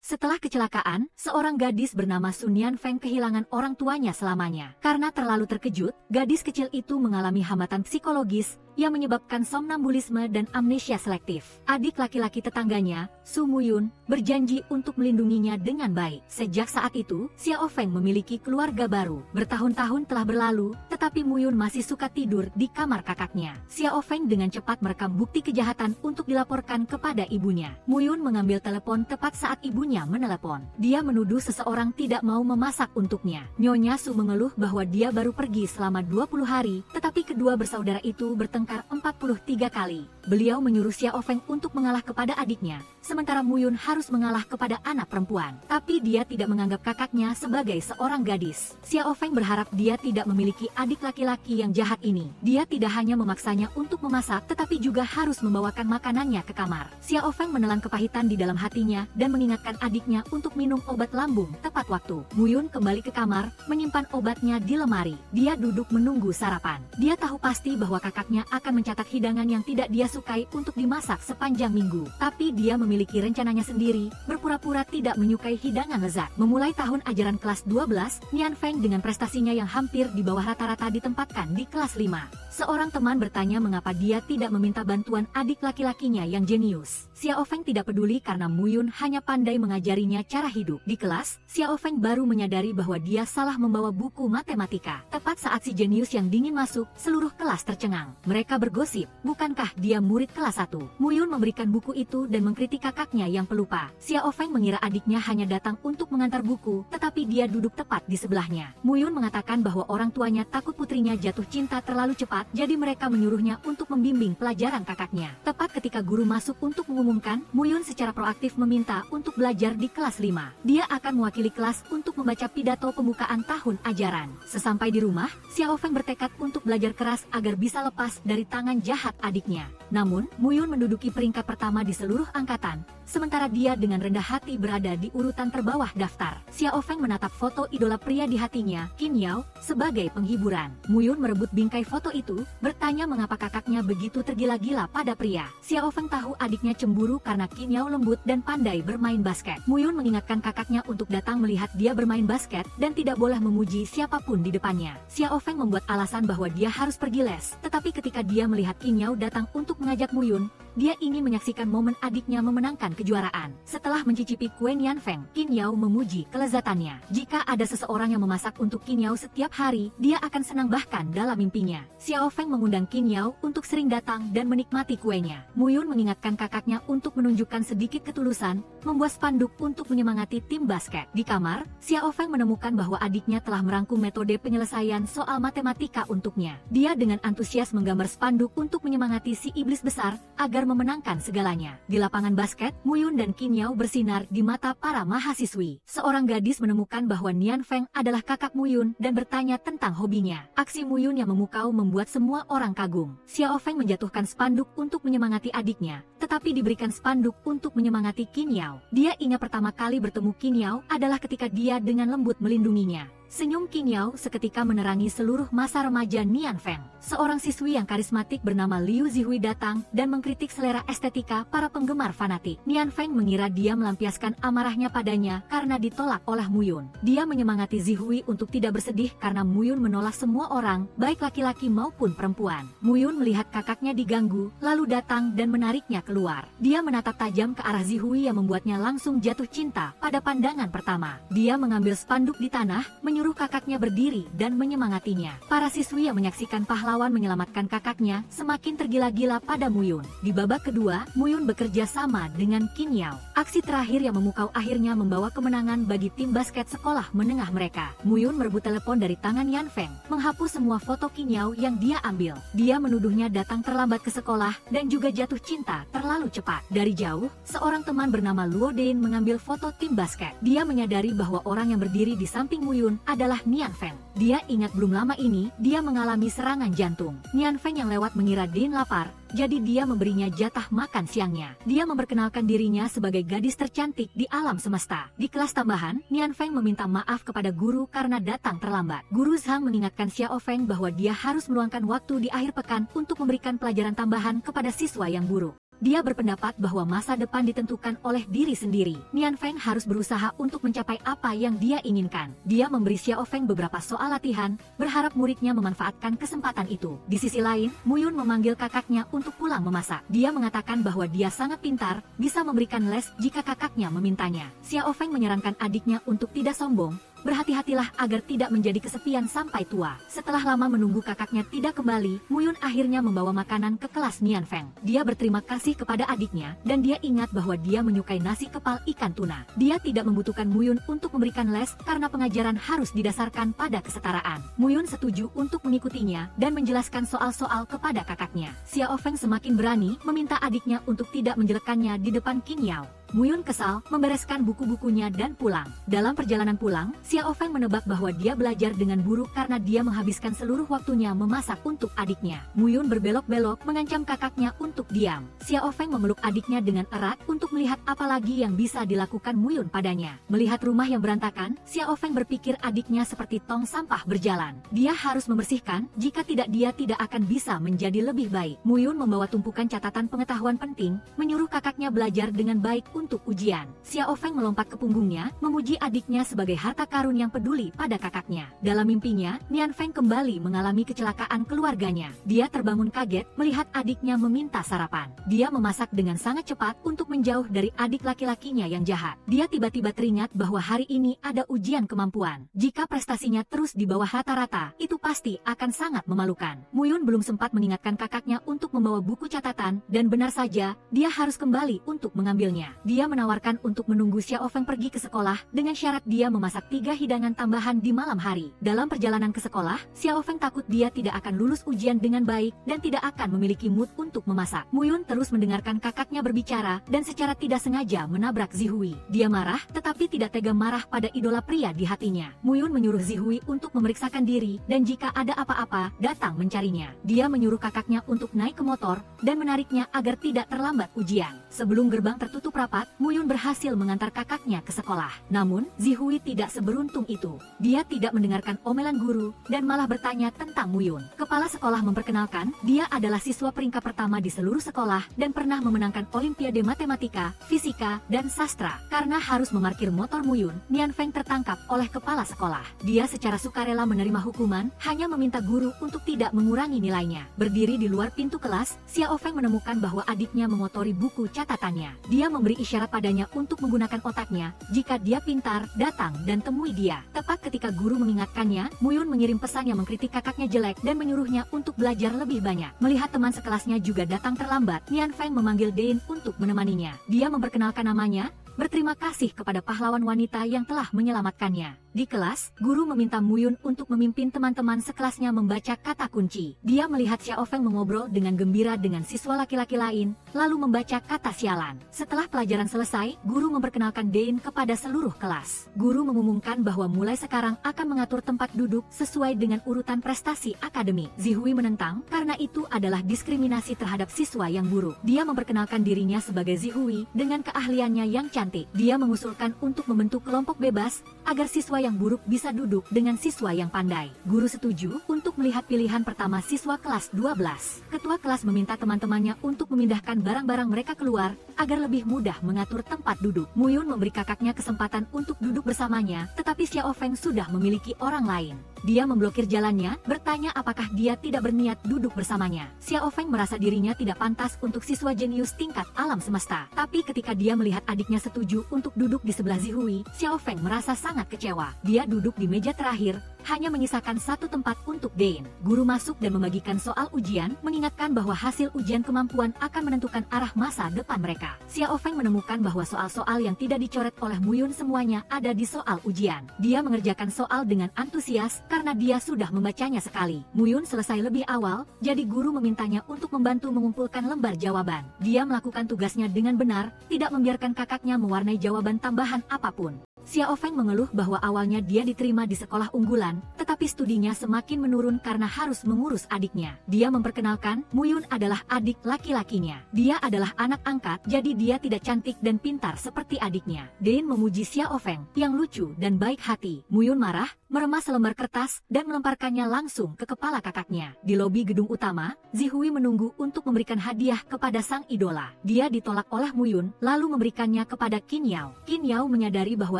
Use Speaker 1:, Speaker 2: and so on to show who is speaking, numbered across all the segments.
Speaker 1: Setelah kecelakaan, seorang gadis bernama Sun Yanfeng kehilangan orang tuanya selamanya. Karena terlalu terkejut, gadis kecil itu mengalami hambatan psikologis yang menyebabkan somnambulisme dan amnesia selektif. Adik laki-laki tetangganya, Su Muyun, berjanji untuk melindunginya dengan baik. Sejak saat itu, Xiao Feng memiliki keluarga baru. Bertahun-tahun telah berlalu, tetapi Muyun masih suka tidur di kamar kakaknya. Xiao Feng dengan cepat merekam bukti kejahatan untuk dilaporkan kepada ibunya. Muyun mengambil telepon tepat saat ibunya menelepon. Dia menuduh seseorang tidak mau memasak untuknya. Nyonya Su mengeluh bahwa dia baru pergi selama 20 hari, tetapi kedua bersaudara itu bertengkar 43 kali. Beliau menyuruh Xiao Feng untuk mengalah kepada adiknya, sementara Muyun harus mengalah kepada anak perempuan. Tapi dia tidak menganggap kakaknya sebagai seorang gadis. Xiao Feng berharap dia tidak memiliki adik laki-laki yang jahat ini. Dia tidak hanya memaksanya untuk memasak, tetapi juga harus membawakan makanannya ke kamar. Xiao Feng menelan kepahitan di dalam hatinya dan mengingatkan adiknya untuk minum obat lambung tepat waktu. Muyun kembali ke kamar, menyimpan obatnya di lemari. Dia duduk menunggu sarapan. Dia tahu pasti bahwa kakaknya akan mencatat hidangan yang tidak dia sukai untuk dimasak sepanjang minggu. Tapi dia memiliki rencananya sendiri, berpura-pura tidak menyukai hidangan lezat. Memulai tahun ajaran kelas 12, Nian Feng dengan prestasinya yang hampir di bawah rata-rata ditempatkan di kelas 5. Seorang teman bertanya mengapa dia tidak meminta bantuan adik laki-lakinya yang jenius. Xiao Feng tidak peduli karena Muyun hanya pandai mengajarinya cara hidup. Di kelas, Xiao Feng baru menyadari bahwa dia salah membawa buku matematika. Tepat saat si jenius yang dingin masuk, seluruh kelas tercengang. Mereka bergosip, bukankah dia murid kelas 1? Muyun memberikan buku itu dan mengkritik kakaknya yang pelupa. Xiao Feng mengira adiknya hanya datang untuk mengantar buku, tetapi dia duduk tepat di sebelahnya. Muyun mengatakan bahwa orang tuanya takut putrinya jatuh cinta terlalu cepat, jadi mereka menyuruhnya untuk membimbing pelajaran kakaknya. Tepat ketika guru masuk untuk mengumumkan, Muyun secara proaktif meminta untuk belajar di kelas 5. Dia akan mewakili kelas untuk membaca pidato pembukaan tahun ajaran. Sesampai di rumah, Xiao Feng bertekad untuk belajar keras agar bisa lepas dari tangan jahat adiknya. Namun, Muyun menduduki peringkat pertama di seluruh angkatan, sementara dia dengan rendah hati berada di urutan terbawah daftar. Xiao Feng menatap foto idola pria di hatinya, Qin Yao, sebagai penghiburan. Muyun merebut bingkai foto itu, bertanya mengapa kakaknya begitu tergila-gila pada pria. Xiao Feng tahu adiknya cemburu karena Qin Yao lembut dan pandai bermain basket. Muyun mengingatkan kakaknya untuk datang melihat dia bermain basket dan tidak boleh memuji siapapun di depannya. Xiao Feng membuat alasan bahwa dia harus pergi les, tetapi ketika dia melihat Qin Yao datang untuk mengajak Muyun, dia ingin menyaksikan momen adiknya memenangkan kejuaraan. Setelah mencicipi kue Nian Feng, Qin Yao memuji kelezatannya. Jika ada seseorang yang memasak untuk Qin Yao setiap hari, dia akan senang bahkan dalam mimpinya. Xiao Feng mengundang Qin Yao untuk sering datang dan menikmati kuenya. Muyun mengingatkan kakaknya untuk menunjukkan sedikit ketulusan, membuat spanduk untuk menyemangati tim basket. Di kamar, Xiao Feng menemukan bahwa adiknya telah merangkum metode penyelesaian soal matematika untuknya. Dia dengan antusias menggambar spanduk untuk menyemangati si iblis besar agar memenangkan segalanya. Di lapangan basket, Muyun dan Qin Yao bersinar di mata para mahasiswi. Seorang gadis menemukan bahwa Nian Feng adalah kakak Muyun dan bertanya tentang hobinya. Aksi Muyun yang memukau membuat semua orang kagum. Xiao Feng menjatuhkan spanduk untuk menyemangati adiknya, tetapi diberikan spanduk untuk menyemangati Qin Yao. Dia ingat pertama kali bertemu Qin Yao adalah ketika dia dengan lembut melindunginya. Senyum Qin Yao seketika menerangi seluruh masa remaja Nian Feng. Seorang siswi yang karismatik bernama Liu Zihui datang dan mengkritik selera estetika para penggemar fanatik. Nian Feng mengira dia melampiaskan amarahnya padanya karena ditolak oleh Muyun. Dia menyemangati Zihui untuk tidak bersedih karena Muyun menolak semua orang, baik laki-laki maupun perempuan. Muyun melihat kakaknya diganggu, lalu datang dan menariknya keluar. Dia menatap tajam ke arah Zihui yang membuatnya langsung jatuh cinta pada pandangan pertama. Dia mengambil spanduk di tanah, menyuruh kakaknya berdiri dan menyemangatinya. Para siswi yang menyaksikan pahlawan menyelamatkan kakaknya semakin tergila-gila pada Muyun. Di babak kedua, Muyun bekerja sama dengan Qin Yao. Aksi terakhir yang memukau akhirnya membawa kemenangan bagi tim basket sekolah menengah mereka. Muyun merebut telepon dari tangan Yan Feng, menghapus semua foto Qin Yao yang dia ambil. Dia menuduhnya datang terlambat ke sekolah dan juga jatuh cinta terlalu cepat. Dari jauh, seorang teman bernama Luo Dein mengambil foto tim basket. Dia menyadari bahwa orang yang berdiri di samping Muyun adalah Nian Feng. Dia ingat belum lama ini, dia mengalami serangan jantung. Nian Feng yang lewat mengira Dein lapar, jadi dia memberinya jatah makan siangnya. Dia memperkenalkan dirinya sebagai gadis tercantik di alam semesta. Di kelas tambahan, Nian Feng meminta maaf kepada guru karena datang terlambat. Guru Zhang mengingatkan Xiao Feng bahwa dia harus meluangkan waktu di akhir pekan untuk memberikan pelajaran tambahan kepada siswa yang buruk. Dia berpendapat bahwa masa depan ditentukan oleh diri sendiri. Nian Feng harus berusaha untuk mencapai apa yang dia inginkan. Dia memberi Xiao Feng beberapa soal latihan, berharap muridnya memanfaatkan kesempatan itu. Di sisi lain, Mu Yun memanggil kakaknya untuk pulang memasak. Dia mengatakan bahwa dia sangat pintar, bisa memberikan les jika kakaknya memintanya. Xiao Feng menyarankan adiknya untuk tidak sombong, berhati-hatilah agar tidak menjadi kesepian sampai tua. Setelah lama menunggu kakaknya tidak kembali, Mu Yun akhirnya membawa makanan ke kelas Nian Feng. Dia berterima kasih kepada adiknya, dan dia ingat bahwa dia menyukai nasi kepal ikan tuna. Dia tidak membutuhkan Mu Yun untuk memberikan les karena pengajaran harus didasarkan pada kesetaraan. Mu Yun setuju untuk mengikutinya dan menjelaskan soal-soal kepada kakaknya. Xiao Feng semakin berani meminta adiknya untuk tidak menjelekkannya di depan Qin Yao. Mu Yun kesal, membereskan buku-bukunya dan pulang. Dalam perjalanan pulang, Xiao Feng menebak bahwa dia belajar dengan buruk karena dia menghabiskan seluruh waktunya memasak untuk adiknya. Mu Yun berbelok-belok mengancam kakaknya untuk diam. Xiao Feng memeluk adiknya dengan erat untuk melihat apa lagi yang bisa dilakukan Mu Yun padanya. Melihat rumah yang berantakan, Xiao Feng berpikir adiknya seperti tong sampah berjalan. Dia harus membersihkan, jika tidak dia tidak akan bisa menjadi lebih baik. Mu Yun membawa tumpukan catatan pengetahuan penting, menyuruh kakaknya belajar dengan baik untuk ujian. Xiao Feng melompat ke punggungnya, memuji adiknya sebagai harta karun yang peduli pada kakaknya. Dalam mimpinya, Nian Feng kembali mengalami kecelakaan keluarganya. Dia terbangun kaget melihat adiknya meminta sarapan. Dia memasak dengan sangat cepat untuk menjauh dari adik laki-lakinya yang jahat. Dia tiba-tiba teringat bahwa hari ini ada ujian kemampuan. Jika prestasinya terus di bawah rata-rata, itu pasti akan sangat memalukan. Mu Yun belum sempat mengingatkan kakaknya untuk membawa buku catatan, dan benar saja, dia harus kembali untuk mengambilnya. Dia menawarkan untuk menunggu Xiao Feng pergi ke sekolah dengan syarat dia memasak 3 hidangan tambahan di malam hari. Dalam perjalanan ke sekolah, Xiao Feng takut dia tidak akan lulus ujian dengan baik dan tidak akan memiliki mood untuk memasak. Mu Yun terus mendengarkan kakaknya berbicara dan secara tidak sengaja menabrak Zihui. Dia marah tetapi tidak tega marah pada idola pria di hatinya. Mu Yun menyuruh Zihui untuk memeriksakan diri dan jika ada apa-apa, datang mencarinya. Dia menyuruh kakaknya untuk naik ke motor dan menariknya agar tidak terlambat ujian. Sebelum gerbang tertutup rapat, Mu Yun berhasil mengantar kakaknya ke sekolah. Namun, Zihui tidak seberuntung itu. Dia tidak mendengarkan omelan guru, dan malah bertanya tentang Mu Yun. Kepala sekolah memperkenalkan, dia adalah siswa peringkat pertama di seluruh sekolah, dan pernah memenangkan Olimpiade Matematika, Fisika, dan Sastra. Karena harus memarkir motor Mu Yun, Nian Feng tertangkap oleh kepala sekolah. Dia secara sukarela menerima hukuman, hanya meminta guru untuk tidak mengurangi nilainya. Berdiri di luar pintu kelas, Xiao Feng menemukan bahwa adiknya mengotori buku catatannya. Dia memberi isyarat padanya untuk menggunakan otaknya. Jika dia pintar, datang dan temui dia. Tepat ketika guru mengingatkannya, Mu Yun mengirim pesan yang mengkritik kakaknya jelek dan menyuruhnya untuk belajar lebih banyak. Melihat teman sekelasnya juga datang terlambat, Nian Feng memanggil Dein untuk menemaninya. Dia memperkenalkan namanya, berterima kasih kepada pahlawan wanita yang telah menyelamatkannya. Di kelas, guru meminta Mu Yun untuk memimpin teman-teman sekelasnya membaca kata kunci. Dia melihat Xiao Feng mengobrol dengan gembira dengan siswa laki-laki lain, lalu membaca kata sialan. Setelah pelajaran selesai, guru memperkenalkan Dein kepada seluruh kelas. Guru mengumumkan bahwa mulai sekarang akan mengatur tempat duduk sesuai dengan urutan prestasi akademik. Zihui menentang karena itu adalah diskriminasi terhadap siswa yang buruk. Dia memperkenalkan dirinya sebagai Zihui dengan keahliannya yang cantik. Dia mengusulkan untuk membentuk kelompok bebas agar siswa yang buruk bisa duduk dengan siswa yang pandai. Guru setuju untuk melihat pilihan pertama siswa kelas 12. Ketua kelas meminta teman-temannya untuk memindahkan barang-barang mereka keluar agar lebih mudah mengatur tempat duduk. Mu Yun memberi kakaknya kesempatan untuk duduk bersamanya, tetapi Xiao Feng sudah memiliki orang lain. Dia memblokir jalannya, bertanya apakah dia tidak berniat duduk bersamanya. Xiao Feng merasa dirinya tidak pantas untuk siswa jenius tingkat alam semesta. Tapi ketika dia melihat adiknya setuju untuk duduk di sebelah Zihui, Xiao Feng merasa sangat kecewa. Dia duduk di meja terakhir, hanya menyisakan satu tempat untuk Dein. Guru masuk dan membagikan soal ujian, mengingatkan bahwa hasil ujian kemampuan akan menentukan arah masa depan mereka. Xiao Feng menemukan bahwa soal-soal yang tidak dicoret oleh Mu Yun semuanya ada di soal ujian. Dia mengerjakan soal dengan antusias karena dia sudah membacanya sekali. Mu Yun selesai lebih awal, jadi guru memintanya untuk membantu mengumpulkan lembar jawaban. Dia melakukan tugasnya dengan benar, tidak membiarkan kakaknya mewarnai jawaban tambahan apapun. Xiao Feng mengeluh bahwa awalnya dia diterima di sekolah unggulan, tetapi studinya semakin menurun karena harus mengurus adiknya. Dia memperkenalkan, Muyun adalah adik laki-lakinya. Dia adalah anak angkat, jadi dia tidak cantik dan pintar seperti adiknya. Dein memuji Xiao Feng, yang lucu dan baik hati. Muyun marah, meremas selembar kertas, dan melemparkannya langsung ke kepala kakaknya. Di lobi gedung utama, Zihui menunggu untuk memberikan hadiah kepada sang idola. Dia ditolak oleh Muyun, lalu memberikannya kepada Qin Yao. Qin Yao menyadari bahwa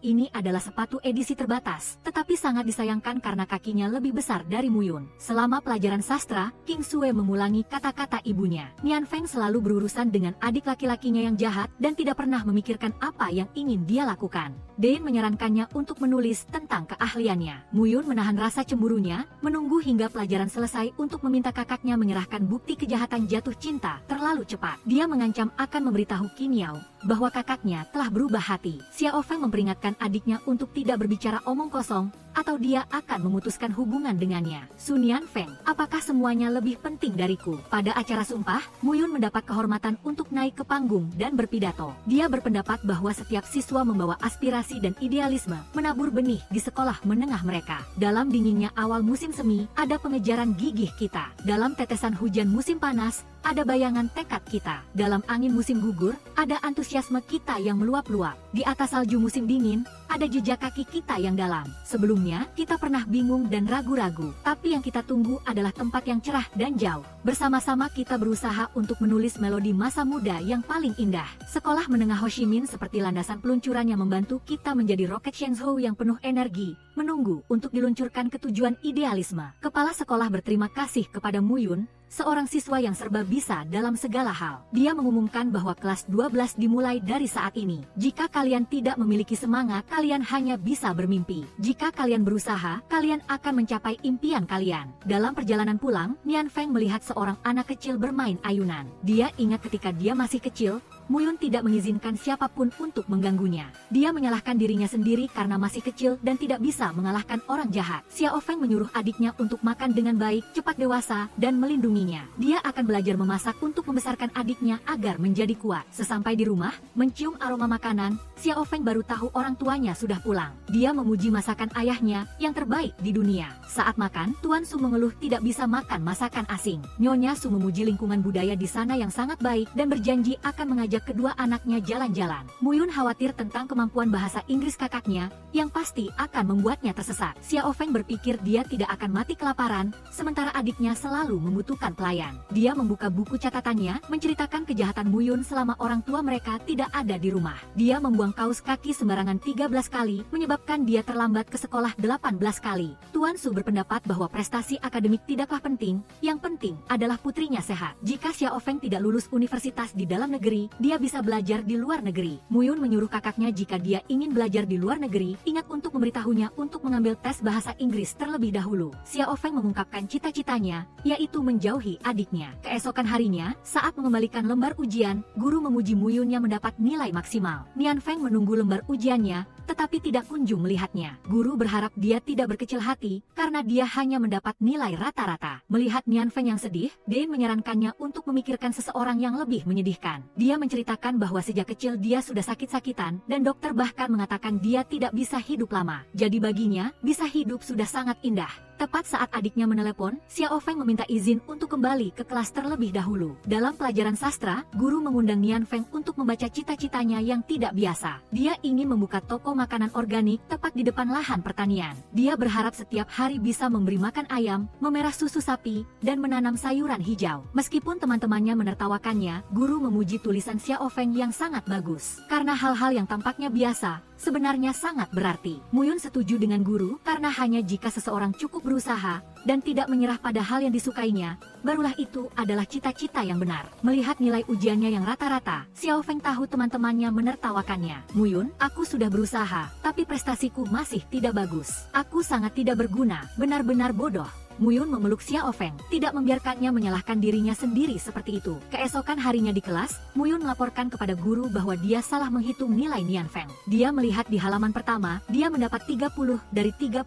Speaker 1: ini adalah sepatu edisi terbatas, tetapi sangat disayangkan karena kakinya lebih besar dari Muyun. Selama pelajaran sastra, King Sue mengulangi kata-kata ibunya. Nian Feng selalu berurusan dengan adik laki-lakinya yang jahat dan tidak pernah memikirkan apa yang ingin dia lakukan. Dein menyarankannya untuk menulis tentang keahliannya. Muyun menahan rasa cemburunya, menunggu hingga pelajaran selesai untuk meminta kakaknya menyerahkan bukti kejahatan jatuh cinta terlalu cepat. Dia mengancam akan memberitahu Qin Yao bahwa kakaknya telah berubah hati. Xiao Feng memperingatkan adiknya untuk tidak berbicara omong kosong, atau dia akan memutuskan hubungan dengannya. Su Nian Feng, apakah semuanya lebih penting dariku? Pada acara sumpah, Muyun mendapat kehormatan untuk naik ke panggung dan berpidato. Dia berpendapat bahwa setiap siswa membawa aspirasi dan idealisme, menabur benih di sekolah menengah mereka. Dalam dinginnya awal musim semi, ada pengejaran gigih kita. Dalam tetesan hujan musim panas, ada bayangan tekad kita. Dalam angin musim gugur, ada antusiasme kita yang meluap-luap. Di atas salju musim dingin, ada jejak kaki kita yang dalam. Sebelumnya, kita pernah bingung dan ragu-ragu, tapi yang kita tunggu adalah tempat yang cerah dan jauh. Bersama-sama kita berusaha untuk menulis melodi masa muda yang paling indah. Sekolah menengah Ho Chi Minh seperti landasan peluncuran yang membantu kita menjadi roket Shenzhou yang penuh energi, menunggu untuk diluncurkan ke tujuan idealisme. Kepala sekolah berterima kasih kepada Muyun, seorang siswa yang serba bisa dalam segala hal. Dia mengumumkan bahwa kelas 12 dimulai dari saat ini. Jika kalian tidak memiliki semangat, kalian hanya bisa bermimpi. Jika kalian berusaha, kalian akan mencapai impian kalian. Dalam perjalanan pulang, Nian Feng melihat seorang anak kecil bermain ayunan. Dia ingat ketika dia masih kecil, Muyun tidak mengizinkan siapapun untuk mengganggunya. Dia menyalahkan dirinya sendiri karena masih kecil dan tidak bisa mengalahkan orang jahat. Xiao Feng menyuruh adiknya untuk makan dengan baik, cepat dewasa, dan melindunginya. Dia akan belajar memasak untuk membesarkan adiknya agar menjadi kuat. Sesampai di rumah, mencium aroma makanan, Xiao Feng baru tahu orang tuanya sudah pulang. Dia memuji masakan ayahnya yang terbaik di dunia. Saat makan, Tuan Su mengeluh tidak bisa makan masakan asing. Nyonya Su memuji lingkungan budaya di sana yang sangat baik dan berjanji akan mengajak kedua anaknya jalan-jalan. Muyun khawatir tentang kemampuan bahasa Inggris kakaknya, yang pasti akan membuatnya tersesat. Xiao Feng berpikir dia tidak akan mati kelaparan, sementara adiknya selalu membutuhkan pelayan. Dia membuka buku catatannya, menceritakan kejahatan Muyun selama orang tua mereka tidak ada di rumah. Dia membuang kaus kaki sembarangan 13 kali, menyebabkan dia terlambat ke sekolah 18 kali. Tuan Su berpendapat bahwa prestasi akademik tidaklah penting, yang penting adalah putrinya sehat. Jika Xiao Feng tidak lulus universitas di dalam negeri, dia bisa belajar di luar negeri. Muyun menyuruh kakaknya jika dia ingin belajar di luar negeri, ingat untuk memberitahunya untuk mengambil tes bahasa Inggris terlebih dahulu. Xiao Feng mengungkapkan cita-citanya, yaitu menjauhi adiknya. Keesokan harinya, saat mengembalikan lembar ujian, guru memuji Muyun yang mendapat nilai maksimal. Nian Feng menunggu lembar ujiannya, tetapi tidak kunjung melihatnya. Guru berharap dia tidak berkecil hati, karena dia hanya mendapat nilai rata-rata. Melihat Nian Feng yang sedih, Dein menyarankannya untuk memikirkan seseorang yang lebih menyedihkan. Dia menceritakan bahwa sejak kecil dia sudah sakit-sakitan, dan dokter bahkan mengatakan dia tidak bisa hidup lama. Jadi baginya, bisa hidup sudah sangat indah. Tepat saat adiknya menelepon, Xiao Feng meminta izin untuk kembali ke kelas terlebih dahulu. Dalam pelajaran sastra, guru mengundang Nian Feng untuk membaca cita-citanya yang tidak biasa. Dia ingin membuka toko makanan organik tepat di depan lahan pertanian. Dia berharap setiap hari bisa memberi makan ayam, memerah susu sapi, dan menanam sayuran hijau. Meskipun teman-temannya menertawakannya, guru memuji tulisan Xiao Feng yang sangat bagus. Karena hal-hal yang tampaknya biasa, sebenarnya sangat berarti. Muyun setuju dengan guru, karena hanya jika seseorang cukup berusaha dan tidak menyerah pada hal yang disukainya, barulah itu adalah cita-cita yang benar. Melihat nilai ujiannya yang rata-rata, Xiao Feng tahu teman-temannya menertawakannya. Muyun, aku sudah berusaha, tapi prestasiku masih tidak bagus. Aku sangat tidak berguna, benar-benar bodoh. Muyun memeluk Xiao Feng, tidak membiarkannya menyalahkan dirinya sendiri seperti itu. Keesokan harinya di kelas, Muyun melaporkan kepada guru bahwa dia salah menghitung nilai Nian Feng. Dia melihat di halaman pertama, dia mendapat 30 dari 35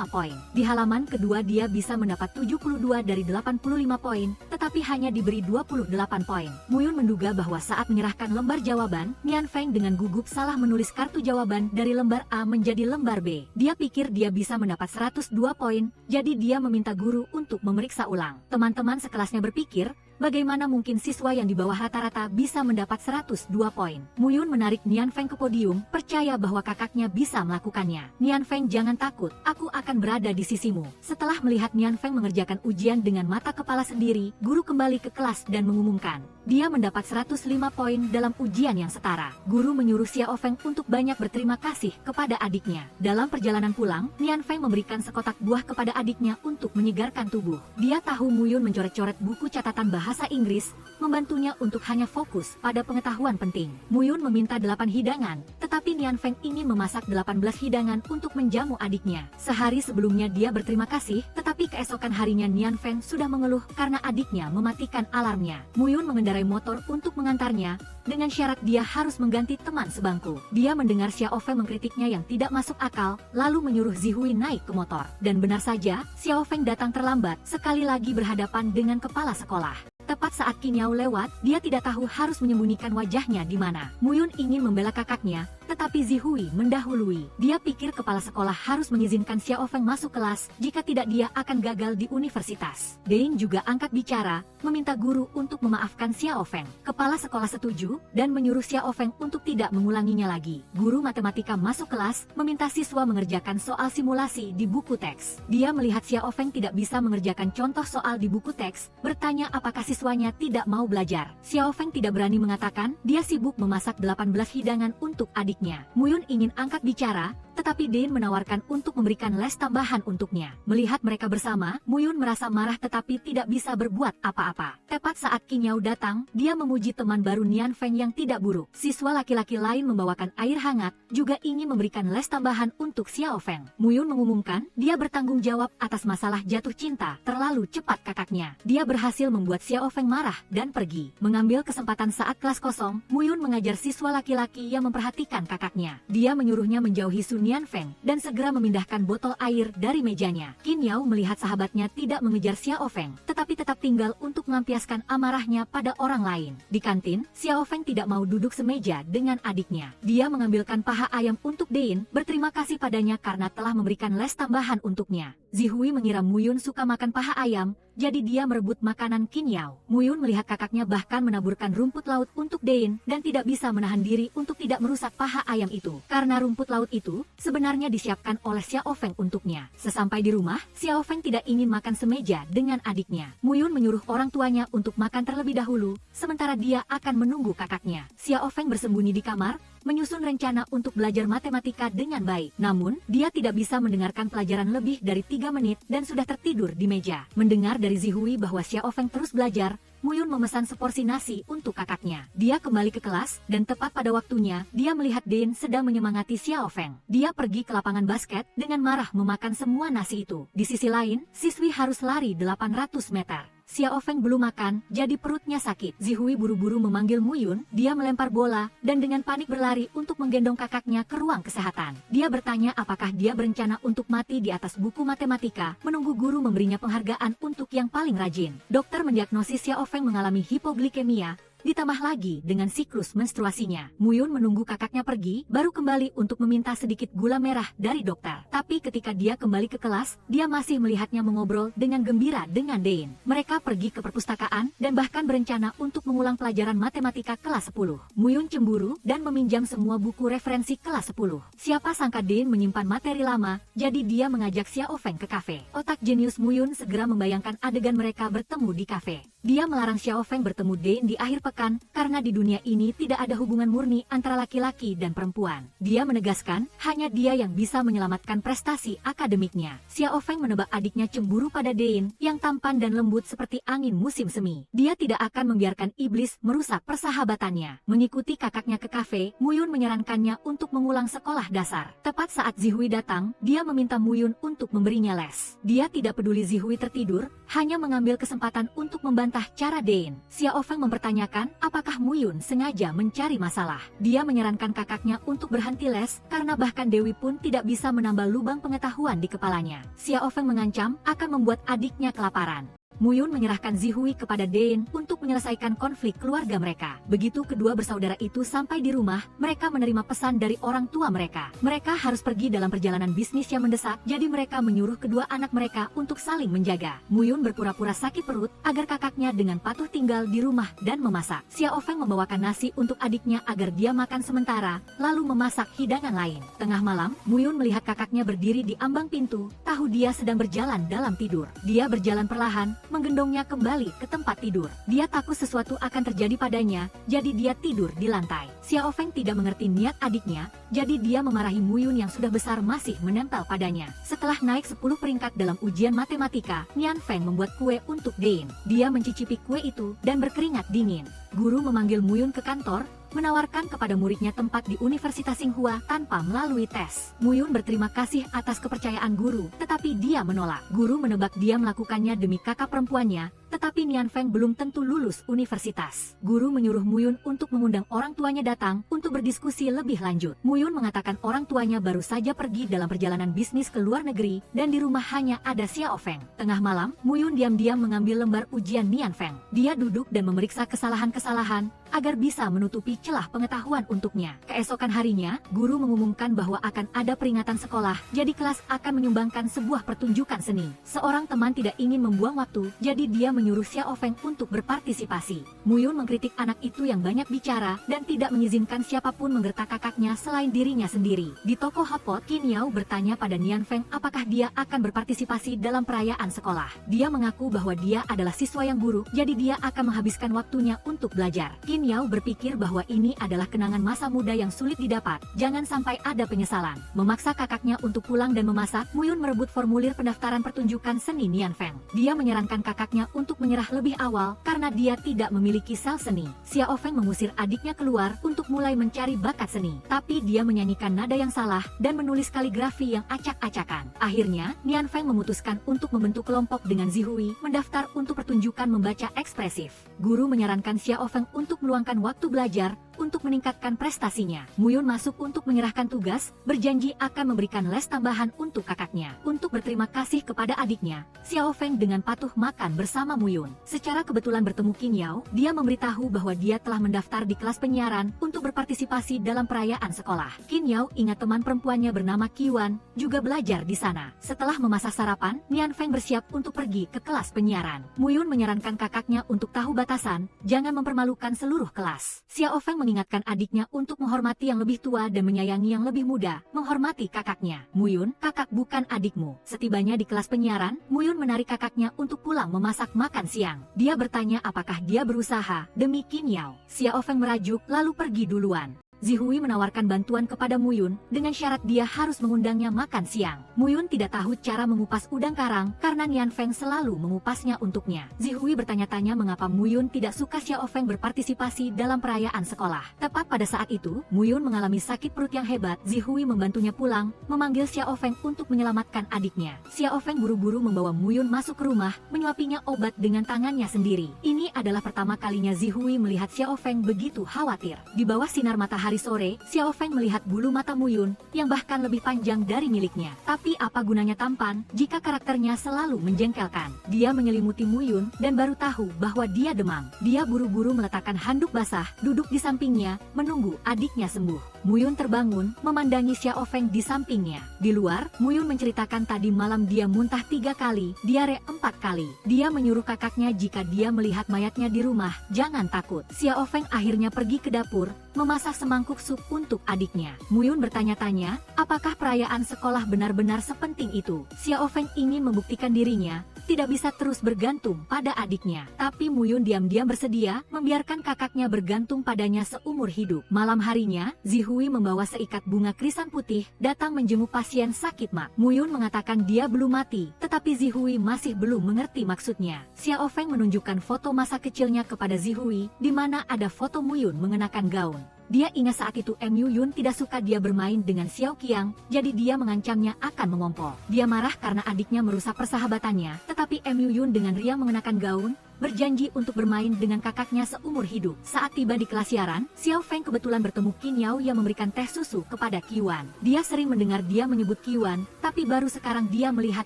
Speaker 1: poin. Di halaman kedua dia bisa mendapat 72 dari 85 poin, tetapi hanya diberi 28 poin. Muyun menduga bahwa saat menyerahkan lembar jawaban, Nian Feng dengan gugup salah menulis kartu jawaban dari lembar A menjadi lembar B. Dia pikir dia bisa mendapat 102 poin, jadi dia meminta guru untuk memeriksa ulang. Teman-teman sekelasnya berpikir, bagaimana mungkin siswa yang di bawah rata-rata bisa mendapat 102 poin? Muyun menarik Nian Feng ke podium, percaya bahwa kakaknya bisa melakukannya. Nian Feng, jangan takut, aku akan berada di sisimu. Setelah melihat Nian Feng mengerjakan ujian dengan mata kepala sendiri, guru kembali ke kelas dan mengumumkan, dia mendapat 105 poin dalam ujian yang setara. Guru menyuruh Xiao Feng untuk banyak berterima kasih kepada adiknya. Dalam perjalanan pulang, Nian Feng memberikan sekotak buah kepada adiknya untuk menyegarkan tubuh. Dia tahu Muyun mencoret-coret buku catatan bahasa Inggris, membantunya untuk hanya fokus pada pengetahuan penting. Muyun meminta 8 hidangan, tetapi Nian Feng ingin memasak 18 hidangan untuk menjamu adiknya. Sehari sebelumnya dia berterima kasih, tetapi keesokan harinya Nian Feng sudah mengeluh karena adiknya mematikan alarmnya. Muyun mengendarai motor untuk mengantarnya, dengan syarat dia harus mengganti teman sebangku. Dia mendengar Xiao Feng mengkritiknya yang tidak masuk akal, lalu menyuruh Zihui naik ke motor. Dan benar saja, Xiao Feng datang terlambat, sekali lagi berhadapan dengan kepala sekolah. Tepat saat Qin Yao lewat, dia tidak tahu harus menyembunyikan wajahnya di mana. Muyun ingin membela kakaknya, tetapi Zihui mendahului. Dia pikir kepala sekolah harus mengizinkan Xiao Feng masuk kelas, jika tidak dia akan gagal di universitas. Dein juga angkat bicara, meminta guru untuk memaafkan Xiao Feng. Kepala sekolah setuju, dan menyuruh Xiao Feng untuk tidak mengulanginya lagi. Guru matematika masuk kelas, meminta siswa mengerjakan soal simulasi di buku teks. Dia melihat Xiao Feng tidak bisa mengerjakan contoh soal di buku teks, bertanya apakah siswanya tidak mau belajar. Xiao Feng tidak berani mengatakan, dia sibuk memasak 18 hidangan untuk adiknya. Muyun ingin angkat bicara, tetapi Dein menawarkan untuk memberikan les tambahan untuknya. Melihat mereka bersama, Muyun merasa marah tetapi tidak bisa berbuat apa-apa. Tepat saat Qin Yao datang, dia memuji teman baru Nian Feng yang tidak buruk. Siswa laki-laki lain membawakan air hangat, juga ingin memberikan les tambahan untuk Xiao Feng. Muyun mengumumkan, dia bertanggung jawab atas masalah jatuh cinta terlalu cepat kakaknya. Dia berhasil membuat Xiao Feng marah dan pergi. Mengambil kesempatan saat kelas kosong, Muyun mengajar siswa laki-laki yang memperhatikan kakaknya. Dia menyuruhnya menjauhi Nian Feng dan segera memindahkan botol air dari mejanya. Qin Yao melihat sahabatnya tidak mengejar Xiao Feng, tetapi tetap tinggal untuk melampiaskan amarahnya pada orang lain. Di kantin, Xiao Feng tidak mau duduk semeja dengan adiknya. Dia mengambilkan paha ayam untuk Dein, berterima kasih padanya karena telah memberikan les tambahan untuknya. Zihui mengira Muyun suka makan paha ayam, jadi dia merebut makanan Qin Yao. Muyun melihat kakaknya bahkan menaburkan rumput laut untuk Dein dan tidak bisa menahan diri untuk tidak merusak paha ayam itu. Karena rumput laut itu sebenarnya disiapkan oleh Xiao Feng untuknya. Sesampai di rumah, Xiao Feng tidak ingin makan semeja dengan adiknya. Muyun menyuruh orang tuanya untuk makan terlebih dahulu, sementara dia akan menunggu kakaknya. Xiao Feng bersembunyi di kamar, menyusun rencana untuk belajar matematika dengan baik. Namun, dia tidak bisa mendengarkan pelajaran lebih dari 3 menit dan sudah tertidur di meja. Mendengar dari Zihui bahwa Xiao Feng terus belajar, Muyun memesan seporsi nasi untuk kakaknya. Dia kembali ke kelas, dan tepat pada waktunya, dia melihat Dein sedang menyemangati Xiao Feng. Dia pergi ke lapangan basket, dengan marah memakan semua nasi itu. Di sisi lain, siswi harus lari 800 meter. Xiao Feng belum makan, jadi perutnya sakit. Zihui buru-buru memanggil Muyun, dia melempar bola, dan dengan panik berlari untuk menggendong kakaknya ke ruang kesehatan. Dia bertanya apakah dia berencana untuk mati di atas buku matematika, menunggu guru memberinya penghargaan untuk yang paling rajin. Dokter mendiagnosis Xiao Feng mengalami hipoglikemia, ditambah lagi dengan siklus menstruasinya. Muyun menunggu kakaknya pergi, baru kembali untuk meminta sedikit gula merah dari dokter. Tapi ketika dia kembali ke kelas, dia masih melihatnya mengobrol dengan gembira dengan Dein. Mereka pergi ke perpustakaan, dan bahkan berencana untuk mengulang pelajaran matematika kelas 10. Muyun cemburu, dan meminjam semua buku referensi kelas 10. Siapa sangka Dein menyimpan materi lama, jadi dia mengajak Xiao Feng ke kafe. Otak jenius Muyun segera membayangkan adegan mereka bertemu di kafe. Dia melarang Xiao Feng bertemu Dein di akhir pekan, karena di dunia ini tidak ada hubungan murni antara laki-laki dan perempuan. Dia menegaskan, hanya dia yang bisa menyelamatkan prestasi akademiknya. Xiao Feng menebak adiknya cemburu pada Dein, yang tampan dan lembut seperti angin musim semi. Dia tidak akan membiarkan iblis merusak persahabatannya. Mengikuti kakaknya ke kafe, Muyun menyarankannya untuk mengulang sekolah dasar. Tepat saat Zihui datang, dia meminta Muyun untuk memberinya les. Dia tidak peduli Zihui tertidur, hanya mengambil kesempatan untuk membantah cara Dein. Xiao Feng mempertanyakan, apakah Muyun sengaja mencari masalah. Dia menyarankan kakaknya untuk berhenti les, karena bahkan Dewi pun tidak bisa menambah lubang pengetahuan di kepalanya. Xiao Feng mengancam akan membuat adiknya kelaparan. Muyun menyerahkan Zihui kepada Dein untuk menyelesaikan konflik keluarga mereka. Begitu kedua bersaudara itu sampai di rumah, mereka menerima pesan dari orang tua mereka. Mereka harus pergi dalam perjalanan bisnis yang mendesak, jadi mereka menyuruh kedua anak mereka untuk saling menjaga. Muyun berpura-pura sakit perut agar kakaknya dengan patuh tinggal di rumah dan memasak. Xiao Feng membawakan nasi untuk adiknya agar dia makan sementara, lalu memasak hidangan lain. Tengah malam, Muyun melihat kakaknya berdiri di ambang pintu, tahu dia sedang berjalan dalam tidur. Dia berjalan perlahan, menggendongnya kembali ke tempat tidur. Dia takut sesuatu akan terjadi padanya, jadi dia tidur di lantai. Xiao Feng tidak mengerti niat adiknya, jadi dia memarahi Muyun yang sudah besar masih menempel padanya. Setelah naik 10 peringkat dalam ujian matematika, Nian Feng membuat kue untuk Dein. Dia mencicipi kue itu dan berkeringat dingin. Guru memanggil Muyun ke kantor, menawarkan kepada muridnya tempat di Universitas Tsinghua tanpa melalui tes. Muyun berterima kasih atas kepercayaan guru, tetapi dia menolak. Guru menebak dia melakukannya demi kakak perempuannya, tetapi Nian Feng belum tentu lulus universitas. Guru menyuruh Muyun untuk mengundang orang tuanya datang untuk berdiskusi lebih lanjut. Muyun mengatakan orang tuanya baru saja pergi dalam perjalanan bisnis ke luar negeri, dan di rumah hanya ada Xiao Feng. Tengah malam, Muyun diam-diam mengambil lembar ujian Nian Feng. Dia duduk dan memeriksa kesalahan-kesalahan, agar bisa menutupi celah pengetahuan untuknya. Keesokan harinya, guru mengumumkan bahwa akan ada peringatan sekolah, jadi kelas akan menyumbangkan sebuah pertunjukan seni. Seorang teman tidak ingin membuang waktu, jadi dia menyuruh Xiao Feng untuk berpartisipasi. Muyun mengkritik anak itu yang banyak bicara, dan tidak mengizinkan siapapun menggertak kakaknya selain dirinya sendiri. Di toko hotpot, Qin Yao bertanya pada Nian Feng apakah dia akan berpartisipasi dalam perayaan sekolah. Dia mengaku bahwa dia adalah siswa yang buruk, jadi dia akan menghabiskan waktunya untuk belajar. Qin Yao berpikir bahwa ini adalah kenangan masa muda yang sulit didapat, jangan sampai ada penyesalan. Memaksa kakaknya untuk pulang dan memasak, Muyun merebut formulir pendaftaran pertunjukan seni Nian Feng. Dia menyarankan kakaknya untuk menyerah lebih awal karena dia tidak memiliki sel seni. Xiao Feng mengusir adiknya keluar untuk mulai mencari bakat seni, tapi dia menyanyikan nada yang salah dan menulis kaligrafi yang acak-acakan. Akhirnya, Nian Feng memutuskan untuk membentuk kelompok dengan Zihui, mendaftar untuk pertunjukan membaca ekspresif. Guru menyarankan Xiao Feng untuk meluangkan waktu belajar untuk meningkatkan prestasinya. Muyun masuk untuk menyerahkan tugas, berjanji akan memberikan les tambahan untuk kakaknya. Untuk berterima kasih kepada adiknya, Xiao Feng dengan patuh makan bersama Muyun. Secara kebetulan bertemu Qin Yao, dia memberitahu bahwa dia telah mendaftar di kelas penyiaran untuk berpartisipasi dalam perayaan sekolah. Qin Yao ingat teman perempuannya bernama Qiwan, juga belajar di sana. Setelah memasak sarapan, Nian Feng bersiap untuk pergi ke kelas penyiaran. Muyun menyarankan kakaknya untuk tahu batasan, jangan mempermalukan seluruh kelas. Xiao Feng mengingatkan adiknya untuk menghormati yang lebih tua dan menyayangi yang lebih muda, menghormati kakaknya. Muyun, kakak bukan adikmu. Setibanya di kelas penyiaran, Muyun menarik kakaknya untuk pulang memasak makan siang. Dia bertanya apakah dia berusaha demi Qin Yao. Xiao Feng merajuk lalu pergi duluan. Zihui menawarkan bantuan kepada Muyun dengan syarat dia harus mengundangnya makan siang. Muyun tidak tahu cara mengupas udang karang karena Nian Feng selalu mengupasnya untuknya. Zihui bertanya-tanya mengapa Muyun tidak suka Xiao Feng berpartisipasi dalam perayaan sekolah. Tepat pada saat itu, Muyun mengalami sakit perut yang hebat. Zihui membantunya pulang, memanggil Xiao Feng untuk menyelamatkan adiknya. Xiao Feng buru-buru membawa Muyun masuk ke rumah, menyuapinya obat dengan tangannya sendiri. Ini adalah pertama kalinya Zihui melihat Xiao Feng begitu khawatir. Di bawah sinar matahari sore, Xiao Feng melihat bulu mata Muyun, yang bahkan lebih panjang dari miliknya. Tapi apa gunanya tampan, jika karakternya selalu menjengkelkan? Dia menyelimuti Muyun, dan baru tahu bahwa dia demam. Dia buru-buru meletakkan handuk basah, duduk di sampingnya, menunggu adiknya sembuh. Muyun terbangun, memandangi Xiao Feng di sampingnya. Di luar, Muyun menceritakan tadi malam dia muntah 3 kali, diare 4 kali. Dia menyuruh kakaknya jika dia melihat mayatnya di rumah, jangan takut. Xiao Feng akhirnya pergi ke dapur, memasak semangkuk sup untuk adiknya. Muyun bertanya-tanya, apakah perayaan sekolah benar-benar sepenting itu? Xiao Feng ingin membuktikan dirinya tidak bisa terus bergantung pada adiknya. Tapi Muyun diam-diam bersedia membiarkan kakaknya bergantung padanya seumur hidup. Malam harinya, Zihui membawa seikat bunga krisan putih datang menjenguk pasien sakit mak. Muyun mengatakan dia belum mati, tetapi Zihui masih belum mengerti maksudnya. Xiao Feng menunjukkan foto masa kecilnya kepada Zihui, di mana ada foto Muyun mengenakan gaun. Dia ingat saat itu Mu Yun tidak suka dia bermain dengan Xiao Qiang, jadi dia mengancamnya akan mengompol. Dia marah karena adiknya merusak persahabatannya, tetapi Mu Yun dengan riang mengenakan gaun, berjanji untuk bermain dengan kakaknya seumur hidup. Saat tiba di kelas siaran, Xiao Feng kebetulan bertemu Qin Yao yang memberikan teh susu kepada Qiwan. Dia sering mendengar dia menyebut Qiwan, tapi baru sekarang dia melihat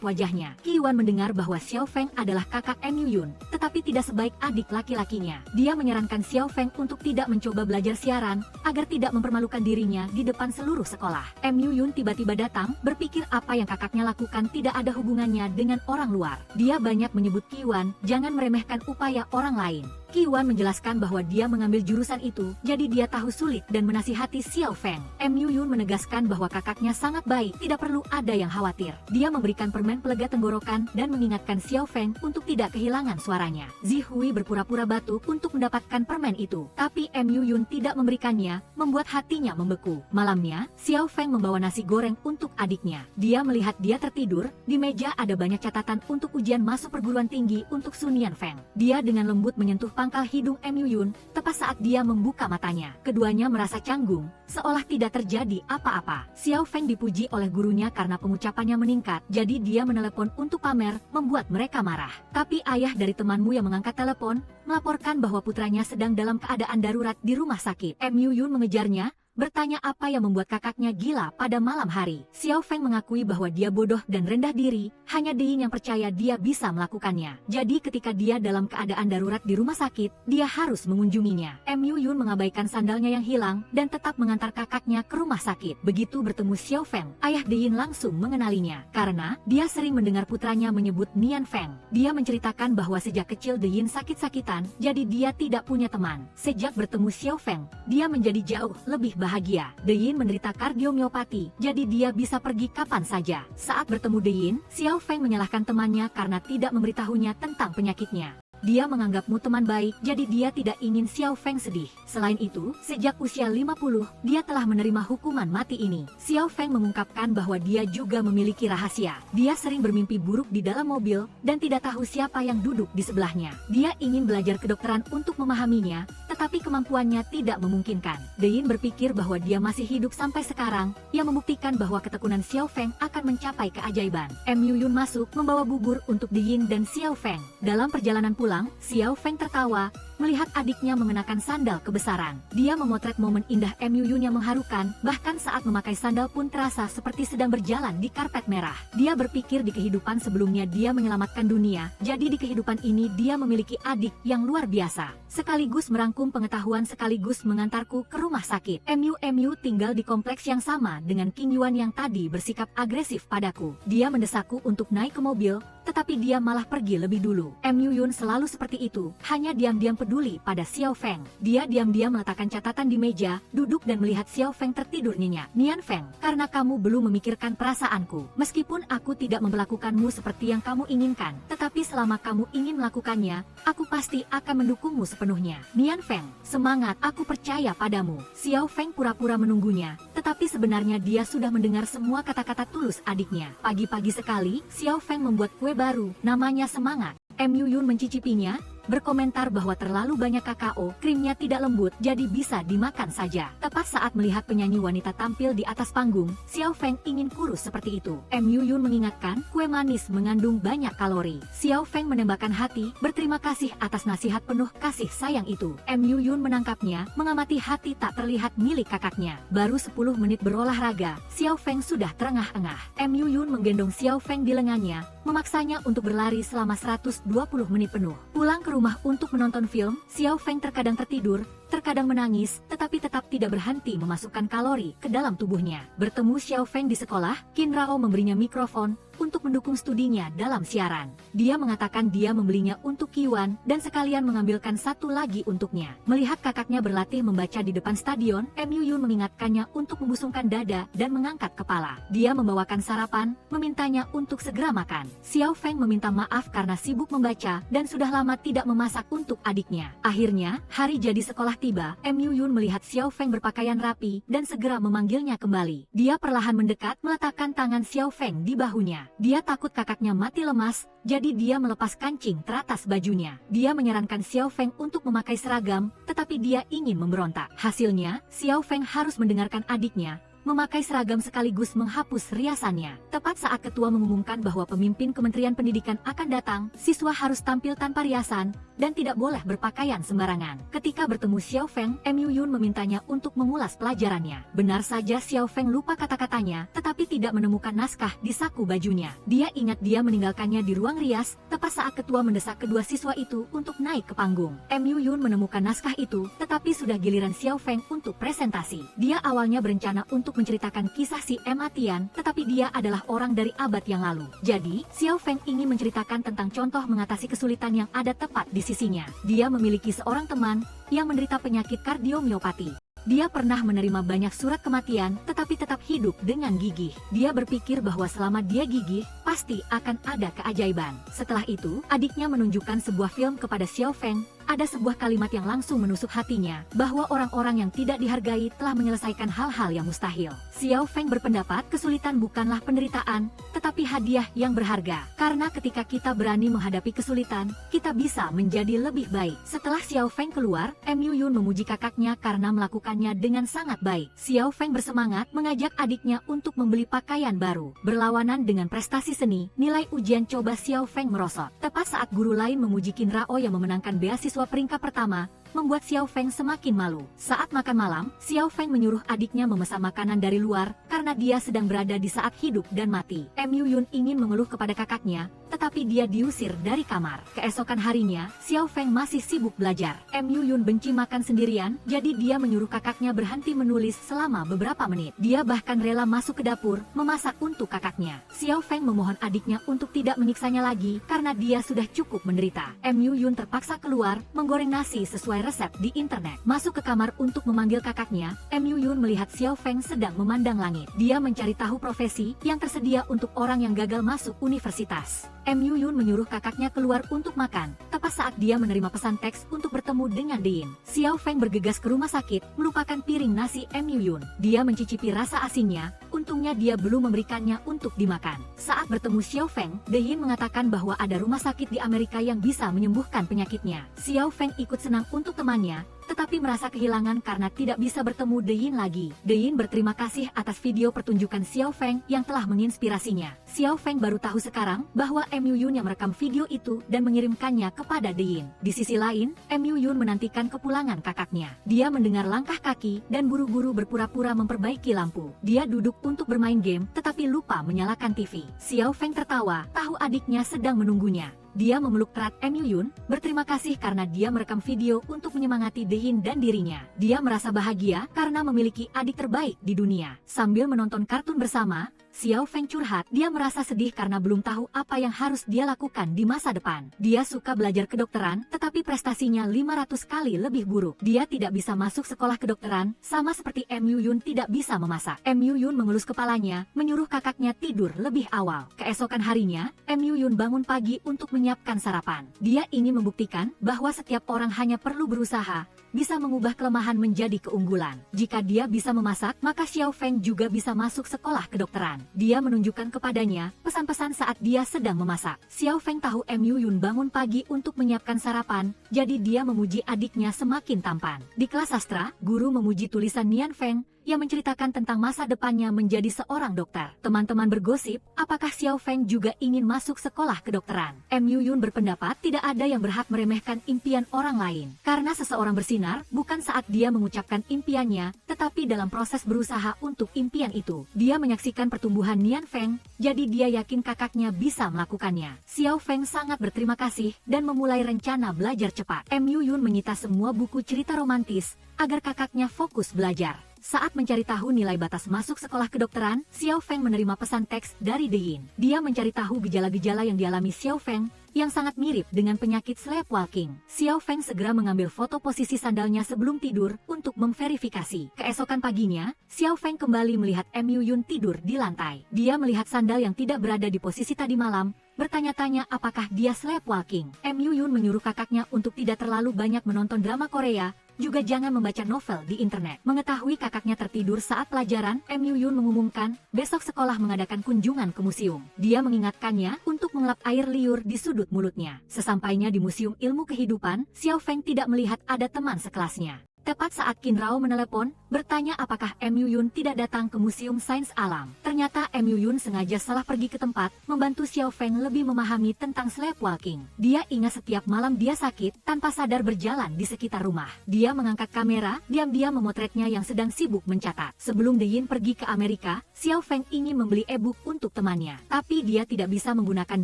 Speaker 1: wajahnya. Qiwan mendengar bahwa Xiao Feng adalah kakak Mu Yun, tetapi tidak sebaik adik laki-lakinya. Dia menyarankan Xiao Feng untuk tidak mencoba belajar siaran, agar tidak mempermalukan dirinya di depan seluruh sekolah. Mu Yun tiba-tiba datang, berpikir apa yang kakaknya lakukan tidak ada hubungannya dengan orang luar. Dia banyak menyebut Qiwan, jangan meremehkan upaya orang lain. Qiwan menjelaskan bahwa dia mengambil jurusan itu, jadi dia tahu sulit dan menasihati Xiao Feng. Mu Yun menegaskan bahwa kakaknya sangat baik, tidak perlu ada yang khawatir. Dia memberikan permen pelega tenggorokan dan mengingatkan Xiao Feng untuk tidak kehilangan suaranya. Zihui berpura-pura batuk untuk mendapatkan permen itu, tapi Mu Yun tidak memberikannya, membuat hatinya membeku. Malamnya, Xiao Feng membawa nasi goreng untuk adiknya. Dia melihat dia tertidur, di meja ada banyak catatan untuk ujian masuk perguruan tinggi untuk Sun Yanfeng. Dia dengan lembut menyentuh pangkal hidung Mu Yun, tepat saat dia membuka matanya. Keduanya merasa canggung, seolah tidak terjadi apa-apa. Xiao Feng dipuji oleh gurunya karena pengucapannya meningkat, jadi dia menelepon untuk pamer, membuat mereka marah. Tapi ayah dari temanmu yang mengangkat telepon, melaporkan bahwa putranya sedang dalam keadaan darurat di rumah sakit. Mu Yun mengejarnya, bertanya apa yang membuat kakaknya gila pada malam hari. Xiao Feng mengakui bahwa dia bodoh dan rendah diri, hanya Deyin yang percaya dia bisa melakukannya. Jadi ketika dia dalam keadaan darurat di rumah sakit, dia harus mengunjunginya. Mu Yun mengabaikan sandalnya yang hilang dan tetap mengantar kakaknya ke rumah sakit. Begitu bertemu Xiao Feng, ayah Deyin langsung mengenalinya, karena dia sering mendengar putranya menyebut Nian Feng. Dia menceritakan bahwa sejak kecil Deyin sakit-sakitan, jadi dia tidak punya teman. Sejak bertemu Xiao Feng, dia menjadi jauh lebih bahagia. Deyin menderita kardiomiopati, jadi dia bisa pergi kapan saja. Saat bertemu Deyin, Xiao Feng menyalahkan temannya karena tidak memberitahunya tentang penyakitnya. Dia menganggapmu teman baik, jadi dia tidak ingin Xiao Feng sedih. Selain itu, sejak usia 50, dia telah menerima hukuman mati ini. Xiao Feng mengungkapkan bahwa dia juga memiliki rahasia. Dia sering bermimpi buruk di dalam mobil, dan tidak tahu siapa yang duduk di sebelahnya. Dia ingin belajar kedokteran untuk memahaminya, tetapi kemampuannya tidak memungkinkan. Deyin berpikir bahwa dia masih hidup sampai sekarang, yang membuktikan bahwa ketekunan Xiao Feng akan mencapai keajaiban. Mu Yun masuk, membawa bubur untuk Deyin dan Xiao Feng. Dalam perjalanan pulang, Xiao Feng tertawa, melihat adiknya mengenakan sandal kebesaran. Dia memotret momen indah Mu Yun yang mengharukan, bahkan saat memakai sandal pun terasa seperti sedang berjalan di karpet merah. Dia berpikir di kehidupan sebelumnya dia menyelamatkan dunia, jadi di kehidupan ini dia memiliki adik yang luar biasa. Sekaligus merangkum pengetahuan sekaligus mengantarku ke rumah sakit. Mu tinggal di kompleks yang sama dengan King Yuan yang tadi bersikap agresif padaku. Dia mendesakku untuk naik ke mobil, tetapi dia malah pergi lebih dulu. Mu Yun selalu seperti itu, hanya diam-diam peduli pada Xiao Feng. Dia diam-diam meletakkan catatan di meja, duduk dan melihat Xiao Feng tertidur nyenyak. Nian Feng, karena kamu belum memikirkan perasaanku. Meskipun aku tidak memperlakukanmu seperti yang kamu inginkan, tetapi selama kamu ingin melakukannya, aku pasti akan mendukungmu sepenuhnya. Nian Feng, semangat, aku percaya padamu. Xiao Feng pura-pura menunggunya, tetapi sebenarnya dia sudah mendengar semua kata-kata tulus adiknya. Pagi-pagi sekali, Xiao Feng membuat kue baru, namanya semangat. Mu Yun mencicipinya, berkomentar bahwa terlalu banyak kakao, krimnya tidak lembut, jadi bisa dimakan saja. Tepat saat melihat penyanyi wanita tampil di atas panggung, Xiao Feng ingin kurus seperti itu. Mu Yun mengingatkan, kue manis mengandung banyak kalori. Xiao Feng menembakkan hati, berterima kasih atas nasihat penuh kasih sayang itu. Mu Yun menangkapnya, mengamati hati tak terlihat milik kakaknya. Baru 10 menit berolahraga, Xiao Feng sudah terengah-engah. Mu Yun menggendong Xiao Feng di lengannya, memaksanya untuk berlari selama 120 menit penuh. Pulang ke rumah untuk menonton film, Xiao Feng terkadang tertidur, terkadang menangis, tetapi tetap tidak berhenti memasukkan kalori ke dalam tubuhnya. Bertemu Xiao Feng di sekolah, Qin Rao memberinya mikrofon untuk mendukung studinya dalam siaran. Dia mengatakan dia membelinya untuk Qiwan dan sekalian mengambilkan satu lagi untuknya. Melihat kakaknya berlatih membaca di depan stadion, Mu Yun mengingatkannya untuk membusungkan dada dan mengangkat kepala. Dia membawakan sarapan, memintanya untuk segera makan. Xiao Feng meminta maaf karena sibuk membaca dan sudah lama tidak memasak untuk adiknya. Akhirnya, hari jadi sekolah tiba, Mu Yun melihat Xiao Feng berpakaian rapi dan segera memanggilnya kembali. Dia perlahan mendekat, meletakkan tangan Xiao Feng di bahunya. Dia takut kakaknya mati lemas, jadi dia melepas kancing teratas bajunya. Dia menyarankan Xiao Feng untuk memakai seragam, tetapi dia ingin memberontak. Hasilnya, Xiao Feng harus mendengarkan adiknya, memakai seragam sekaligus menghapus riasannya. Tepat saat ketua mengumumkan bahwa pemimpin Kementerian Pendidikan akan datang, siswa harus tampil tanpa riasan dan tidak boleh berpakaian sembarangan. Ketika bertemu Xiao Feng, Mu Yun memintanya untuk mengulas pelajarannya. Benar saja Xiao Feng lupa kata-katanya, tetapi tidak menemukan naskah di saku bajunya. Dia ingat dia meninggalkannya di ruang rias, tepat saat ketua mendesak kedua siswa itu untuk naik ke panggung. Mu Yun menemukan naskah itu, tetapi sudah giliran Xiao Feng untuk presentasi. Dia awalnya berencana untuk menceritakan kisah si Ma Tian, tetapi dia adalah orang dari abad yang lalu. Jadi, Xiao Feng ingin menceritakan tentang contoh mengatasi kesulitan yang ada tepat di sisinya. Dia memiliki seorang teman yang menderita penyakit kardiomiopati. Dia pernah menerima banyak surat kematian, tetapi tetap hidup dengan gigih. Dia berpikir bahwa selama dia gigih, pasti akan ada keajaiban. Setelah itu, adiknya menunjukkan sebuah film kepada Xiao Feng. Ada sebuah kalimat yang langsung menusuk hatinya, bahwa orang-orang yang tidak dihargai telah menyelesaikan hal-hal yang mustahil. Xiao Feng berpendapat kesulitan bukanlah penderitaan, tetapi hadiah yang berharga. Karena ketika kita berani menghadapi kesulitan, kita bisa menjadi lebih baik. Setelah Xiao Feng keluar, Mu Yun memuji kakaknya karena melakukannya dengan sangat baik. Xiao Feng bersemangat mengajak adiknya untuk membeli pakaian baru. Berlawanan dengan prestasi seni, nilai ujian coba Xiao Feng merosot. Tepat saat guru lain memuji Qin Rao yang memenangkan beasiswa peringkat pertama, membuat Xiao Feng semakin malu. Saat makan malam, Xiao Feng menyuruh adiknya memesan makanan dari luar, karena dia sedang berada di saat hidup dan mati. Mu Yun ingin mengeluh kepada kakaknya, tetapi dia diusir dari kamar. Keesokan harinya, Xiao Feng masih sibuk belajar. Mu Yun benci makan sendirian, jadi dia menyuruh kakaknya berhenti menulis selama beberapa menit. Dia bahkan rela masuk ke dapur, memasak untuk kakaknya. Xiao Feng memohon adiknya untuk tidak menyiksanya lagi, karena dia sudah cukup menderita. Mu Yun terpaksa keluar, menggoreng nasi sesuai resep di internet. Masuk ke kamar untuk memanggil kakaknya, Mu Yun melihat Xiao Feng sedang memandang langit. Dia mencari tahu profesi yang tersedia untuk orang yang gagal masuk universitas. Mu Yun menyuruh kakaknya keluar untuk makan, tepat saat dia menerima pesan teks untuk bertemu dengan Dein. Xiao Feng bergegas ke rumah sakit, melupakan piring nasi Mu Yun. Dia mencicipi rasa asinnya, untungnya dia belum memberikannya untuk dimakan. Saat bertemu Xiao Feng, Dein mengatakan bahwa ada rumah sakit di Amerika yang bisa menyembuhkan penyakitnya. Xiao Feng ikut senang untuk temannya, tetapi merasa kehilangan karena tidak bisa bertemu Dein lagi. Dein berterima kasih atas video pertunjukan Xiao Feng yang telah menginspirasinya. Xiao Feng baru tahu sekarang bahwa Mu Yun yang merekam video itu dan mengirimkannya kepada Dein. Di sisi lain, Mu Yun menantikan kepulangan kakaknya. Dia mendengar langkah kaki dan buru-buru berpura-pura memperbaiki lampu. Dia duduk untuk bermain game, tetapi lupa menyalakan TV. Xiao Feng tertawa, tahu adiknya sedang menunggunya. Dia memeluk erat Mu Yun, berterima kasih karena dia merekam video untuk menyemangati Dein dan dirinya. Dia merasa bahagia karena memiliki adik terbaik di dunia. Sambil menonton kartun bersama, Xiao Feng curhat, dia merasa sedih karena belum tahu apa yang harus dia lakukan di masa depan. Dia suka belajar kedokteran, tetapi prestasinya 500 kali lebih buruk. Dia tidak bisa masuk sekolah kedokteran, sama seperti Mu Yun tidak bisa memasak. Mu Yun mengelus kepalanya, menyuruh kakaknya tidur lebih awal. Keesokan harinya, Mu Yun bangun pagi untuk menyiapkan sarapan. Dia ingin membuktikan bahwa setiap orang hanya perlu berusaha, bisa mengubah kelemahan menjadi keunggulan. Jika dia bisa memasak, maka Xiao Feng juga bisa masuk sekolah kedokteran. Dia menunjukkan kepadanya pesan-pesan saat dia sedang memasak. Xiao Feng tahu Mu Yun bangun pagi untuk menyiapkan sarapan, jadi dia memuji adiknya semakin tampan. Di kelas sastra, guru memuji tulisan Nian Feng yang menceritakan tentang masa depannya menjadi seorang dokter. Teman-teman bergosip, apakah Xiao Feng juga ingin masuk sekolah kedokteran? Mu Yun berpendapat tidak ada yang berhak meremehkan impian orang lain. Karena seseorang bersinar, bukan saat dia mengucapkan impiannya, tetapi dalam proses berusaha untuk impian itu. Dia menyaksikan pertumbuhan Nian Feng, jadi dia yakin kakaknya bisa melakukannya. Xiao Feng sangat berterima kasih dan memulai rencana belajar cepat. Mu Yun menyita semua buku cerita romantis, agar kakaknya fokus belajar. Saat mencari tahu nilai batas masuk sekolah kedokteran, Xiao Feng menerima pesan teks dari Dein. Dia mencari tahu gejala-gejala yang dialami Xiao Feng, yang sangat mirip dengan penyakit sleepwalking. Xiao Feng segera mengambil foto posisi sandalnya sebelum tidur untuk memverifikasi. Keesokan paginya, Xiao Feng kembali melihat Mu Yun tidur di lantai. Dia melihat sandal yang tidak berada di posisi tadi malam, bertanya-tanya apakah dia sleepwalking. Mu Yun menyuruh kakaknya untuk tidak terlalu banyak menonton drama Korea, juga jangan membaca novel di internet. Mengetahui kakaknya tertidur saat pelajaran, Mu Yun mengumumkan besok sekolah mengadakan kunjungan ke museum. Dia mengingatkannya untuk mengelap air liur di sudut mulutnya. Sesampainya di Museum Ilmu Kehidupan, Xiao Feng tidak melihat ada teman sekelasnya. Tepat saat Qin Rao menelepon, bertanya apakah Mu Yun tidak datang ke Museum Sains Alam. Ternyata Mu Yun sengaja salah pergi ke tempat, membantu Xiao Feng lebih memahami tentang sleepwalking. Dia ingat setiap malam dia sakit, tanpa sadar berjalan di sekitar rumah. Dia mengangkat kamera, diam-diam memotretnya yang sedang sibuk mencatat. Sebelum De Yin pergi ke Amerika, Xiao Feng ingin membeli e-book untuk temannya. Tapi dia tidak bisa menggunakan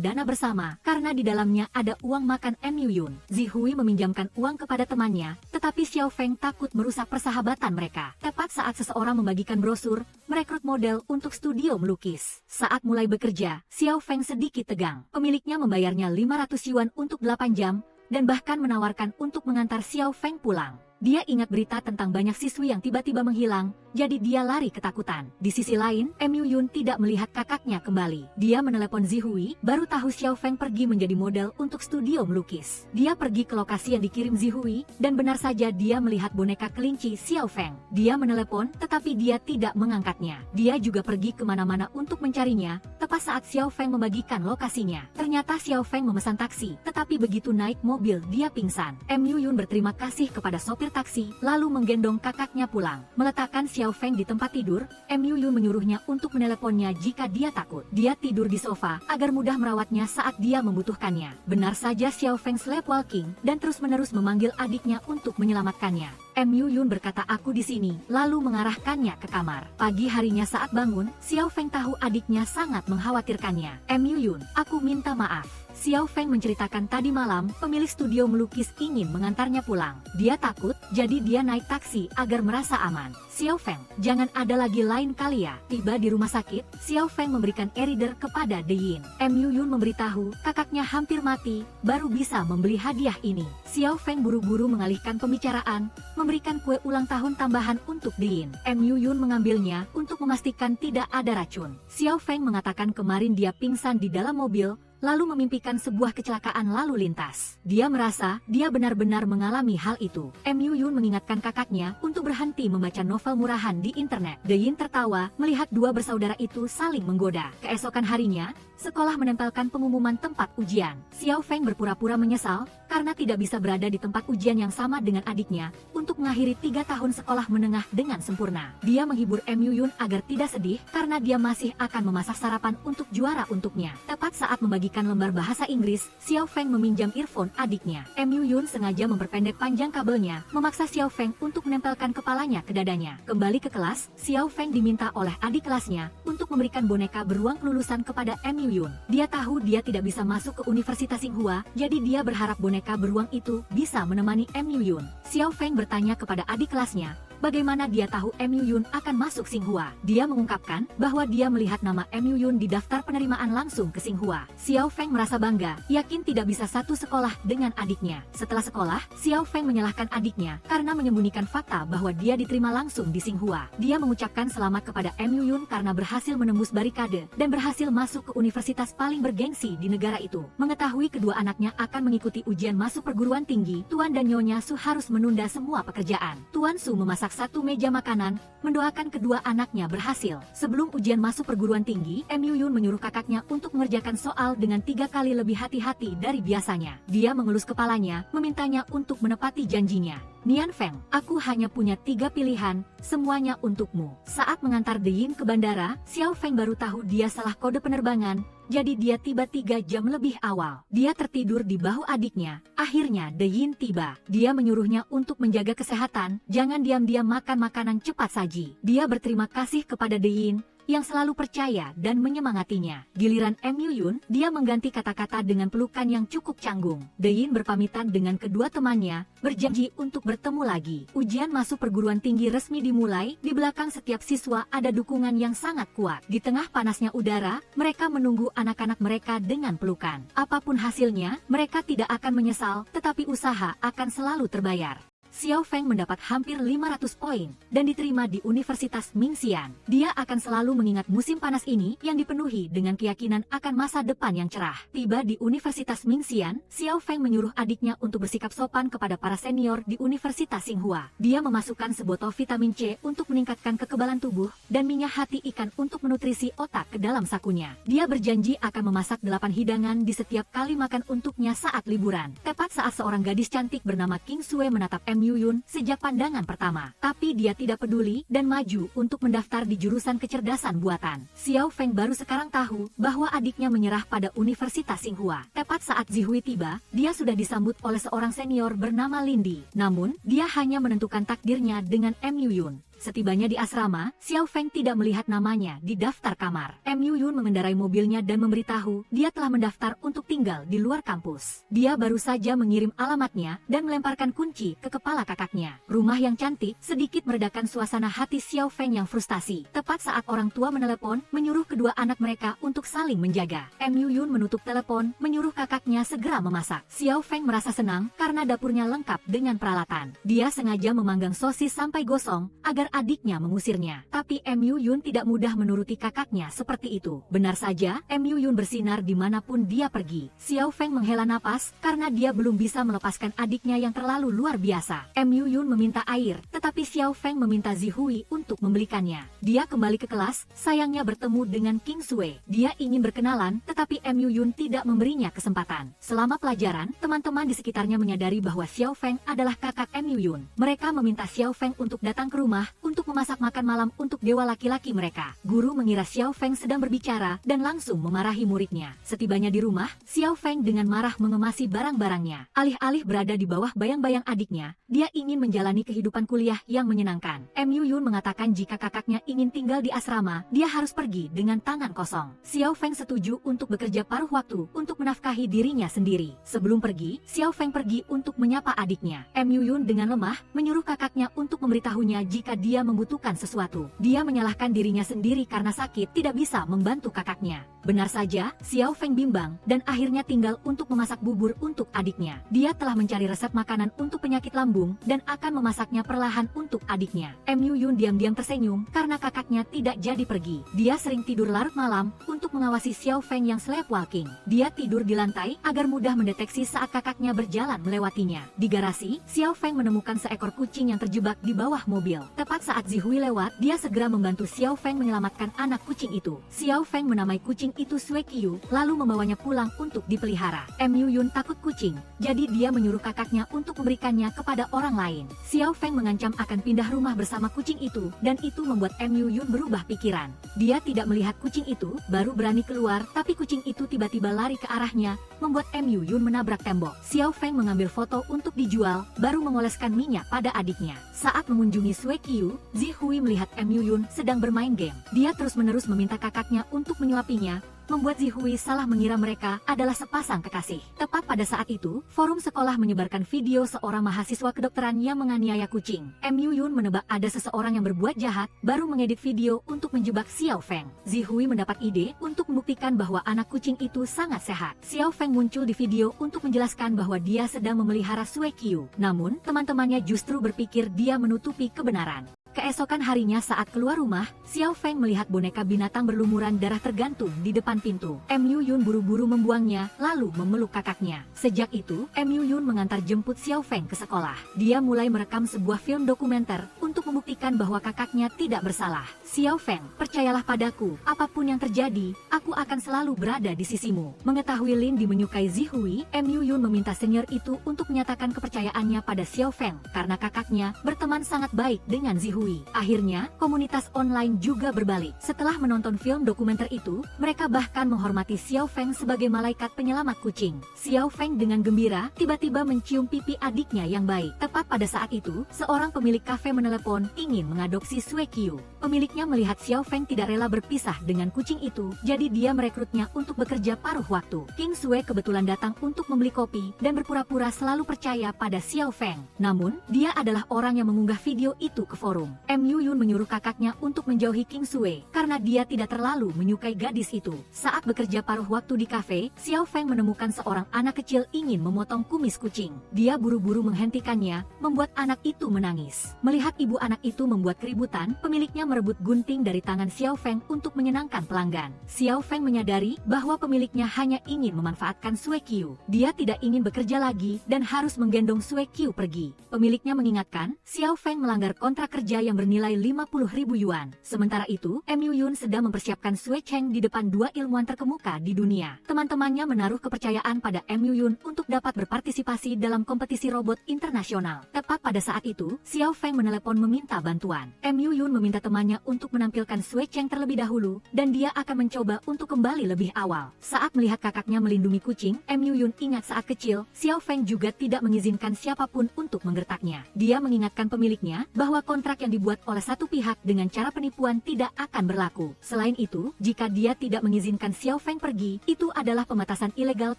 Speaker 1: dana bersama, karena di dalamnya ada uang makan Mu Yun. Zihui meminjamkan uang kepada temannya, tetapi Xiao Feng takut merusak persahabatan mereka. Tepat saat seseorang membagikan brosur, merekrut model untuk studio melukis. Saat mulai bekerja, Xiao Feng sedikit tegang. Pemiliknya membayarnya 500 yuan untuk 8 jam, dan bahkan menawarkan untuk mengantar Xiao Feng pulang. Dia ingat berita tentang banyak siswi yang tiba-tiba menghilang, jadi dia lari ketakutan. Di sisi lain, Mu Yun tidak melihat kakaknya kembali. Dia menelepon Zihui, baru tahu Xiao Feng pergi menjadi model untuk studio melukis. Dia pergi ke lokasi yang dikirim Zihui, dan benar saja dia melihat boneka kelinci Xiao Feng. Dia menelepon, tetapi dia tidak mengangkatnya. Dia juga pergi kemana-mana untuk mencarinya, tepat saat Xiao Feng membagikan lokasinya. Ternyata Xiao Feng memesan taksi, tetapi begitu naik mobil dia pingsan. Mu Yun berterima kasih kepada sopir taksi, lalu menggendong kakaknya pulang. Meletakkan Xiao Feng di tempat tidur, Mu Yun menyuruhnya untuk meneleponnya jika dia takut. Dia tidur di sofa, agar mudah merawatnya saat dia membutuhkannya. Benar saja Xiao Feng sleepwalking, dan terus-menerus memanggil adiknya untuk menyelamatkannya. Mu Yun berkata aku di sini, lalu mengarahkannya ke kamar. Pagi harinya saat bangun, Xiao Feng tahu adiknya sangat mengkhawatirkannya. Mu Yun, aku minta maaf. Xiao Feng menceritakan tadi malam, pemilik studio melukis ingin mengantarnya pulang. Dia takut, jadi dia naik taksi agar merasa aman. Xiao Feng, jangan ada lagi lain kali ya. Tiba di rumah sakit, Xiao Feng memberikan e-reader kepada De Yin. Mu Yun memberitahu, kakaknya hampir mati, baru bisa membeli hadiah ini. Xiao Feng buru-buru mengalihkan pembicaraan, memberikan kue ulang tahun tambahan untuk De Yin. Mu Yun mengambilnya untuk memastikan tidak ada racun. Xiao Feng mengatakan kemarin dia pingsan di dalam mobil, lalu memimpikan sebuah kecelakaan lalu lintas. Dia merasa dia benar-benar mengalami hal itu. Mu Yun mengingatkan kakaknya untuk berhenti membaca novel murahan di internet. De Yin tertawa melihat dua bersaudara itu saling menggoda. Keesokan harinya, sekolah menempelkan pengumuman tempat ujian. Xiao Feng berpura-pura menyesal karena tidak bisa berada di tempat ujian yang sama dengan adiknya untuk mengakhiri 3 tahun sekolah menengah dengan sempurna. Dia menghibur Mu Yun agar tidak sedih karena dia masih akan memasak sarapan untuk juara untuknya. Tepat saat membagikan lembar bahasa Inggris, Xiao Feng meminjam earphone adiknya. Mu Yun sengaja memperpendek panjang kabelnya, memaksa Xiao Feng untuk menempelkan kepalanya ke dadanya. Kembali ke kelas, Xiao Feng diminta oleh adik kelasnya untuk memberikan boneka beruang kelulusan kepada Mu Yun. Dia tahu dia tidak bisa masuk ke Universitas Tsinghua, jadi dia berharap boneka beruang itu bisa menemani Mu Yun. Xiao Feng bertanya kepada adik kelasnya, bagaimana dia tahu Mu Yun akan masuk Tsinghua. Dia mengungkapkan bahwa dia melihat nama Mu Yun di daftar penerimaan langsung ke Tsinghua. Xiao Feng merasa bangga, yakin tidak bisa satu sekolah dengan adiknya. Setelah sekolah, Xiao Feng menyalahkan adiknya karena menyembunyikan fakta bahwa dia diterima langsung di Tsinghua. Dia mengucapkan selamat kepada Mu Yun karena berhasil menembus barikade dan berhasil masuk ke universitas paling bergengsi di negara itu. Mengetahui kedua anaknya akan mengikuti ujian masuk perguruan tinggi, Tuan dan Nyonya Su harus menunda semua pekerjaan. Tuan Su memasak satu meja makanan, mendoakan kedua anaknya berhasil. Sebelum ujian masuk perguruan tinggi, Mu Yun menyuruh kakaknya untuk mengerjakan soal dengan 3 kali lebih hati-hati dari biasanya. Dia mengelus kepalanya, memintanya untuk menepati janjinya. Nian Feng, aku hanya punya 3 pilihan, semuanya untukmu. Saat mengantar De Yin ke bandara, Xiao Feng baru tahu dia salah kode penerbangan, jadi dia tiba 3 jam lebih awal. Dia tertidur di bahu adiknya. Akhirnya De Yin tiba. Dia menyuruhnya untuk menjaga kesehatan, jangan diam-diam makan makanan cepat saji. Dia berterima kasih kepada De Yin yang selalu percaya dan menyemangatinya. Giliran Mu Yun, dia mengganti kata-kata dengan pelukan yang cukup canggung. De Yin berpamitan dengan kedua temannya, berjanji untuk bertemu lagi. Ujian masuk perguruan tinggi resmi dimulai, di belakang setiap siswa ada dukungan yang sangat kuat. Di tengah panasnya udara, mereka menunggu anak-anak mereka dengan pelukan. Apapun hasilnya, mereka tidak akan menyesal, tetapi usaha akan selalu terbayar. Xiao Feng mendapat hampir 500 poin dan diterima di Universitas Mingxian. Dia akan selalu mengingat musim panas ini yang dipenuhi dengan keyakinan akan masa depan yang cerah. Tiba di Universitas Mingxian, Xiao Feng menyuruh adiknya untuk bersikap sopan kepada para senior di Universitas Tsinghua. Dia memasukkan sebotol vitamin C untuk meningkatkan kekebalan tubuh dan minyak hati ikan untuk menutrisi otak ke dalam sakunya. Dia berjanji akan memasak 8 hidangan di setiap kali makan untuknya saat liburan. Tepat saat seorang gadis cantik bernama King Sue menatap Mu Yuyun sejak pandangan pertama. Tapi dia tidak peduli dan maju untuk mendaftar di jurusan kecerdasan buatan. Xiao Feng baru sekarang tahu bahwa adiknya menyerah pada Universitas Tsinghua. Tepat saat Zihui tiba, dia sudah disambut oleh seorang senior bernama Lindy. Namun, dia hanya menentukan takdirnya dengan M. Yuyun. Setibanya di asrama, Xiao Feng tidak melihat namanya di daftar kamar. M. Yuyun mengendarai mobilnya dan memberitahu dia telah mendaftar untuk tinggal di luar kampus. Dia baru saja mengirim alamatnya dan melemparkan kunci ke kepala kakaknya. Rumah yang cantik sedikit meredakan suasana hati Xiao Feng yang frustasi. Tepat saat orang tua menelepon, menyuruh kedua anak mereka untuk saling menjaga. M. Yuyun menutup telepon, menyuruh kakaknya segera memasak. Xiao Feng merasa senang karena dapurnya lengkap dengan peralatan. Dia sengaja memanggang sosis sampai gosong agar adiknya mengusirnya. Tapi M. Yuyun tidak mudah menuruti kakaknya seperti itu. Benar saja, M. Yuyun bersinar dimanapun dia pergi. Xiao Feng menghela napas karena dia belum bisa melepaskan adiknya yang terlalu luar biasa. M. Yuyun meminta air, tetapi Xiao Feng meminta Zihui untuk membelikannya. Dia kembali ke kelas, sayangnya bertemu dengan King Sui. Dia ingin berkenalan, tetapi M. Yuyun tidak memberinya kesempatan. Selama pelajaran, teman-teman di sekitarnya menyadari bahwa Xiao Feng adalah kakak M. Yuyun. Mereka meminta Xiao Feng untuk datang ke rumah untuk memasak makan malam untuk dewa laki-laki mereka. Guru mengira Xiao Feng sedang berbicara dan langsung memarahi muridnya. Setibanya di rumah, Xiao Feng dengan marah mengemasi barang-barangnya. Alih-alih berada di bawah bayang-bayang adiknya, dia ingin menjalani kehidupan kuliah yang menyenangkan. M. Yuyun mengatakan jika kakaknya ingin tinggal di asrama, dia harus pergi dengan tangan kosong. Xiao Feng setuju untuk bekerja paruh waktu untuk menafkahi dirinya sendiri. Sebelum pergi, Xiao Feng pergi untuk menyapa adiknya. M. Yuyun dengan lemah menyuruh kakaknya untuk memberitahunya jika dia membutuhkan sesuatu. Dia menyalahkan dirinya sendiri karena sakit tidak bisa membantu kakaknya. Benar saja, Xiao Feng bimbang dan akhirnya tinggal untuk memasak bubur untuk adiknya. Dia telah mencari resep makanan untuk penyakit lambung dan akan memasaknya perlahan untuk adiknya. M. Yuyun diam-diam tersenyum karena kakaknya tidak jadi pergi. Dia sering tidur larut malam untuk mengawasi Xiao Feng yang sleepwalking. Dia tidur di lantai agar mudah mendeteksi saat kakaknya berjalan melewatinya. Di garasi, Xiao Feng menemukan seekor kucing yang terjebak di bawah mobil. Tepat saat Zihui lewat, dia segera membantu Xiao Feng menyelamatkan anak kucing itu. Xiao Feng menamai kucing itu Sui Qiu, lalu membawanya pulang untuk dipelihara. M. Yuyun takut kucing, jadi dia menyuruh kakaknya untuk memberikannya kepada orang lain. Xiao Feng mengancam akan pindah rumah bersama kucing itu, dan itu membuat M. Yuyun berubah pikiran. Dia tidak melihat kucing itu, baru berani keluar, tapi kucing itu tiba-tiba lari ke arahnya, membuat M. Yuyun menabrak tembok. Xiao Feng mengambil foto untuk dijual, baru mengoleskan minyak pada adiknya. Saat mengunjungi Sui Qiu, Zihui melihat M. Yuyun sedang bermain game. Dia terus-menerus meminta kakaknya untuk menyuapinya, membuat Zihui salah mengira mereka adalah sepasang kekasih. Tepat pada saat itu, forum sekolah menyebarkan video seorang mahasiswa kedokteran yang menganiaya kucing. M. Yuyun menebak ada seseorang yang berbuat jahat, baru mengedit video untuk menjebak Xiao Feng. Zihui mendapat ide untuk membuktikan bahwa anak kucing itu sangat sehat. Xiao Feng muncul di video untuk menjelaskan bahwa dia sedang memelihara Sui Qiu. Namun, teman-temannya justru berpikir dia menutupi kebenaran. Keesokan harinya saat keluar rumah, Xiao Feng melihat boneka binatang berlumuran darah tergantung di depan pintu. M. Yuyun buru-buru membuangnya, lalu memeluk kakaknya. Sejak itu, M. Yuyun mengantar jemput Xiao Feng ke sekolah. Dia mulai merekam sebuah film dokumenter untuk membuktikan bahwa kakaknya tidak bersalah. Xiao Feng, percayalah padaku, apapun yang terjadi, aku akan selalu berada di sisimu. Mengetahui Lindy menyukai Zihui, M. Yuyun meminta senior itu untuk menyatakan kepercayaannya pada Xiao Feng, karena kakaknya berteman sangat baik dengan Zihui. Akhirnya, komunitas online juga berbalik. Setelah menonton film dokumenter itu, mereka bahkan menghormati Xiao Feng sebagai malaikat penyelamat kucing. Xiao Feng dengan gembira, tiba-tiba mencium pipi adiknya yang baik. Tepat pada saat itu, seorang pemilik kafe menelepon ingin mengadopsi Sui Qiu. Pemiliknya melihat Xiao Feng tidak rela berpisah dengan kucing itu, jadi dia merekrutnya untuk bekerja paruh waktu. King Sui kebetulan datang untuk membeli kopi dan berpura-pura selalu percaya pada Xiao Feng. Namun, dia adalah orang yang mengunggah video itu ke forum. M. Yuyun menyuruh kakaknya untuk menjauhi King Sui karena dia tidak terlalu menyukai gadis itu. Saat bekerja paruh waktu di kafe, Xiao Feng menemukan seorang anak kecil ingin memotong kumis kucing. Dia buru-buru menghentikannya, membuat anak itu menangis. Melihat ibu anak itu membuat keributan, pemiliknya merebut gunting dari tangan Xiao Feng untuk menyenangkan pelanggan. Xiao Feng menyadari bahwa pemiliknya hanya ingin memanfaatkan Sui Qiu. Dia tidak ingin bekerja lagi dan harus menggendong Sui Qiu pergi. Pemiliknya mengingatkan, Xiao Feng melanggar kontrak kerja yang bernilai 50.000 yuan. Sementara itu, Mu Yun sedang mempersiapkan Sui Cheng di depan dua ilmuwan terkemuka di dunia. Teman-temannya menaruh kepercayaan pada Mu Yun untuk dapat berpartisipasi dalam kompetisi robot internasional. Tepat pada saat itu, Xiao Feng menelepon meminta bantuan. Mu Yun meminta temannya untuk menampilkan Sui Cheng terlebih dahulu, dan dia akan mencoba untuk kembali lebih awal. Saat melihat kakaknya melindungi kucing, Mu Yun ingat saat kecil, Xiao Feng juga tidak mengizinkan siapapun untuk menggertaknya. Dia mengingatkan pemiliknya bahwa kontrak yang dibuat oleh satu pihak dengan cara penipuan tidak akan berlaku. Selain itu, jika dia tidak mengizinkan Xiao Feng pergi, itu adalah pembatasan ilegal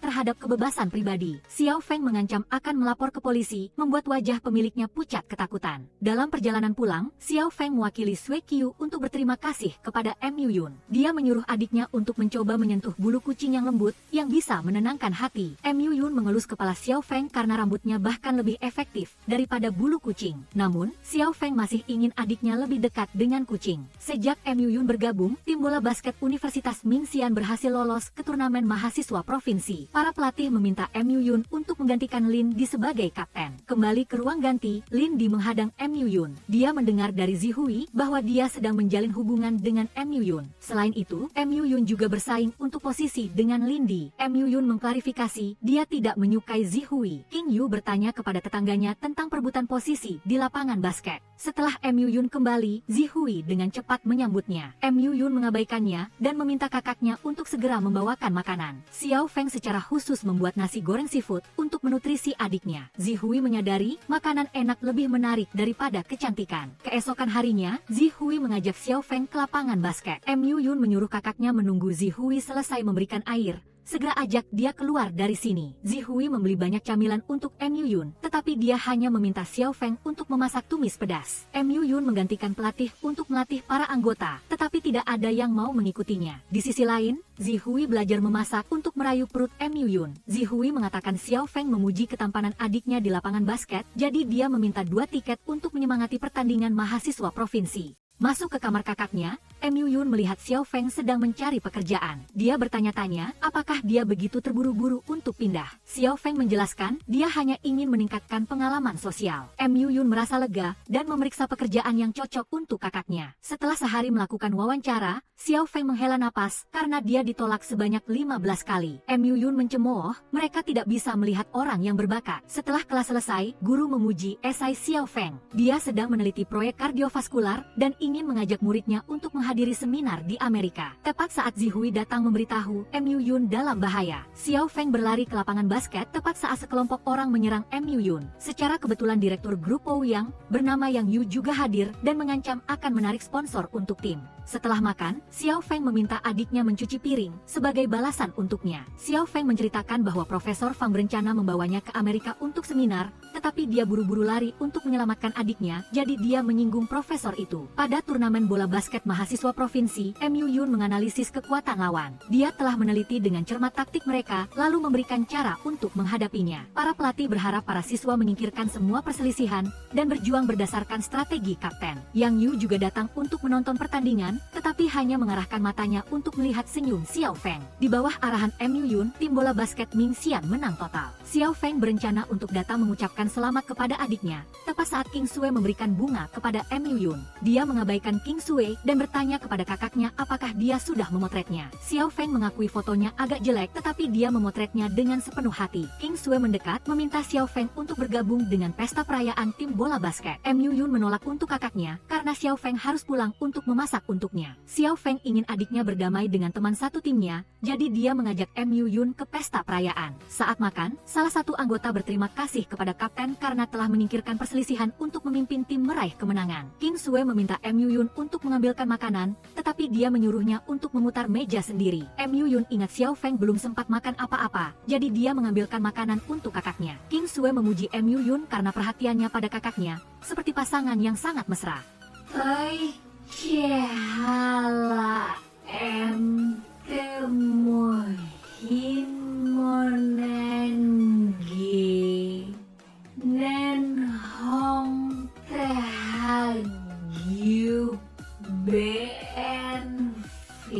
Speaker 1: terhadap kebebasan pribadi. Xiao Feng mengancam akan melapor ke polisi, membuat wajah pemiliknya pucat ketakutan. Dalam perjalanan pulang, Xiao Feng mewakili Sui Qiu untuk berterima kasih kepada Mu Yun. Dia menyuruh adiknya untuk mencoba menyentuh bulu kucing yang lembut, yang bisa menenangkan hati. Mu Yun mengelus kepala Xiao Feng karena rambutnya bahkan lebih efektif daripada bulu kucing. Namun, Xiao Feng masih ingin adiknya lebih dekat dengan kucing. Sejak Mu Yun bergabung, tim bola basket Universitas Mingxian berhasil lolos ke turnamen mahasiswa provinsi. Para pelatih meminta Mu Yun untuk menggantikan Lin Di sebagai kapten. Kembali ke ruang ganti, Lin Di menghadang Mu Yun. Dia mendengar dari Zihui bahwa dia sedang menjalin hubungan dengan Mu Yun. Selain itu, Mu Yun juga bersaing untuk posisi dengan Lin Di. Mu Yun mengklarifikasi dia tidak menyukai Zihui. King Yu bertanya kepada tetangganya tentang perebutan posisi di lapangan basket. Setelah Mu Yun kembali, Zihui dengan cepat menyambutnya. Mu Yun mengabaikannya dan meminta kakaknya untuk segera membawakan makanan. Xiao Feng secara khusus membuat nasi goreng seafood untuk menutrisi adiknya. Zihui menyadari makanan enak lebih menarik daripada kecantikan. Keesokan harinya, Zihui mengajak Xiao Feng ke lapangan basket. Mu Yun menyuruh kakaknya menunggu Zihui selesai memberikan air. Segera ajak dia keluar dari sini. Zihui membeli banyak camilan untuk Mu Yun, tetapi dia hanya meminta Xiao Feng untuk memasak tumis pedas. Mu Yun menggantikan pelatih untuk melatih para anggota, tetapi tidak ada yang mau mengikutinya. Di sisi lain, Zihui belajar memasak untuk merayu perut Mu Yun. Zihui mengatakan Xiao Feng memuji ketampanan adiknya di lapangan basket, jadi dia meminta 2 tiket untuk menyemangati pertandingan mahasiswa provinsi. Masuk ke kamar kakaknya, Mu Yun melihat Xiao Feng sedang mencari pekerjaan. Dia bertanya-tanya, apakah dia begitu terburu-buru untuk pindah. Xiao Feng menjelaskan, dia hanya ingin meningkatkan pengalaman sosial. Mu Yun merasa lega dan memeriksa pekerjaan yang cocok untuk kakaknya. Setelah sehari melakukan wawancara, Xiao Feng menghela napas karena dia ditolak sebanyak 15 kali. Mu Yun mencemooh, mereka tidak bisa melihat orang yang berbakat. Setelah kelas selesai, guru memuji esai Xiao Feng. Dia sedang meneliti proyek kardiovaskular dan ingin mengajak muridnya untuk menghadiri seminar di Amerika. Tepat saat Zihui datang memberitahu Mu Yun dalam bahaya. Xiao Feng berlari ke lapangan basket tepat saat sekelompok orang menyerang Mu Yun. Secara kebetulan direktur grup Ouyang bernama Yang Yu juga hadir dan mengancam akan menarik sponsor untuk tim. Setelah makan, Xiao Feng meminta adiknya mencuci piring sebagai balasan untuknya. Xiao Feng menceritakan bahwa Profesor Fang berencana membawanya ke Amerika untuk seminar, tetapi dia buru-buru lari untuk menyelamatkan adiknya, jadi dia menyinggung profesor itu. Pada turnamen bola basket mahasiswa provinsi, Mu Yun menganalisis kekuatan lawan. Dia telah meneliti dengan cermat taktik mereka, lalu memberikan cara untuk menghadapinya. Para pelatih berharap para siswa menyingkirkan semua perselisihan dan berjuang berdasarkan strategi kapten. Yang Yu juga datang untuk menonton pertandingan, tetapi hanya mengarahkan matanya untuk melihat senyum Xiao Feng. Di bawah arahan Mu Yun, tim bola basket Mingxian menang total. Xiao Feng berencana untuk datang mengucapkan selamat kepada adiknya, tepat saat King Sui memberikan bunga kepada Mu Yun. Dia mengabaikan King Sui dan bertanya kepada kakaknya apakah dia sudah memotretnya. Xiao Feng mengakui fotonya agak jelek, tetapi dia memotretnya dengan sepenuh hati. King Sui mendekat meminta Xiao Feng untuk bergabung dengan pesta perayaan tim bola basket. Mu Yun menolak untuk kakaknya karena Xiao Feng harus pulang untuk memasak untuknya. Xiao Feng ingin adiknya berdamai dengan teman satu timnya, jadi dia mengajak Mu Yun ke pesta perayaan. Saat makan, salah satu anggota berterima kasih kepada kapten karena telah menyingkirkan perselisihan untuk memimpin tim meraih kemenangan. King Sui meminta Mu Yun untuk mengambilkan makanan, tetapi dia menyuruhnya untuk memutar meja sendiri. Mu Yun ingat Xiao Feng belum sempat makan apa-apa, jadi dia mengambilkan makanan untuk kakaknya. King Sui memuji Mu Yun karena perhatiannya pada kakaknya, seperti pasangan yang sangat mesra. Ciala temuhin monengi nen hong tehagyu BNV.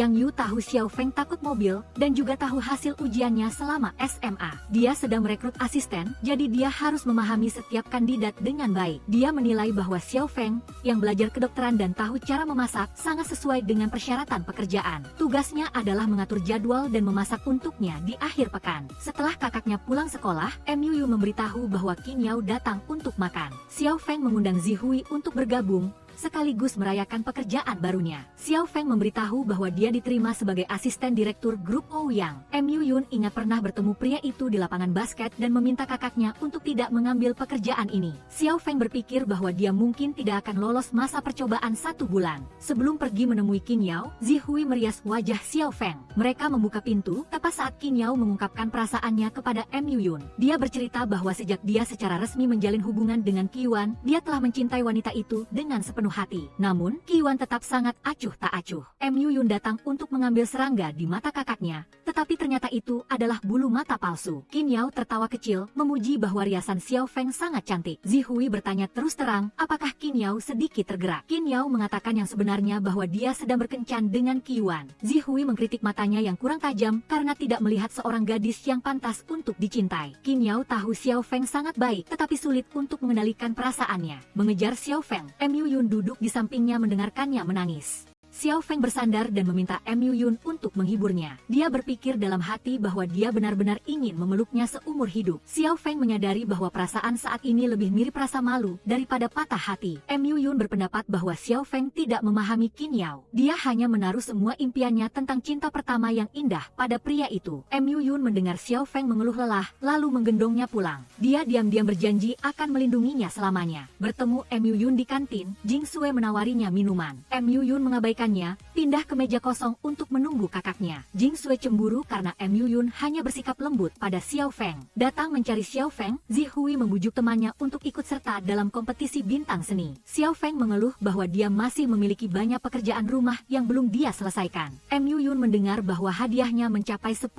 Speaker 1: Yang Yu tahu Xiao Feng takut mobil, dan juga tahu hasil ujiannya selama SMA. Dia sedang merekrut asisten, jadi dia harus memahami setiap kandidat dengan baik. Dia menilai bahwa Xiao Feng, yang belajar kedokteran dan tahu cara memasak, sangat sesuai dengan persyaratan pekerjaan. Tugasnya adalah mengatur jadwal dan memasak untuknya di akhir pekan. Setelah kakaknya pulang sekolah, Yu memberitahu bahwa Qin Yao datang untuk makan. Xiao Feng mengundang Zihui untuk bergabung, sekaligus merayakan pekerjaan barunya. Xiao Feng memberitahu bahwa dia diterima sebagai asisten direktur grup Ouyang. Yun ingat pernah bertemu pria itu di lapangan basket dan meminta kakaknya untuk tidak mengambil pekerjaan ini. Xiao Feng berpikir bahwa dia mungkin tidak akan lolos masa percobaan 1 bulan. Sebelum pergi menemui Qin Yao, Zihui merias wajah Xiao Feng. Mereka membuka pintu, tepat saat Qin Yao mengungkapkan perasaannya kepada Yun. Dia bercerita bahwa sejak dia secara resmi menjalin hubungan dengan Qiwan, dia telah mencintai wanita itu dengan sepenuh hati. Namun, Qiwan tetap sangat acuh tak acuh. Yun datang untuk mengambil serangga di mata kakaknya, tetapi ternyata itu adalah bulu mata palsu. Qin Yao tertawa kecil, memuji bahwa riasan Xiao Feng sangat cantik. Zihui bertanya terus terang, apakah Qin Yao sedikit tergerak. Qin Yao mengatakan yang sebenarnya bahwa dia sedang berkencan dengan Qiwan. Zihui mengkritik matanya yang kurang tajam karena tidak melihat seorang gadis yang pantas untuk dicintai. Qin Yao tahu Xiao Feng sangat baik, tetapi sulit untuk mengendalikan perasaannya. Mengejar Xiao Feng, Yun duduk di sampingnya mendengarkannya menangis. Xiao Feng bersandar dan meminta Yun untuk menghiburnya. Dia berpikir dalam hati bahwa dia benar-benar ingin memeluknya seumur hidup. Xiao Feng menyadari bahwa perasaan saat ini lebih mirip rasa malu daripada patah hati. Yun berpendapat bahwa Xiao Feng tidak memahami Qin Yao. Dia hanya menaruh semua impiannya tentang cinta pertama yang indah pada pria itu. Yun mendengar Xiao Feng mengeluh lelah, lalu menggendongnya pulang. Dia diam-diam berjanji akan melindunginya selamanya. Bertemu Yun di kantin, Jing Sue menawarinya minuman. Yun mengabaikan pindah ke meja kosong untuk menunggu kakaknya. Jing Sue cemburu karena Yun hanya bersikap lembut pada Xiao Feng. Datang mencari Xiao Feng, Zihui membujuk temannya untuk ikut serta dalam kompetisi bintang seni. Xiao Feng mengeluh bahwa dia masih memiliki banyak pekerjaan rumah yang belum dia selesaikan. Yun mendengar bahwa hadiahnya mencapai 10.000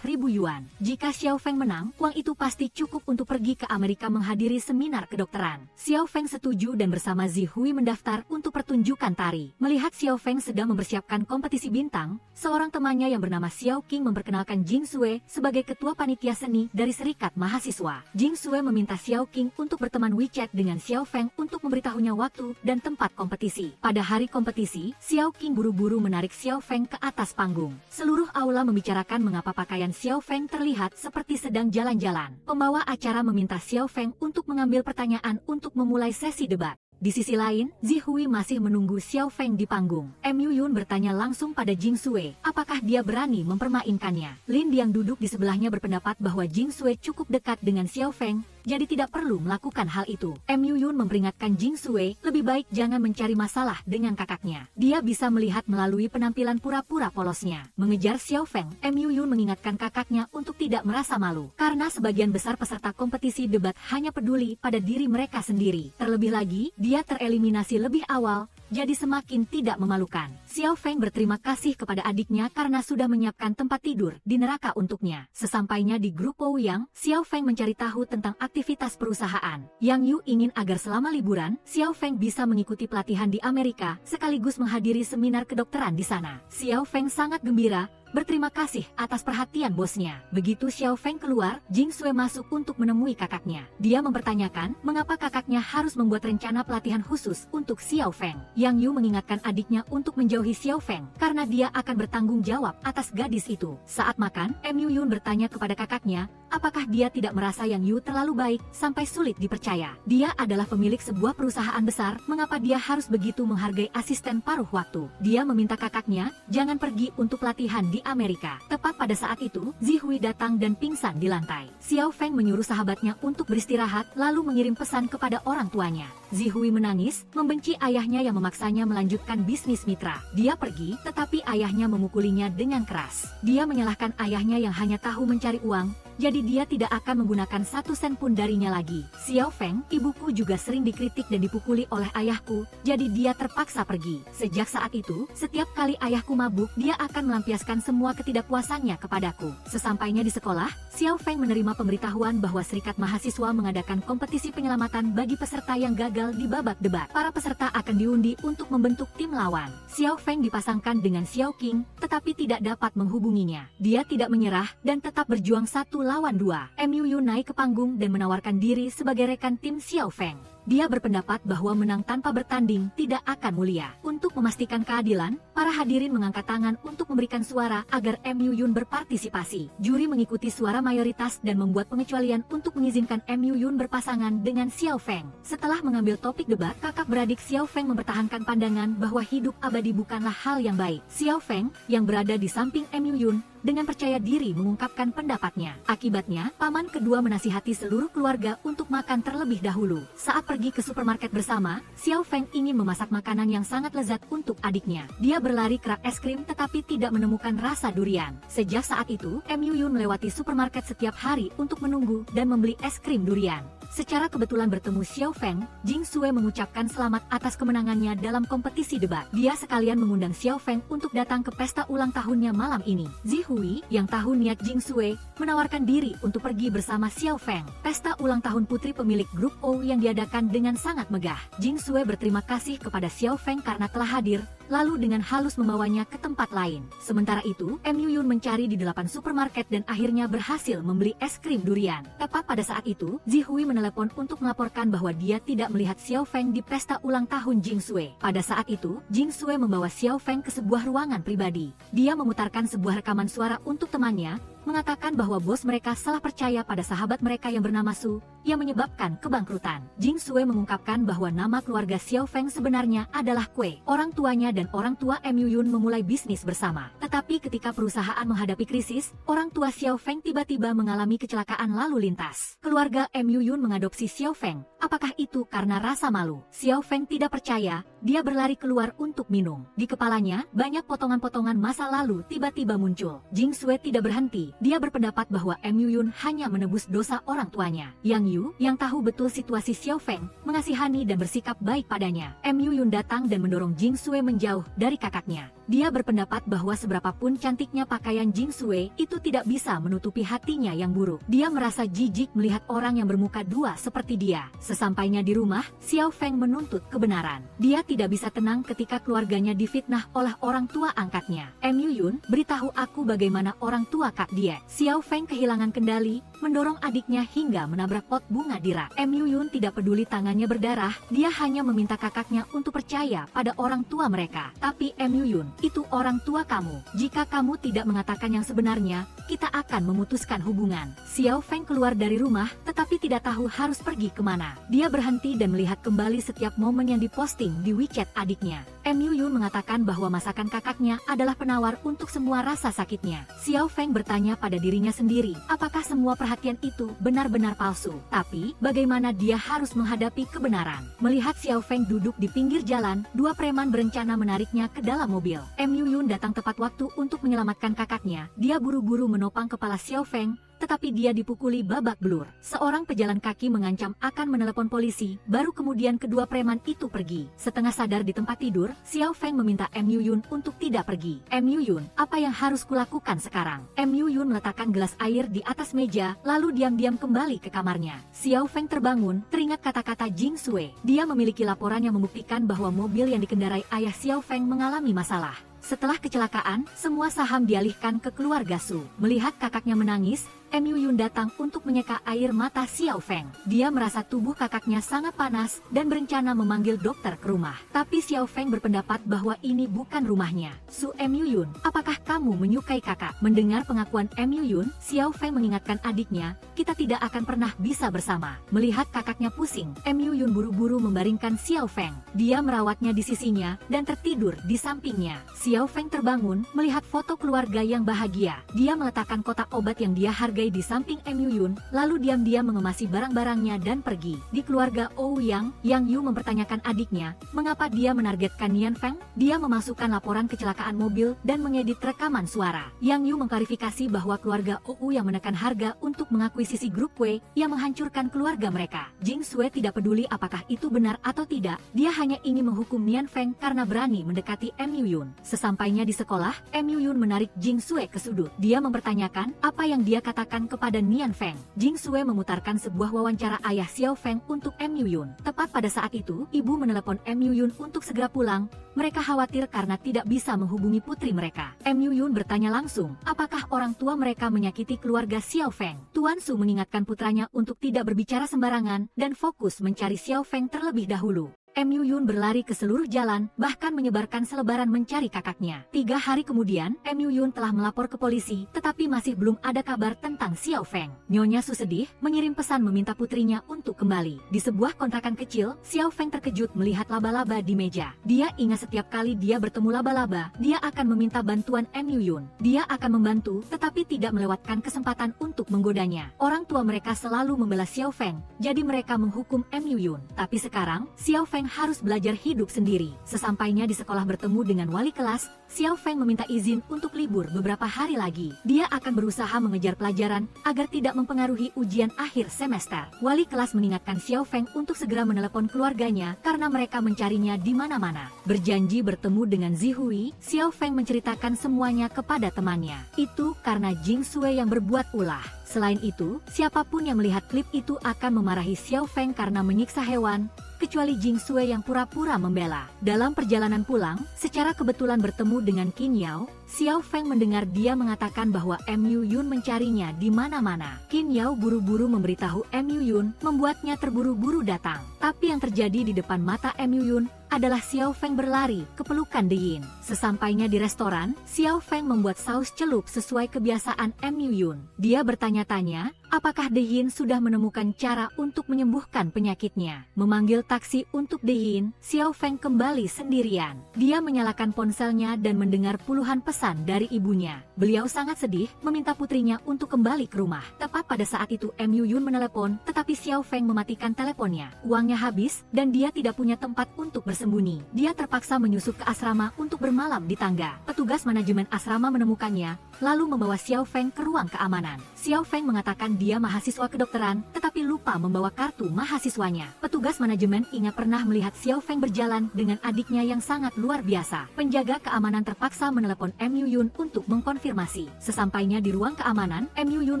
Speaker 1: yuan. Jika Xiao Feng menang, uang itu pasti cukup untuk pergi ke Amerika menghadiri seminar kedokteran. Xiao Feng setuju dan bersama Zihui mendaftar untuk pertunjukan tari. Melihat Xiao Feng sedang mempersiapkan kompetisi bintang, seorang temannya yang bernama Xiao Qing memperkenalkan Jing Sue sebagai ketua panitia seni dari Serikat Mahasiswa. Jing Sue meminta Xiao Qing untuk berteman WeChat dengan Xiao Feng untuk memberitahunya waktu dan tempat kompetisi. Pada hari kompetisi, Xiao Qing buru-buru menarik Xiao Feng ke atas panggung. Seluruh aula membicarakan mengapa pakaian Xiao Feng terlihat seperti sedang jalan-jalan. Pembawa acara meminta Xiao Feng untuk mengambil pertanyaan untuk memulai sesi debat. Di sisi lain, Zihui masih menunggu Xiao Feng di panggung. Yun bertanya langsung pada Jing Sue, apakah dia berani mempermainkannya. Lin yang duduk di sebelahnya berpendapat bahwa Jing Sue cukup dekat dengan Xiao Feng, jadi tidak perlu melakukan hal itu. Yun memperingatkan Jing Sue, lebih baik jangan mencari masalah dengan kakaknya. Dia bisa melihat melalui penampilan pura-pura polosnya. Mengejar Xiao Feng, Yun mengingatkan kakaknya untuk tidak merasa malu, karena sebagian besar peserta kompetisi debat hanya peduli pada diri mereka sendiri. Terlebih lagi, dia tereliminasi lebih awal, jadi semakin tidak memalukan. Xiao Feng berterima kasih kepada adiknya karena sudah menyiapkan tempat tidur di neraka untuknya. Sesampainya di grup Ouyang, Xiao Feng mencari tahu tentang aktivitas perusahaan. Yang Yu ingin agar selama liburan, Xiao Feng bisa mengikuti pelatihan di Amerika, sekaligus menghadiri seminar kedokteran di sana. Xiao Feng sangat gembira, berterima kasih atas perhatian bosnya. Begitu Xiao Feng keluar, Jing Sue masuk untuk menemui kakaknya. Dia mempertanyakan mengapa kakaknya harus membuat rencana pelatihan khusus untuk Xiao Feng. Yang Yu mengingatkan adiknya untuk menjauhi Xiao Feng karena dia akan bertanggung jawab atas gadis itu. Saat makan, Yun bertanya kepada kakaknya, apakah dia tidak merasa Yang Yu terlalu baik sampai sulit dipercaya. Dia adalah pemilik sebuah perusahaan besar, mengapa dia harus begitu menghargai asisten paruh waktu. Dia meminta kakaknya jangan pergi untuk pelatihan di Amerika. Tepat pada saat itu, Zihui datang dan pingsan di lantai. Xiao Feng menyuruh sahabatnya untuk beristirahat, lalu mengirim pesan kepada orang tuanya. Zihui menangis, membenci ayahnya yang memaksanya melanjutkan bisnis mitra. Dia pergi, tetapi ayahnya memukulinya dengan keras. Dia menyalahkan ayahnya yang hanya tahu mencari uang, jadi dia tidak akan menggunakan 1 sen pun darinya lagi. Xiao Feng, ibuku juga sering dikritik dan dipukuli oleh ayahku, jadi dia terpaksa pergi. Sejak saat itu, setiap kali ayahku mabuk, dia akan melampiaskan semua ketidakpuasannya kepadaku. Sesampainya di sekolah, Xiao Feng menerima pemberitahuan bahwa serikat mahasiswa mengadakan kompetisi penyelamatan bagi peserta yang gagal di babak debat. Para peserta akan diundi untuk membentuk tim lawan. Xiao Feng dipasangkan dengan Xiao Qing, tetapi tidak dapat menghubunginya. Dia tidak menyerah dan tetap berjuang 1 lawan 2. Mu Yun naik ke panggung dan menawarkan diri sebagai rekan tim Xiao Feng. Dia berpendapat bahwa menang tanpa bertanding tidak akan mulia. Untuk memastikan keadilan, para hadirin mengangkat tangan untuk memberikan suara agar Mu Yun berpartisipasi. Juri mengikuti suara mayoritas dan membuat pengecualian untuk mengizinkan Mu Yun berpasangan dengan Xiao Feng. Setelah mengambil topik debat, kakak beradik Xiao Feng mempertahankan pandangan bahwa hidup abadi bukanlah hal yang baik. Xiao Feng, yang berada di samping Mu Yun, dengan percaya diri mengungkapkan pendapatnya. Akibatnya, paman kedua menasihati seluruh keluarga untuk makan terlebih dahulu. Saat pergi ke supermarket bersama, Xiao Feng ingin memasak makanan yang sangat lezat untuk adiknya. Dia berlari ke rak es krim tetapi tidak menemukan rasa durian. Sejak saat itu, Mu Yun melewati supermarket setiap hari untuk menunggu dan membeli es krim durian. Secara kebetulan bertemu Xiao Feng, Jing Sui mengucapkan selamat atas kemenangannya dalam kompetisi debat. Dia sekalian mengundang Xiao Feng untuk datang ke pesta ulang tahunnya malam ini. Zihui, yang tahu niat Jing Sui, menawarkan diri untuk pergi bersama Xiao Feng. Pesta ulang tahun putri pemilik grup O yang diadakan dengan sangat megah. Jing Sui berterima kasih kepada Xiao Feng karena telah hadir, lalu dengan halus membawanya ke tempat lain. Sementara itu, Mu Yun mencari di 8 supermarket dan akhirnya berhasil membeli es krim durian. Tepat pada saat itu, Zihui menelepon untuk melaporkan bahwa dia tidak melihat Xiao Feng di pesta ulang tahun Jing Sui. Pada saat itu, Jing Sui membawa Xiao Feng ke sebuah ruangan pribadi. Dia memutarkan sebuah rekaman suara untuk temannya, mengatakan bahwa bos mereka salah percaya pada sahabat mereka yang bernama Su, yang menyebabkan kebangkrutan. Jing Sui mengungkapkan bahwa nama keluarga Xiao Feng sebenarnya adalah Kue. Orang tuanya dan orang tua Mu Yun memulai bisnis bersama. Tetapi ketika perusahaan menghadapi krisis, orang tua Xiao Feng tiba-tiba mengalami kecelakaan lalu lintas. Keluarga Mu Yun mengadopsi Xiao Feng. Apakah itu karena rasa malu? Xiao Feng tidak percaya, dia berlari keluar untuk minum. Di kepalanya, banyak potongan-potongan masa lalu tiba-tiba muncul. Jing Sui tidak berhenti. Dia berpendapat bahwa Mu Yun hanya menebus dosa orang tuanya. Yang Yu, yang tahu betul situasi Xiao Feng, mengasihani dan bersikap baik padanya. Mu Yun datang dan mendorong Jing Sui menjauh dari kakaknya. Dia berpendapat bahwa seberapapun cantiknya pakaian Jing Sui, itu tidak bisa menutupi hatinya yang buruk. Dia merasa jijik melihat orang yang bermuka dua seperti dia. Sesampainya di rumah, Xiao Feng menuntut kebenaran. Dia tidak bisa tenang ketika keluarganya difitnah oleh orang tua angkatnya. Mu Yun, beritahu aku bagaimana orang tua kak dia. Xiao Feng kehilangan kendali, mendorong adiknya hingga menabrak pot bunga di rak. Mu Yun tidak peduli tangannya berdarah, dia hanya meminta kakaknya untuk percaya pada orang tua mereka. Tapi Mu Yun, itu orang tua kamu. Jika kamu tidak mengatakan yang sebenarnya, kita akan memutuskan hubungan. Xiao Feng keluar dari rumah, tetapi tidak tahu harus pergi kemana. Dia berhenti dan melihat kembali setiap momen yang diposting di WeChat adiknya. Mu Yun mengatakan bahwa masakan kakaknya adalah penawar untuk semua rasa sakitnya. Xiao Feng bertanya pada dirinya sendiri, apakah semua perhatian itu benar-benar palsu? Tapi, bagaimana dia harus menghadapi kebenaran? Melihat Xiao Feng duduk di pinggir jalan, dua preman berencana menariknya ke dalam mobil. Mu Yun datang tepat waktu untuk menyelamatkan kakaknya. Dia buru-buru menopang kepala Xiao Feng, tetapi dia dipukuli babak belur. Seorang pejalan kaki mengancam akan menelepon polisi, baru kemudian kedua preman itu pergi. Setengah sadar di tempat tidur, Xiao Feng meminta Mu Yun untuk tidak pergi. Mu Yun, apa yang harus kulakukan sekarang? Mu Yun meletakkan gelas air di atas meja, lalu diam-diam kembali ke kamarnya. Xiao Feng terbangun, teringat kata-kata Jing Sui. Dia memiliki laporan yang membuktikan bahwa mobil yang dikendarai ayah Xiao Feng mengalami masalah. Setelah kecelakaan, semua saham dialihkan ke keluarga Su. Melihat kakaknya menangis, Mu Yun datang untuk menyeka air mata Xiao Feng. Dia merasa tubuh kakaknya sangat panas dan berencana memanggil dokter ke rumah. Tapi Xiao Feng berpendapat bahwa ini bukan rumahnya. Su Mu Yun, apakah kamu menyukai kakak? Mendengar pengakuan Mu Yun, Xiao Feng mengingatkan adiknya, kita tidak akan pernah bisa bersama. Melihat kakaknya pusing, Mu Yun buru-buru membaringkan Xiao Feng. Dia merawatnya di sisinya dan tertidur di sampingnya. Xiao Feng terbangun, melihat foto keluarga yang bahagia. Dia meletakkan kotak obat yang dia hargai di samping Mu Yun, lalu diam-diam mengemasi barang-barangnya dan pergi. Di keluarga Ouyang, Yang Yu mempertanyakan adiknya, mengapa dia menargetkan Nian Feng? Dia memasukkan laporan kecelakaan mobil dan mengedit rekaman suara. Yang Yu mengklarifikasi bahwa keluarga Ouyang menekan harga untuk mengakui sisi grup Kue yang menghancurkan keluarga mereka. Jing Sue tidak peduli apakah itu benar atau tidak, dia hanya ingin menghukum Nian Feng karena berani mendekati Mu Yun. Sesampainya di sekolah, Mu Yun menarik Jing Sue ke sudut. Dia mempertanyakan apa yang dia katakan kepada Nian Feng. Jing Sue memutarkan sebuah wawancara ayah Xiao Feng untuk Mu Yun. Tepat pada saat itu, ibu menelepon Mu Yun untuk segera pulang. Mereka khawatir karena tidak bisa menghubungi putri mereka. Mu Yun bertanya langsung, apakah orang tua mereka menyakiti keluarga Xiao Feng? Tuan Su mengingatkan putranya untuk tidak berbicara sembarangan dan fokus mencari Xiao Feng terlebih dahulu. Mu Yun berlari ke seluruh jalan, bahkan menyebarkan selebaran mencari kakaknya. 3 hari kemudian, Mu Yun telah melapor ke polisi, tetapi masih belum ada kabar tentang Xiao Feng. Nyonya Su sedih, mengirim pesan meminta putrinya untuk kembali. Di sebuah kontrakan kecil, Xiao Feng terkejut melihat laba-laba di meja. Dia ingat setiap kali dia bertemu laba-laba, dia akan meminta bantuan Mu Yun. Dia akan membantu, tetapi tidak melewatkan kesempatan untuk menggodanya. Orang tua mereka selalu membela Xiao Feng, jadi mereka menghukum Mu Yun. Tapi sekarang, Xiao Feng harus belajar hidup sendiri. Sesampainya di sekolah bertemu dengan wali kelas, Xiao Feng meminta izin untuk libur beberapa hari lagi. Dia akan berusaha mengejar pelajaran agar tidak mempengaruhi ujian akhir semester. Wali kelas mengingatkan Xiao Feng untuk segera menelepon keluarganya karena mereka mencarinya di mana-mana. Berjanji bertemu dengan Zihui, Xiao Feng menceritakan semuanya kepada temannya. Itu karena Jing Sue yang berbuat ulah. Selain itu, siapapun yang melihat klip itu akan memarahi Xiao Feng karena menyiksa hewan, kecuali Jing Sue yang pura-pura membela. Dalam perjalanan pulang, secara kebetulan bertemu dengan Qin Yao, Xiao Feng mendengar dia mengatakan bahwa Mu Yun mencarinya di mana-mana. Qin Yao buru-buru memberitahu Mu Yun, membuatnya terburu-buru datang. Tapi yang terjadi di depan mata Mu Yun adalah Xiao Feng berlari ke pelukan De Yin. Sesampainya di restoran, Xiao Feng membuat saus celup sesuai kebiasaan Mu Yun. Dia bertanya-tanya, apakah De Yin sudah menemukan cara untuk menyembuhkan penyakitnya. Memanggil taksi untuk De Yin, Xiao Feng kembali sendirian. Dia menyalakan ponselnya dan mendengar puluhan pesan dari ibunya. Beliau sangat sedih, meminta putrinya untuk kembali ke rumah. Tepat pada saat itu Mu Yun menelepon, tetapi Xiao Feng mematikan teleponnya. Uangnya habis, dan dia tidak punya tempat untuk bersembunyi. Dia terpaksa menyusup ke asrama untuk bermalam di tangga. Petugas manajemen asrama menemukannya, lalu membawa Xiao Feng ke ruang keamanan. Xiao Feng mengatakan dia mahasiswa kedokteran, tetapi lupa membawa kartu mahasiswanya. Petugas manajemen ingat pernah melihat Xiao Feng berjalan dengan adiknya yang sangat luar biasa. Penjaga keamanan terpaksa menelepon Mu Yun untuk mengkonfirmasi. Sesampainya di ruang keamanan, Mu Yun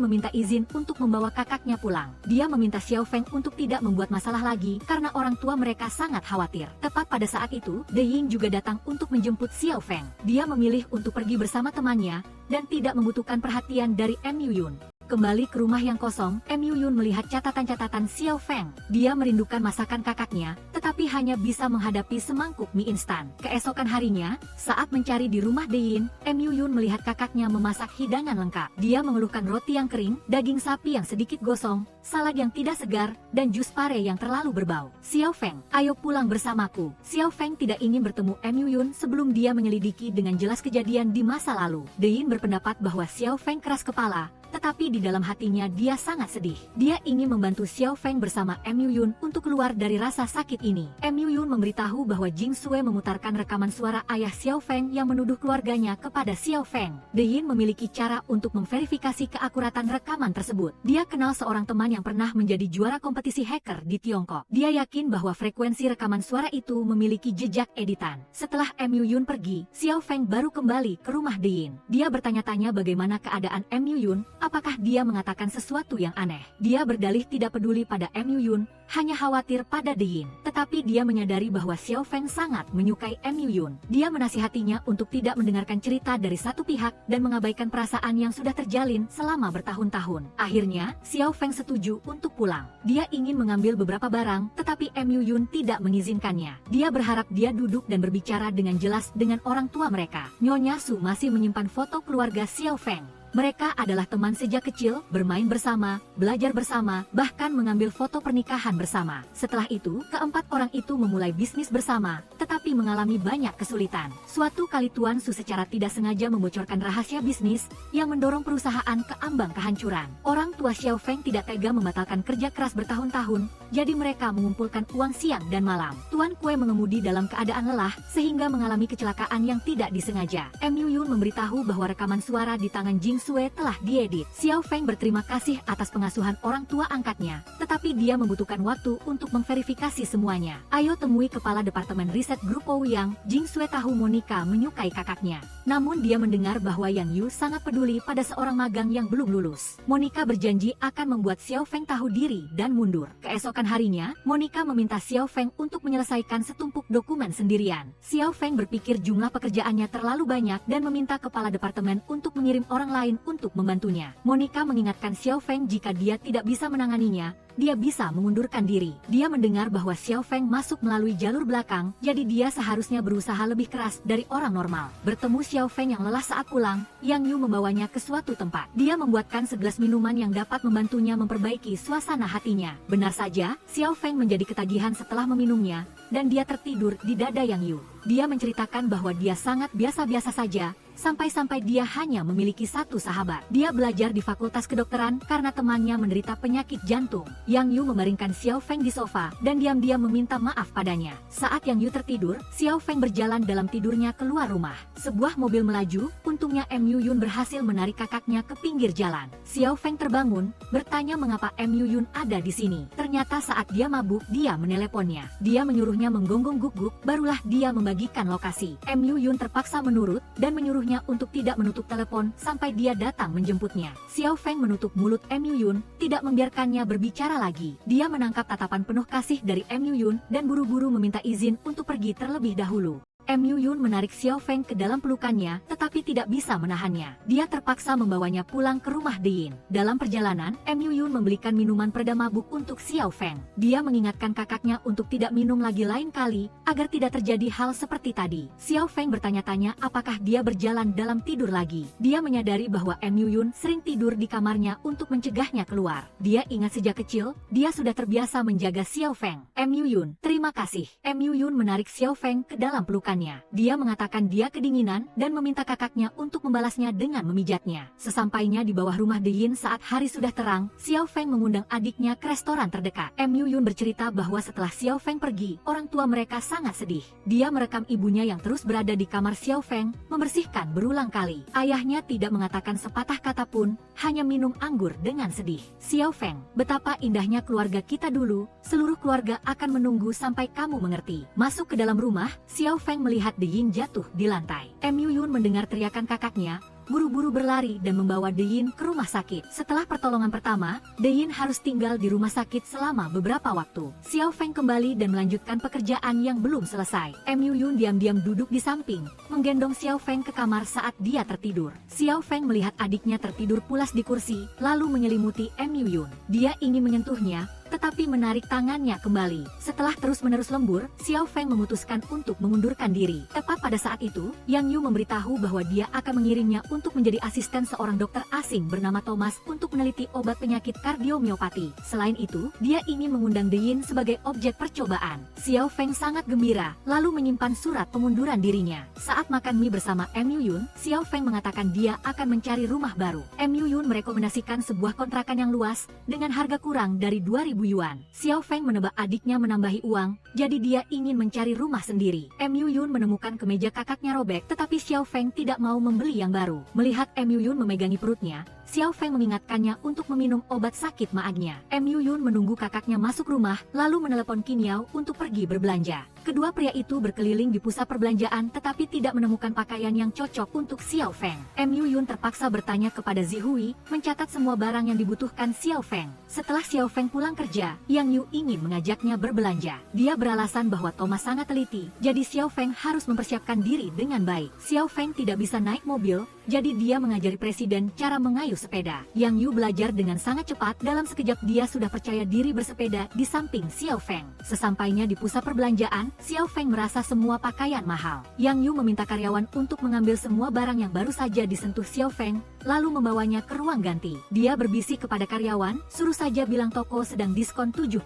Speaker 1: meminta izin untuk membawa kakaknya pulang. Dia meminta Xiao Feng untuk tidak membuat masalah lagi karena orang tua mereka sangat khawatir. Tepat pada saat itu, De Ying juga datang untuk menjemput Xiao Feng. Dia memilih untuk pergi bersama temannya dan tidak membutuhkan perhatian dari Mu Yun. Kembali ke rumah yang kosong, Mu Yun melihat catatan-catatan Xiao Feng. Dia merindukan masakan kakaknya, tetapi hanya bisa menghadapi semangkuk mie instan. Keesokan harinya, saat mencari di rumah De Yin, Mu Yun melihat kakaknya memasak hidangan lengkap. Dia mengeluhkan roti yang kering, daging sapi yang sedikit gosong, salad yang tidak segar, dan jus pare yang terlalu berbau. Xiao Feng, ayo pulang bersamaku. Xiao Feng tidak ingin bertemu Mu Yun sebelum dia menyelidiki dengan jelas kejadian di masa lalu. De Yin berpendapat bahwa Xiao Feng keras kepala, tetapi di dalam hatinya dia sangat sedih. Dia ingin membantu Xiao Feng bersama Mu Yun untuk keluar dari rasa sakit ini. Mu Yun memberitahu bahwa Jing Sue memutarkan rekaman suara ayah Xiao Feng yang menuduh keluarganya kepada Xiao Feng. De Yin memiliki cara untuk memverifikasi keakuratan rekaman tersebut. Dia kenal seorang teman yang pernah menjadi juara kompetisi hacker di Tiongkok. Dia yakin bahwa frekuensi rekaman suara itu memiliki jejak editan. Setelah Mu Yun pergi, Xiao Feng baru kembali ke rumah De Yin. Dia bertanya-tanya bagaimana keadaan Mu Yun, apakah dia mengatakan sesuatu yang aneh. Dia berdalih tidak peduli pada Mu Yun, hanya khawatir pada De Yin. Tetapi dia menyadari bahwa Xiao Feng sangat menyukai Mu Yun. Dia menasihatinya untuk tidak mendengarkan cerita dari satu pihak dan mengabaikan perasaan yang sudah terjalin selama bertahun-tahun. Akhirnya, Xiao Feng setuju untuk pulang. Dia ingin mengambil beberapa barang, tetapi Mu Yun tidak mengizinkannya. Dia berharap dia duduk dan berbicara dengan jelas dengan orang tua mereka. Nyonya Su masih menyimpan foto keluarga Xiao Feng. Mereka adalah teman sejak kecil, bermain bersama, belajar bersama, bahkan mengambil foto pernikahan bersama. Setelah itu, keempat orang itu memulai bisnis bersama, tetapi mengalami banyak kesulitan. Suatu kali Tuan Su secara tidak sengaja membocorkan rahasia bisnis yang mendorong perusahaan ke ambang kehancuran. Orang tua Xiao Feng tidak tega membatalkan kerja keras bertahun-tahun, jadi mereka mengumpulkan uang siang dan malam. Tuan Kue mengemudi dalam keadaan lelah, sehingga mengalami kecelakaan yang tidak disengaja. Mu Yun memberitahu bahwa rekaman suara di tangan Jing Sue telah diedit. Xiao Feng berterima kasih atas pengasuhan orang tua angkatnya, tetapi dia membutuhkan waktu untuk memverifikasi semuanya. Ayo temui kepala departemen riset grup Ouyang. Jing Sue tahu Monica menyukai kakaknya. Namun dia mendengar bahwa Yang Yu sangat peduli pada seorang magang yang belum lulus. Monica berjanji akan membuat Xiao Feng tahu diri dan mundur. Keesokan harinya, Monica meminta Xiao Feng untuk menyelesaikan setumpuk dokumen sendirian. Xiao Feng berpikir jumlah pekerjaannya terlalu banyak dan meminta kepala departemen untuk mengirim orang lain untuk membantunya. Monica mengingatkan Xiao Feng jika dia tidak bisa menanganinya, dia bisa mengundurkan diri. Dia mendengar bahwa Xiao Feng masuk melalui jalur belakang, jadi dia seharusnya berusaha lebih keras dari orang normal. Bertemu Xiao Feng yang lelah saat pulang, Yang Yu membawanya ke suatu tempat. Dia membuatkan segelas minuman yang dapat membantunya memperbaiki suasana hatinya. Benar saja, Xiao Feng menjadi ketagihan setelah meminumnya, dan dia tertidur di dada Yang Yu. Dia menceritakan bahwa dia sangat biasa-biasa saja, sampai-sampai dia hanya memiliki satu sahabat. Dia belajar di fakultas kedokteran karena temannya menderita penyakit jantung. Yang Yu mebaringkan Xiao Feng di sofa dan diam-diam meminta maaf padanya. Saat Yang Yu tertidur, Xiao Feng berjalan dalam tidurnya keluar rumah. Sebuah mobil melaju, untungnya Mu Yun berhasil menarik kakaknya ke pinggir jalan. Xiao Feng terbangun, bertanya mengapa Mu Yun ada di sini. Ternyata saat dia mabuk, dia meneleponnya. Dia menyuruhnya menggonggong guk-guk, barulah dia membagikan lokasi. Mu Yun terpaksa menurut dan menyuruhnya untuk tidak menutup telepon sampai dia datang menjemputnya. Xiao Feng menutup mulut Mu Yun, tidak membiarkannya berbicara lagi. Dia menangkap tatapan penuh kasih dari Mu Yun dan buru-buru meminta izin untuk pergi terlebih dahulu. Mu Yun menarik Xiao Feng ke dalam pelukannya, tetapi tidak bisa menahannya. Dia terpaksa membawanya pulang ke rumah Deyin. Dalam perjalanan, Mu Yun membelikan minuman pereda mabuk untuk Xiao Feng. Dia mengingatkan kakaknya untuk tidak minum lagi lain kali, agar tidak terjadi hal seperti tadi. Xiao Feng bertanya-tanya apakah dia berjalan dalam tidur lagi. Dia menyadari bahwa Mu Yun sering tidur di kamarnya untuk mencegahnya keluar. Dia ingat sejak kecil, dia sudah terbiasa menjaga Xiao Feng. Mu Yun, terima kasih. Mu Yun menarik Xiao Feng ke dalam pelukannya. Dia mengatakan dia kedinginan dan meminta kakaknya untuk membalasnya dengan memijatnya. Sesampainya di bawah rumah Deyin saat hari sudah terang, Xiao Feng mengundang adiknya ke restoran terdekat. Mu Yun bercerita bahwa setelah Xiao Feng pergi, orang tua mereka sangat sedih. Dia merekam ibunya yang terus berada di kamar Xiao Feng, membersihkan berulang kali. Ayahnya tidak mengatakan sepatah kata pun, hanya minum anggur dengan sedih. Xiao Feng, betapa indahnya keluarga kita dulu, seluruh keluarga akan menunggu sampai kamu mengerti. Masuk ke dalam rumah, Xiao Feng melihat Deyin jatuh di lantai. Mu Yun mendengar teriakan kakaknya, buru-buru berlari dan membawa Deyin ke rumah sakit. Setelah pertolongan pertama, Deyin harus tinggal di rumah sakit selama beberapa waktu. Xiao Feng kembali dan melanjutkan pekerjaan yang belum selesai. Mu Yun diam-diam duduk di samping, menggendong Xiao Feng ke kamar saat dia tertidur. Xiao Feng melihat adiknya tertidur pulas di kursi, lalu menyelimuti Mu Yun. Dia ingin menyentuhnya, tetapi menarik tangannya kembali. Setelah terus-menerus lembur, Xiao Feng memutuskan untuk mengundurkan diri. Tepat pada saat itu, Yang Yu memberitahu bahwa dia akan mengirimnya untuk menjadi asisten seorang dokter asing bernama Thomas untuk meneliti obat penyakit kardiomiopati. Selain itu, dia ingin mengundang Deyin sebagai objek percobaan. Xiao Feng sangat gembira, lalu menyimpan surat pengunduran dirinya. Saat makan mie bersama Mu Yun, Xiao Feng mengatakan dia akan mencari rumah baru. Mu Yun merekomendasikan sebuah kontrakan yang luas, dengan harga kurang dari 2.000 yuan. Xiao Feng menebak adiknya menambahi uang, jadi dia ingin mencari rumah sendiri. Mu Yun menemukan kemeja kakaknya robek, tetapi Xiao Feng tidak mau membeli yang baru. Melihat Mu Yun memegangi perutnya, Xiao Feng mengingatkannya untuk meminum obat sakit maagnya. Mu Yun menunggu kakaknya masuk rumah, lalu menelepon Qin Yao untuk pergi berbelanja. Kedua pria itu berkeliling di pusat perbelanjaan tetapi tidak menemukan pakaian yang cocok untuk Xiao Feng. Mu Yun terpaksa bertanya kepada Zihui, mencatat semua barang yang dibutuhkan Xiao Feng. Setelah Xiao Feng pulang kerja, Yang Yu ingin mengajaknya berbelanja. Dia beralasan bahwa Thomas sangat teliti, jadi Xiao Feng harus mempersiapkan diri dengan baik. Xiao Feng tidak bisa naik mobil, jadi dia mengajari presiden cara mengayuh sepeda. Yang Yu belajar dengan sangat cepat, dalam sekejap dia sudah percaya diri bersepeda di samping Xiao Feng. Sesampainya di pusat perbelanjaan, Xiao Feng merasa semua pakaian mahal. Yang Yu meminta karyawan untuk mengambil semua barang yang baru saja disentuh Xiao Feng, lalu membawanya ke ruang ganti. Dia berbisik kepada karyawan, suruh saja bilang toko sedang diskon 70%.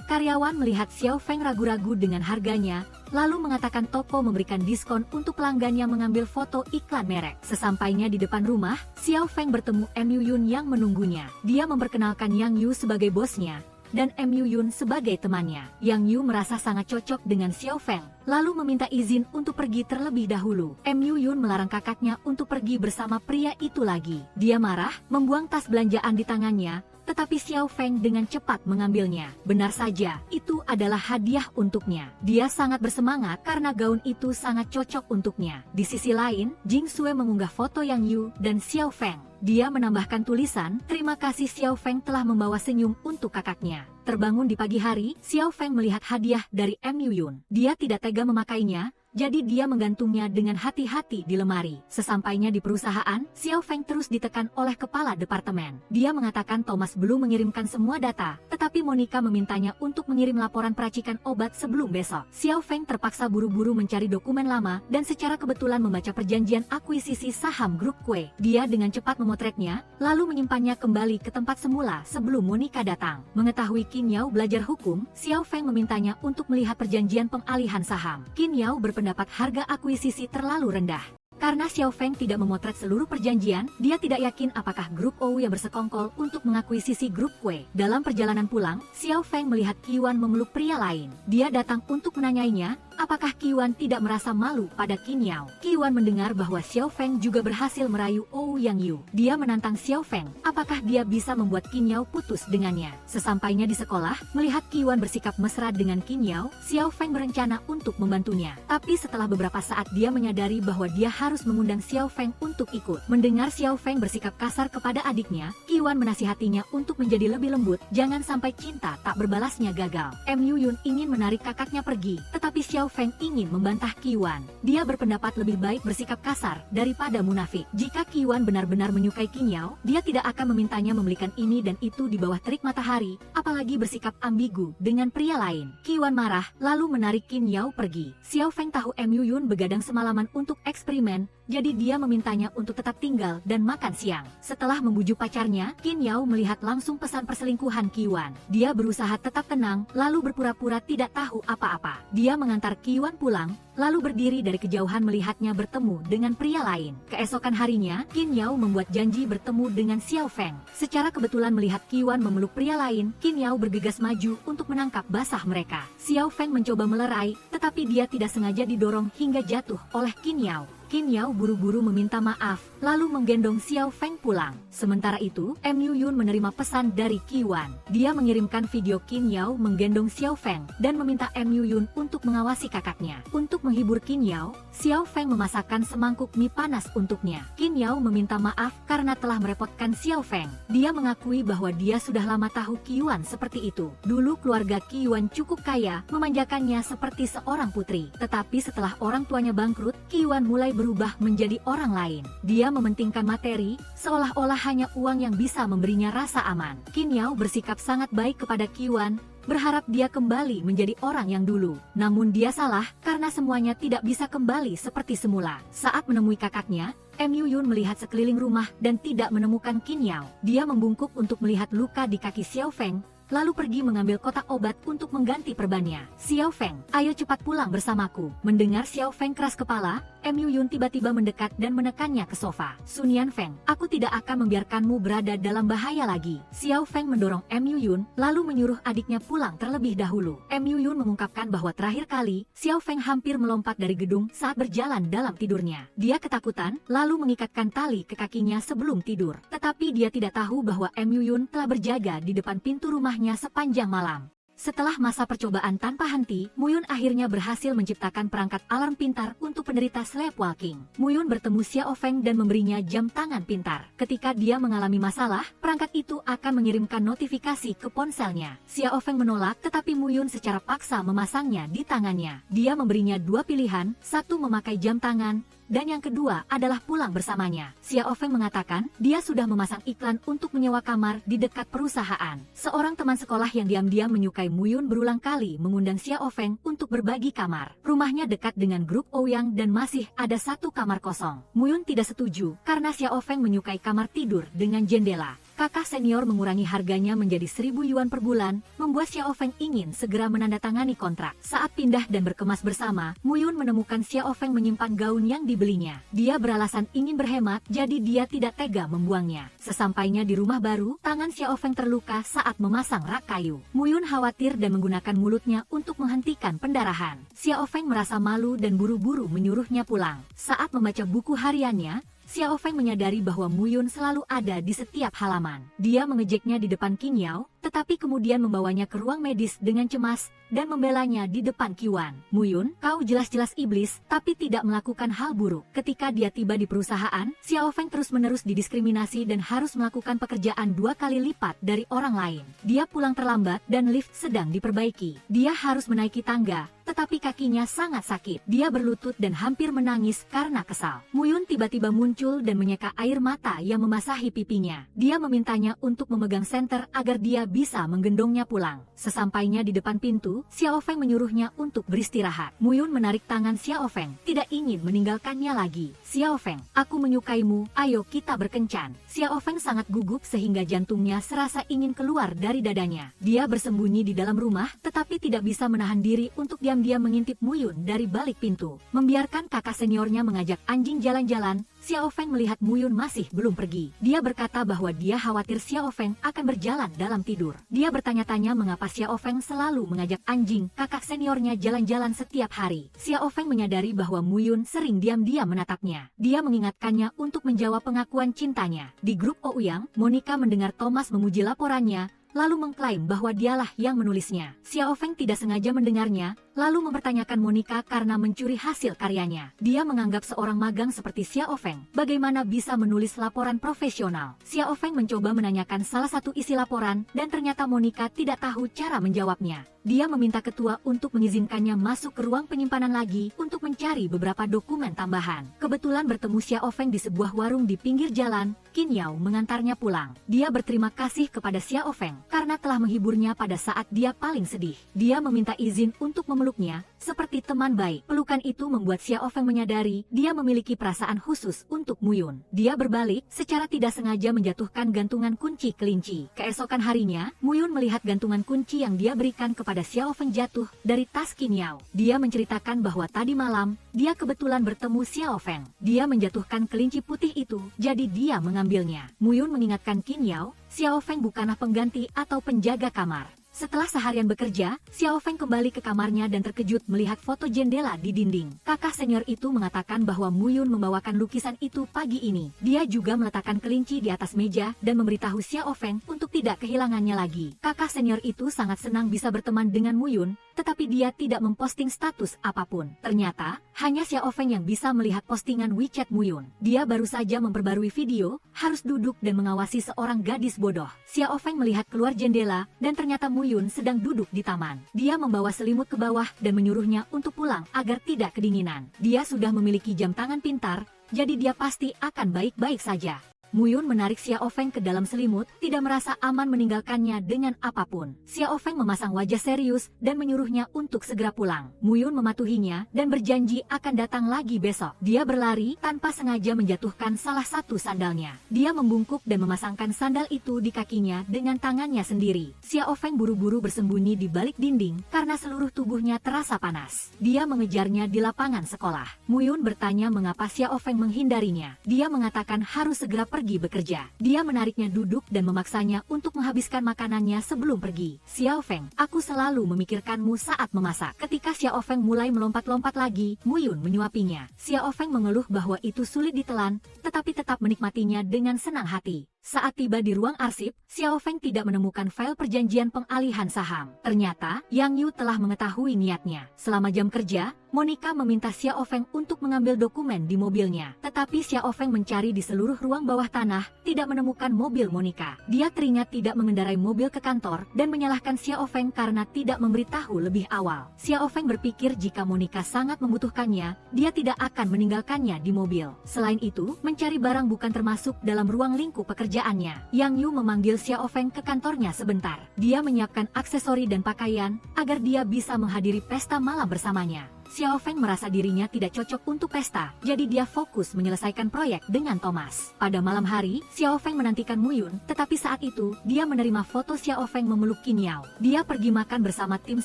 Speaker 1: Karyawan melihat Xiao Feng ragu-ragu dengan harganya, lalu mengatakan toko memberikan diskon untuk pelanggan yang mengambil foto iklan merek. Sesampainya di depan rumah, Xiao Feng bertemu Mu Yun yang menunggunya. Dia memperkenalkan Yang Yu sebagai bosnya, dan Mu Yun sebagai temannya. Yang Yu merasa sangat cocok dengan Xiao Feng, lalu meminta izin untuk pergi terlebih dahulu. Mu Yun melarang kakaknya untuk pergi bersama pria itu lagi. Dia marah, membuang tas belanjaan di tangannya, tetapi Xiao Feng dengan cepat mengambilnya. Benar saja, itu adalah hadiah untuknya. Dia sangat bersemangat karena gaun itu sangat cocok untuknya. Di sisi lain, Jing Sue mengunggah foto Yang Yu dan Xiao Feng. Dia menambahkan tulisan, "Terima kasih Xiao Feng telah membawa senyum untuk kakaknya." Terbangun di pagi hari, Xiao Feng melihat hadiah dari Mu Yun. Dia tidak tega memakainya, jadi dia menggantungnya dengan hati-hati di lemari. Sesampainya di perusahaan, Xiao Feng terus ditekan oleh kepala departemen. Dia mengatakan Thomas belum mengirimkan semua data, tetapi Monica memintanya untuk mengirim laporan peracikan obat sebelum besok. Xiao Feng terpaksa buru-buru mencari dokumen lama dan secara kebetulan membaca perjanjian akuisisi saham grup Kue. Dia dengan cepat memotretnya, lalu menyimpannya kembali ke tempat semula sebelum Monica datang. Mengetahui Qin Yao belajar hukum, Xiao Feng memintanya untuk melihat perjanjian pengalihan saham. Qin Yao berpendapat harga akuisisi terlalu rendah. Karena Xiao Feng tidak memotret seluruh perjanjian, dia tidak yakin apakah grup OU yang bersekongkol untuk mengakuisisi grup Kue. Dalam perjalanan pulang, Xiao Feng melihat Qiwan memeluk pria lain. Dia datang untuk menanyainya, apakah Qiwan tidak merasa malu pada Qin Yao. Qiwan mendengar bahwa Xiao Feng juga berhasil merayu Yang Yu. Dia menantang Xiao Feng, apakah dia bisa membuat Qin Yao putus dengannya. Sesampainya di sekolah, melihat Qiwan bersikap mesra dengan Qin Yao, Xiao Feng berencana untuk membantunya. Tapi setelah beberapa saat dia menyadari bahwa dia harus mengundang Xiao Feng untuk ikut. Mendengar Xiao Feng bersikap kasar kepada adiknya, Qiwan menasihatinya untuk menjadi lebih lembut, jangan sampai cinta tak berbalasnya gagal. Mu Yun ingin menarik kakaknya pergi, tetapi Xiao Feng ingin membantah Qiwan. Dia berpendapat lebih baik bersikap kasar daripada munafik. Jika Qiwan benar-benar menyukai Qin Yao, dia tidak akan memintanya membelikan ini dan itu di bawah terik matahari, apalagi bersikap ambigu dengan pria lain. Qiwan marah, lalu menarik Qin Yao pergi. Xiao Feng tahu Mu Yun begadang semalaman untuk eksperimen, jadi dia memintanya untuk tetap tinggal dan makan siang. Setelah membujuk pacarnya, Qin Yao melihat langsung pesan perselingkuhan Qiwan. Dia berusaha tetap tenang, lalu berpura-pura tidak tahu apa-apa. Dia mengantar Qiwan pulang, lalu berdiri dari kejauhan melihatnya bertemu dengan pria lain. Keesokan harinya, Qin Yao membuat janji bertemu dengan Xiao Feng. Secara kebetulan melihat Qiwan memeluk pria lain, Qin Yao bergegas maju untuk menangkap basah mereka. Xiao Feng mencoba melerai, tetapi dia tidak sengaja didorong hingga jatuh oleh Qin Yao. Qin Yao buru-buru meminta maaf, lalu menggendong Xiao Feng pulang. Sementara itu, Mu Yun menerima pesan dari Qiwan. Dia mengirimkan video Qin Yao menggendong Xiao Feng dan meminta Mu Yun untuk mengawasi kakaknya. Untuk menghibur Qin Yao, Xiao Feng memasakkan semangkuk mie panas untuknya. Qin Yao meminta maaf karena telah merepotkan Xiao Feng. Dia mengakui bahwa dia sudah lama tahu Qiwan seperti itu. Dulu keluarga Qiwan cukup kaya, memanjakannya seperti seorang putri. Tetapi setelah orang tuanya bangkrut, Qiwan mulai berubah menjadi orang lain. Dia mementingkan materi, seolah-olah hanya uang yang bisa memberinya rasa aman. Qin Yao bersikap sangat baik kepada Qiwan, berharap dia kembali menjadi orang yang dulu. Namun dia salah, karena semuanya tidak bisa kembali seperti semula. Saat menemui kakaknya, Mu Yun melihat sekeliling rumah dan tidak menemukan Qin Yao. Dia membungkuk untuk melihat luka di kaki Xiao Feng, lalu pergi mengambil kotak obat untuk mengganti perbannya. Xiao Feng, ayo cepat pulang bersamaku. Mendengar Xiao Feng keras kepala, Mu Yun tiba-tiba mendekat dan menekannya ke sofa. Sun Yanfeng, aku tidak akan membiarkanmu berada dalam bahaya lagi. Xiao Feng mendorong Mu Yun, lalu menyuruh adiknya pulang terlebih dahulu. Mu Yun mengungkapkan bahwa terakhir kali, Xiao Feng hampir melompat dari gedung saat berjalan dalam tidurnya. Dia ketakutan, lalu mengikatkan tali ke kakinya sebelum tidur. Tetapi dia tidak tahu bahwa Mu Yun telah berjaga di depan pintu rumahnya sepanjang malam. Setelah masa percobaan tanpa henti, Muyun akhirnya berhasil menciptakan perangkat alarm pintar untuk penderita sleepwalking. Muyun bertemu Xiao Feng dan memberinya jam tangan pintar. Ketika dia mengalami masalah, perangkat itu akan mengirimkan notifikasi ke ponselnya. Xiao Feng menolak, tetapi Muyun secara paksa memasangnya di tangannya. Dia memberinya dua pilihan, satu memakai jam tangan, dan yang kedua adalah pulang bersamanya. Xiao Feng mengatakan, dia sudah memasang iklan untuk menyewa kamar di dekat perusahaan. Seorang teman sekolah yang diam-diam menyukai Muyun berulang kali mengundang Xiao Feng untuk berbagi kamar. Rumahnya dekat dengan grup Ouyang dan masih ada satu kamar kosong. Muyun tidak setuju, karena Xiao Feng menyukai kamar tidur dengan jendela. Kakak senior mengurangi harganya menjadi 1.000 yuan per bulan, membuat Xiao Feng ingin segera menandatangani kontrak. Saat pindah dan berkemas bersama, Muyun menemukan Xiao Feng menyimpan gaun yang dibelinya. Dia beralasan ingin berhemat, jadi dia tidak tega membuangnya. Sesampainya di rumah baru, tangan Xiao Feng terluka saat memasang rak kayu. Muyun khawatir dan menggunakan mulutnya untuk menghentikan pendarahan. Xiao Feng merasa malu dan buru-buru menyuruhnya pulang. Saat membaca buku hariannya, Xiao Feng menyadari bahwa Muyun selalu ada di setiap halaman. Dia mengejeknya di depan Qin Yao, tetapi kemudian membawanya ke ruang medis dengan cemas dan membelanya di depan Qiwan. Muyun, kau jelas-jelas iblis, tapi tidak melakukan hal buruk. Ketika dia tiba di perusahaan, Xiao Feng terus-menerus didiskriminasi dan harus melakukan pekerjaan 2 kali lipat dari orang lain. Dia pulang terlambat dan lift sedang diperbaiki. Dia harus menaiki tangga, tetapi kakinya sangat sakit. Dia berlutut dan hampir menangis karena kesal. Muyun tiba-tiba muncul dan menyeka air mata yang memasahi pipinya. Dia memintanya untuk memegang senter agar dia bisa menggendongnya pulang. Sesampainya di depan pintu, Xiao Feng menyuruhnya untuk beristirahat. Muyun menarik tangan Xiao Feng, tidak ingin meninggalkannya lagi. Xiao Feng, aku menyukaimu, ayo kita berkencan. Xiao Feng sangat gugup sehingga jantungnya serasa ingin keluar dari dadanya. Dia bersembunyi di dalam rumah, tetapi tidak bisa menahan diri untuk diam-diam mengintip Muyun dari balik pintu. Membiarkan kakak seniornya mengajak anjing jalan-jalan, Xiao Feng melihat Muyun masih belum pergi. Dia berkata bahwa dia khawatir Xiao Feng akan berjalan dalam tidur. Dia bertanya-tanya mengapa Xiao Feng selalu mengajak anjing kakak seniornya jalan-jalan setiap hari. Xiao Feng menyadari bahwa Muyun sering diam-diam menatapnya. Dia mengingatkannya untuk menjawab pengakuan cintanya. Di grup Ouyang, Monica mendengar Thomas memuji laporannya, lalu mengklaim bahwa dialah yang menulisnya. Xiao Feng tidak sengaja mendengarnya, lalu mempertanyakan Monica karena mencuri hasil karyanya. Dia menganggap seorang magang seperti Xiao Feng bagaimana bisa menulis laporan profesional. Xiao Feng mencoba menanyakan salah satu isi laporan dan ternyata Monica tidak tahu cara menjawabnya. Dia meminta ketua untuk mengizinkannya masuk ke ruang penyimpanan lagi untuk mencari beberapa dokumen tambahan. Kebetulan bertemu Xiao Feng di sebuah warung di pinggir jalan, Qin Yao mengantarnya pulang. Dia berterima kasih kepada Xiao Feng karena telah menghiburnya pada saat dia paling sedih. Dia meminta izin untuk memeluknya, seperti teman baik. Pelukan itu membuat Xiao Feng menyadari dia memiliki perasaan khusus untuk Muyun. Dia berbalik, secara tidak sengaja menjatuhkan gantungan kunci kelinci. Keesokan harinya, Muyun melihat gantungan kunci yang dia berikan kepada Xiao Feng jatuh dari tas Qin Yao. Dia menceritakan bahwa tadi malam, dia kebetulan bertemu Xiao Feng. Dia menjatuhkan kelinci putih itu, jadi dia mengambilnya. Muyun mengingatkan Qin Yao, Xiao Feng bukanlah pengganti atau penjaga kamar. Setelah seharian bekerja, Xiao Feng kembali ke kamarnya dan terkejut melihat foto jendela di dinding. Kakak senior itu mengatakan bahwa Muyun membawakan lukisan itu pagi ini. Dia juga meletakkan kelinci di atas meja dan memberitahu Xiao Feng untuk tidak kehilangannya lagi. Kakak senior itu sangat senang bisa berteman dengan Muyun, tetapi dia tidak memposting status apapun. Ternyata, hanya Xiao Feng yang bisa melihat postingan WeChat Muyun. Dia baru saja memperbarui video, harus duduk dan mengawasi seorang gadis bodoh. Xiao Feng melihat keluar jendela, dan ternyata Muyun sedang duduk di taman. Dia membawa selimut ke bawah dan menyuruhnya untuk pulang agar tidak kedinginan. Dia sudah memiliki jam tangan pintar, jadi dia pasti akan baik-baik saja. Muyun menarik Xiao Feng ke dalam selimut, tidak merasa aman meninggalkannya dengan apapun. Xiao Feng memasang wajah serius dan menyuruhnya untuk segera pulang. Muyun mematuhinya dan berjanji akan datang lagi besok. Dia berlari tanpa sengaja menjatuhkan salah satu sandalnya. Dia membungkuk dan memasangkan sandal itu di kakinya dengan tangannya sendiri. Xiao Feng buru-buru bersembunyi di balik dinding karena seluruh tubuhnya terasa panas. Dia mengejarnya di lapangan sekolah. Muyun bertanya mengapa Xiao Feng menghindarinya. Dia mengatakan harus segera pergi bekerja. Dia menariknya duduk dan memaksanya untuk menghabiskan makanannya sebelum pergi. Xiao Feng, aku selalu memikirkanmu saat memasak. Ketika Xiao Feng mulai melompat-lompat lagi, Muyun menyuapinya. Xiao Feng mengeluh bahwa itu sulit ditelan, tetapi tetap menikmatinya dengan senang hati. Saat tiba di ruang arsip, Xiao Feng tidak menemukan file perjanjian pengalihan saham. Ternyata, Yang Yu telah mengetahui niatnya. Selama jam kerja, Monica meminta Xiao Feng untuk mengambil dokumen di mobilnya. Tetapi Xiao Feng mencari di seluruh ruang bawah tanah, tidak menemukan mobil Monica. Dia teringat tidak mengendarai mobil ke kantor, dan menyalahkan Xiao Feng karena tidak memberitahu lebih awal. Xiao Feng berpikir jika Monica sangat membutuhkannya, dia tidak akan meninggalkannya di mobil. Selain itu, mencari barang bukan termasuk dalam ruang lingkup pekerjaannya. Yang Yu memanggil Xiao Feng ke kantornya sebentar. Dia menyiapkan aksesori dan pakaian, agar dia bisa menghadiri pesta malam bersamanya. Xiao Feng merasa dirinya tidak cocok untuk pesta, jadi dia fokus menyelesaikan proyek dengan Thomas. Pada malam hari, Xiao Feng menantikan Mu Yun, tetapi saat itu, dia menerima foto Xiao Feng memeluk Qin Yao. Dia pergi makan bersama tim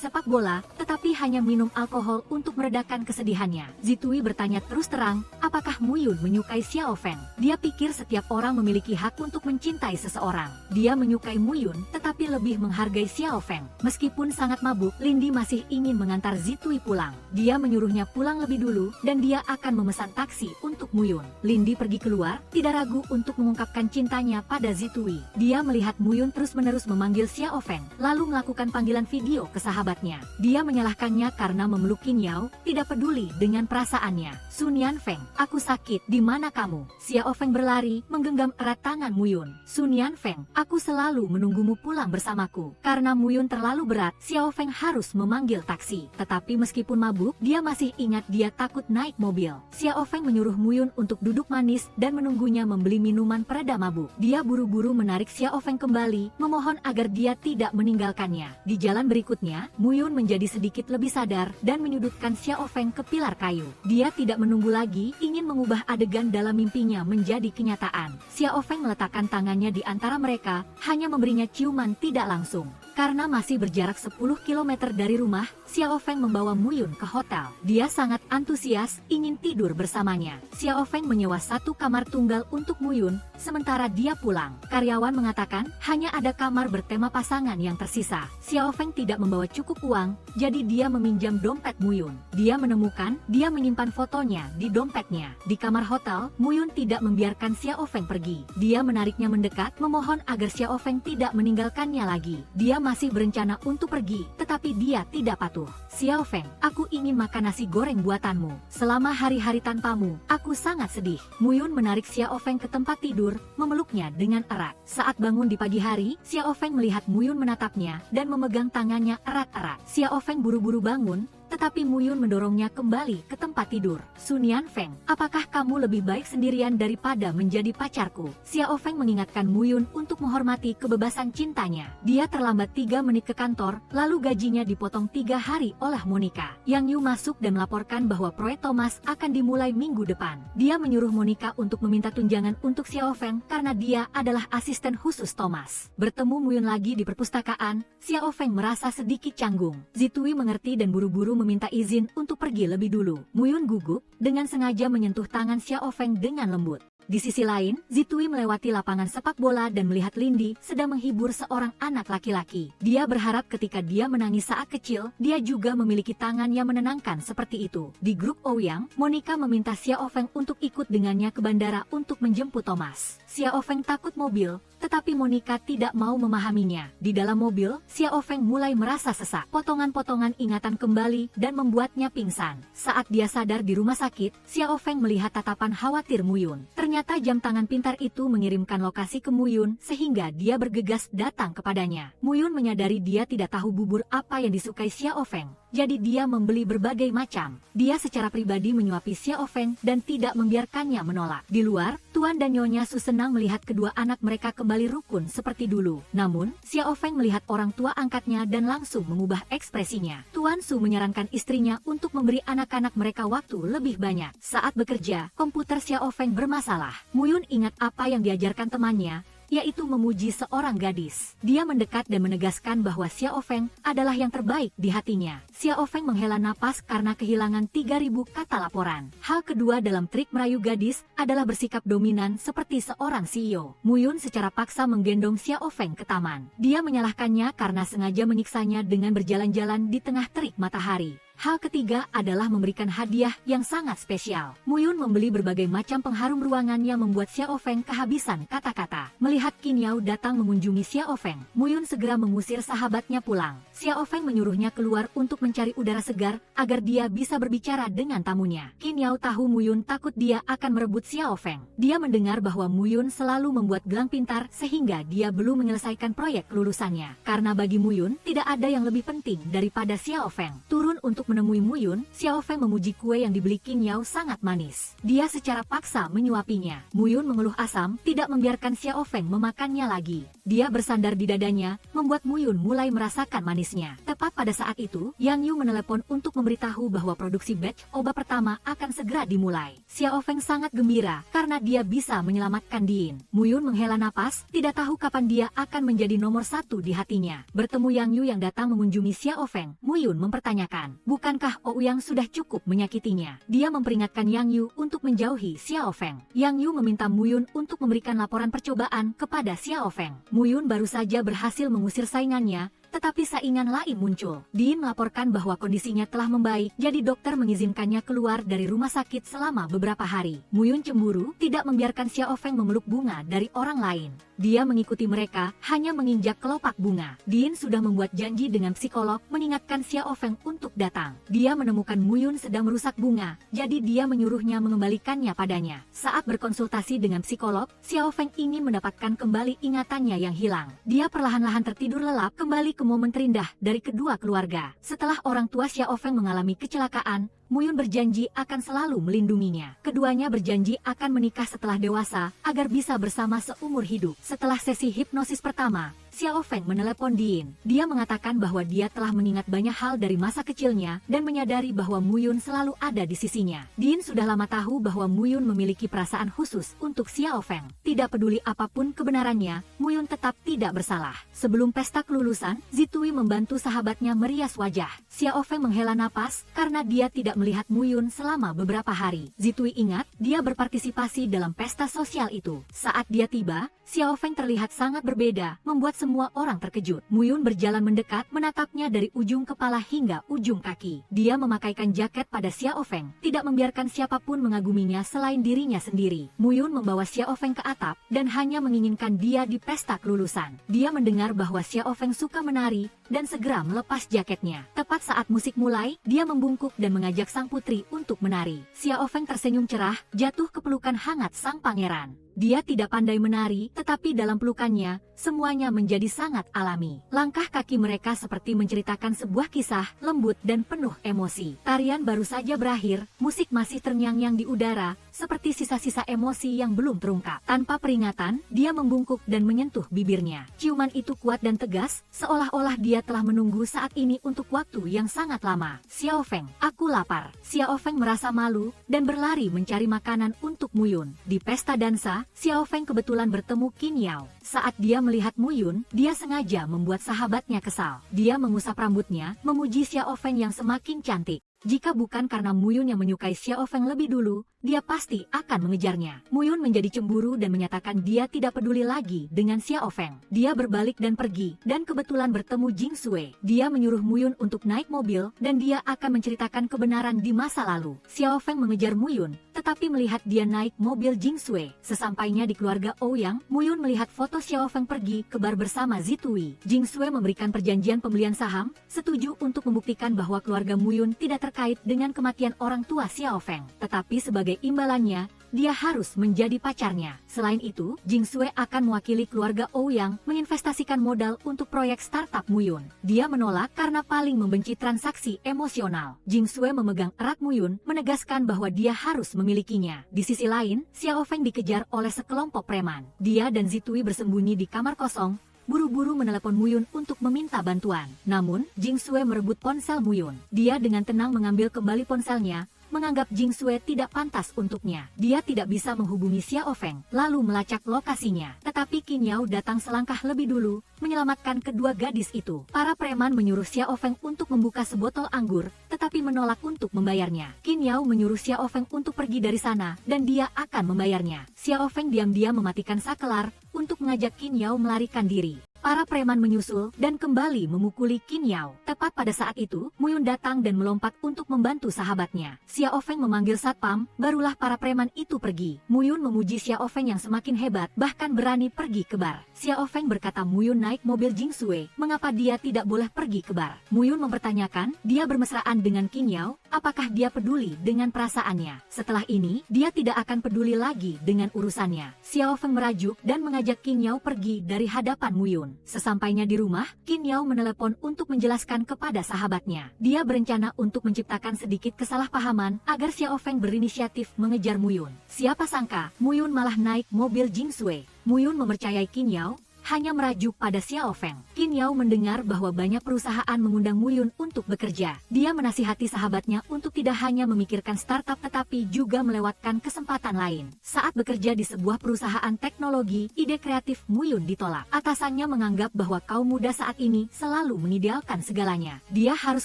Speaker 1: sepak bola, tetapi hanya minum alkohol untuk meredakan kesedihannya. Zitui bertanya terus terang, apakah Mu Yun menyukai Xiao Feng? Dia pikir setiap orang memiliki hak untuk mencintai seseorang. Dia menyukai Mu Yun, tetapi lebih menghargai Xiao Feng. Meskipun sangat mabuk, Lindy masih ingin mengantar Zitui pulang. Dia menyuruhnya pulang lebih dulu, dan dia akan memesan taksi untuk Mu Yun. Lindy pergi keluar, tidak ragu untuk mengungkapkan cintanya pada Zitui. Dia melihat Mu Yun terus-menerus memanggil Xiao Feng, lalu melakukan panggilan video ke sahabatnya. Dia menyalahkannya karena memeluk Qin Yao, tidak peduli dengan perasaannya. Sun Yan Feng, aku sakit, di mana kamu? Xiao Feng berlari, menggenggam erat tangan Mu Yun. Sun Yan Feng, aku selalu menunggumu pulang bersamaku. Karena Mu Yun terlalu berat, Xiao Feng harus memanggil taksi. Tetapi meskipun mabuk, dia masih ingat dia takut naik mobil. Xiao Feng menyuruh Mu Yun untuk duduk manis dan menunggunya membeli minuman pereda mabuk. Dia buru-buru menarik Xiao Feng kembali, memohon agar dia tidak meninggalkannya. Di jalan berikutnya, Mu Yun menjadi sedikit lebih sadar dan menyudutkan Xiao Feng ke pilar kayu. Dia tidak menunggu lagi, ingin mengubah adegan dalam mimpinya menjadi kenyataan. Xiao Feng meletakkan tangannya di antara mereka, hanya memberinya ciuman tidak langsung. Karena masih berjarak 10 km dari rumah, Xiao Feng membawa Mu Yun ke hotel. Dia sangat antusias, ingin tidur bersamanya. Xiao Feng menyewa satu kamar tunggal untuk Mu Yun, sementara dia pulang. Karyawan mengatakan, hanya ada kamar bertema pasangan yang tersisa. Xiao Feng tidak membawa cukup uang, jadi dia meminjam dompet Mu Yun. Dia menemukan, dia menyimpan fotonya di dompetnya. Di kamar hotel, Mu Yun tidak membiarkan Xiao Feng pergi. Dia menariknya mendekat, memohon agar Xiao Feng tidak meninggalkannya lagi. Dia masih berencana untuk pergi, tetapi dia tidak patuh. Xiao Feng, aku ingin makan nasi goreng buatanmu. Selama hari-hari tanpamu, aku sangat sedih. Mu Yun menarik Xiao Feng ke tempat tidur, memeluknya dengan erat. Saat bangun di pagi hari, Xiao Feng melihat Mu Yun menatapnya dan memegang tangannya erat-erat. Xiao Feng buru-buru bangun, tetapi Mu Yun mendorongnya kembali ke tempat tidur. Sun Yan Feng, apakah kamu lebih baik sendirian daripada menjadi pacarku? Xiao Feng mengingatkan Mu Yun untuk menghormati kebebasan cintanya. Dia terlambat 3 menit ke kantor, lalu gajinya dipotong 3 hari oleh Monica. Yang Yu masuk dan melaporkan bahwa proyek Thomas akan dimulai minggu depan. Dia menyuruh Monica untuk meminta tunjangan untuk Xiao Feng karena dia adalah asisten khusus Thomas. Bertemu Mu Yun lagi di perpustakaan, Xiao Feng merasa sedikit canggung. Zitui mengerti dan buru-buru meminta izin untuk pergi lebih dulu. Mu Yun gugup, dengan sengaja menyentuh tangan Xiao Feng dengan lembut. Di sisi lain, Zitui melewati lapangan sepak bola dan melihat Lindy sedang menghibur seorang anak laki-laki. Dia berharap ketika dia menangis saat kecil, dia juga memiliki tangan yang menenangkan seperti itu. Di grup Ouyang, Monica meminta Xiao Feng untuk ikut dengannya ke bandara untuk menjemput Thomas. Xiao Feng takut mobil, tetapi Monica tidak mau memahaminya. Di dalam mobil, Xiao Feng mulai merasa sesak. Potongan-potongan ingatan kembali dan membuatnya pingsan. Saat dia sadar di rumah sakit, Xiao Feng melihat tatapan khawatir Mu Yun. Ternyata jam tangan pintar itu mengirimkan lokasi ke Mu Yun sehingga dia bergegas datang kepadanya. Mu Yun menyadari dia tidak tahu bubur apa yang disukai Xiao Feng. Jadi dia membeli berbagai macam. Dia secara pribadi menyuapi Xiao Feng dan tidak membiarkannya menolak. Di luar, Tuan dan Nyonya Su senang melihat kedua anak mereka kembali rukun seperti dulu. Namun, Xiao Feng melihat orang tua angkatnya dan langsung mengubah ekspresinya. Tuan Su menyarankan istrinya untuk memberi anak-anak mereka waktu lebih banyak. Saat bekerja, komputer Xiao Feng bermasalah. Mu Yun ingat apa yang diajarkan temannya, yaitu memuji seorang gadis. Dia mendekat dan menegaskan bahwa Xiao Feng adalah yang terbaik di hatinya. Xiao Feng menghela napas karena kehilangan 3.000 kata laporan. Hal kedua dalam trik merayu gadis adalah bersikap dominan seperti seorang CEO. Mu Yun secara paksa menggendong Xiao Feng ke taman. Dia menyalahkannya karena sengaja menyiksanya dengan berjalan-jalan di tengah terik matahari. Hal ketiga adalah memberikan hadiah yang sangat spesial. Mu Yun membeli berbagai macam pengharum ruangan yang membuat Xiao Feng kehabisan kata-kata. Melihat Qin Yao datang mengunjungi Xiao Feng, Mu Yun segera mengusir sahabatnya pulang. Xiao Feng menyuruhnya keluar untuk mencari udara segar agar dia bisa berbicara dengan tamunya. Qin Yao tahu Mu Yun takut dia akan merebut Xiao Feng. Dia mendengar bahwa Mu Yun selalu membuat gelang pintar sehingga dia belum menyelesaikan proyek kelulusannya. Karena bagi Mu Yun tidak ada yang lebih penting daripada Xiao Feng. Turun untuk untuk menemui Muyun, Xiao Feng memuji kue yang dibeli Qin Yao sangat manis. Dia secara paksa menyuapinya. Muyun mengeluh asam, tidak membiarkan Xiao Feng memakannya lagi. Dia bersandar di dadanya, membuat Muyun mulai merasakan manisnya. Tepat pada saat itu, Yang Yu menelepon untuk memberitahu bahwa produksi batch obat pertama akan segera dimulai. Xiao Feng sangat gembira karena dia bisa menyelamatkan Din. Muyun menghela napas, tidak tahu kapan dia akan menjadi nomor satu di hatinya. Bertemu Yang Yu yang datang mengunjungi Xiao Feng, Muyun mempertanyakan, bukankah Ouyang sudah cukup menyakitinya? Dia memperingatkan Yang Yu untuk menjauhi Xiao Feng. Yang Yu meminta Muyun untuk memberikan laporan percobaan kepada Xiao Feng. Muyun baru saja berhasil mengusir saingannya, tetapi saingan lain muncul. Din melaporkan bahwa kondisinya telah membaik, jadi dokter mengizinkannya keluar dari rumah sakit selama beberapa hari. Muyun cemburu, tidak membiarkan Xiao Feng memeluk bunga dari orang lain. Dia mengikuti mereka, hanya menginjak kelopak bunga. Din sudah membuat janji dengan psikolog, mengingatkan Xiao Feng untuk datang. Dia menemukan Muyun sedang merusak bunga, jadi dia menyuruhnya mengembalikannya padanya. Saat berkonsultasi dengan psikolog, Xiao Feng ingin mendapatkan kembali ingatannya yang hilang. Dia perlahan-lahan tertidur lelap, kembali ke momen terindah dari kedua keluarga. Setelah orang tua Xiao Feng mengalami kecelakaan, Muyun berjanji akan selalu melindunginya. Keduanya berjanji akan menikah setelah dewasa, agar bisa bersama seumur hidup. Setelah sesi hipnosis pertama, Xiao Feng menelepon Din. Dia mengatakan bahwa dia telah mengingat banyak hal dari masa kecilnya dan menyadari bahwa Muyun selalu ada di sisinya. Din sudah lama tahu bahwa Muyun memiliki perasaan khusus untuk Xiao Feng. Tidak peduli apapun kebenarannya, Muyun tetap tidak bersalah. Sebelum pesta kelulusan, Zitui membantu sahabatnya merias wajah. Xiao Feng menghela napas karena dia tidak melihat Muyun selama beberapa hari. Zitui ingat, dia berpartisipasi dalam pesta sosial itu. Saat dia tiba, Xiao Feng terlihat sangat berbeda, membuat semua orang terkejut. Muyun berjalan mendekat, menatapnya dari ujung kepala hingga ujung kaki. Dia memakaikan jaket pada Xiao Feng, tidak membiarkan siapapun mengaguminya selain dirinya sendiri. Muyun membawa Xiao Feng ke atap, dan hanya menginginkan dia di pesta kelulusan. Dia mendengar bahwa Xiao Feng suka menari, dan segera melepas jaketnya. Tepat saat musik mulai, dia membungkuk dan mengajak sang putri untuk menari. Xiao Feng tersenyum cerah, jatuh ke pelukan hangat sang pangeran. Dia tidak pandai menari, tetapi dalam pelukannya, semuanya menjadi sangat alami. Langkah kaki mereka seperti menceritakan sebuah kisah, lembut dan penuh emosi. Tarian baru saja berakhir, musik masih terngiang-ngiang di udara, seperti sisa-sisa emosi yang belum terungkap. Tanpa peringatan, dia membungkuk dan menyentuh bibirnya. Ciuman itu kuat dan tegas, seolah-olah dia telah menunggu saat ini untuk waktu yang sangat lama. Xiao Feng, aku lapar. Xiao Feng merasa malu, dan berlari mencari makanan untuk Muyun. Di pesta dansa, Xiao Feng kebetulan bertemu Qin Yao. Saat dia melihat Muyun, dia sengaja membuat sahabatnya kesal. Dia mengusap rambutnya, memuji Xiao Feng yang semakin cantik. Jika bukan karena Muyun yang menyukai Xiao Feng lebih dulu, dia pasti akan mengejarnya. Muyun menjadi cemburu dan menyatakan dia tidak peduli lagi dengan Xiao Feng. Dia berbalik dan pergi, dan kebetulan bertemu Jing Sui. Dia menyuruh Muyun untuk naik mobil, dan dia akan menceritakan kebenaran di masa lalu. Xiao Feng mengejar Muyun, tetapi melihat dia naik mobil Jing Sui. Sesampainya di keluarga Ouyang, Muyun melihat foto Xiao Feng pergi ke bar bersama Zitui. Jing Sui memberikan perjanjian pembelian saham, setuju untuk membuktikan bahwa keluarga Muyun tidak terkait dengan kematian orang tua Xiao Feng. Tetapi sebagai imbalannya, dia harus menjadi pacarnya. Selain itu, Jing Sui akan mewakili keluarga Ouyang menginvestasikan modal untuk proyek startup Muyun. Dia menolak karena paling membenci transaksi emosional. Jing Sui memegang erat Muyun, menegaskan bahwa dia harus memilikinya. Di sisi lain, Xiao Feng dikejar oleh sekelompok preman. Dia dan Zitui bersembunyi di kamar kosong, buru-buru menelepon Muyun untuk meminta bantuan. Namun, Jing Sui merebut ponsel Muyun. Dia dengan tenang mengambil kembali ponselnya, menganggap Jing Sui tidak pantas untuknya. Dia tidak bisa menghubungi Xiao Feng, lalu melacak lokasinya. Tetapi Qin Yao datang selangkah lebih dulu, menyelamatkan kedua gadis itu. Para preman menyuruh Xiao Feng untuk membuka sebotol anggur, tetapi menolak untuk membayarnya. Qin Yao menyuruh Xiao Feng untuk pergi dari sana, dan dia akan membayarnya. Xiao Feng diam-diam mematikan sakelar, untuk mengajak Qin Yao melarikan diri. Para preman menyusul dan kembali memukuli Qin Yao. Tepat pada saat itu, Muyun datang dan melompat untuk membantu sahabatnya. Xiao Feng memanggil satpam, barulah para preman itu pergi. Muyun memuji Xiao Feng yang semakin hebat, bahkan berani pergi ke bar. Xiao Feng berkata Muyun naik mobil Jing Sui, mengapa dia tidak boleh pergi ke bar? Muyun mempertanyakan, dia bermesraan dengan Qin Yao, apakah dia peduli dengan perasaannya. Setelah ini, dia tidak akan peduli lagi dengan urusannya. Xiao Feng merajuk dan mengajak Qin Yao pergi dari hadapan Mu Yun. Sesampainya di rumah, Qin Yao menelepon untuk menjelaskan kepada sahabatnya. Dia berencana untuk menciptakan sedikit kesalahpahaman agar Xiao Feng berinisiatif mengejar Mu Yun. Siapa sangka, Mu Yun malah naik mobil Jing Sui. Mu Yun mempercayai Qin Yao, hanya merajuk pada Xiao Feng. Qin Yao mendengar bahwa banyak perusahaan mengundang Mu Yun untuk bekerja. Dia menasihati sahabatnya untuk tidak hanya memikirkan startup tetapi juga melewatkan kesempatan lain. Saat bekerja di sebuah perusahaan teknologi, ide kreatif Mu Yun ditolak. Atasannya menganggap bahwa kaum muda saat ini selalu mengidealkan segalanya. Dia harus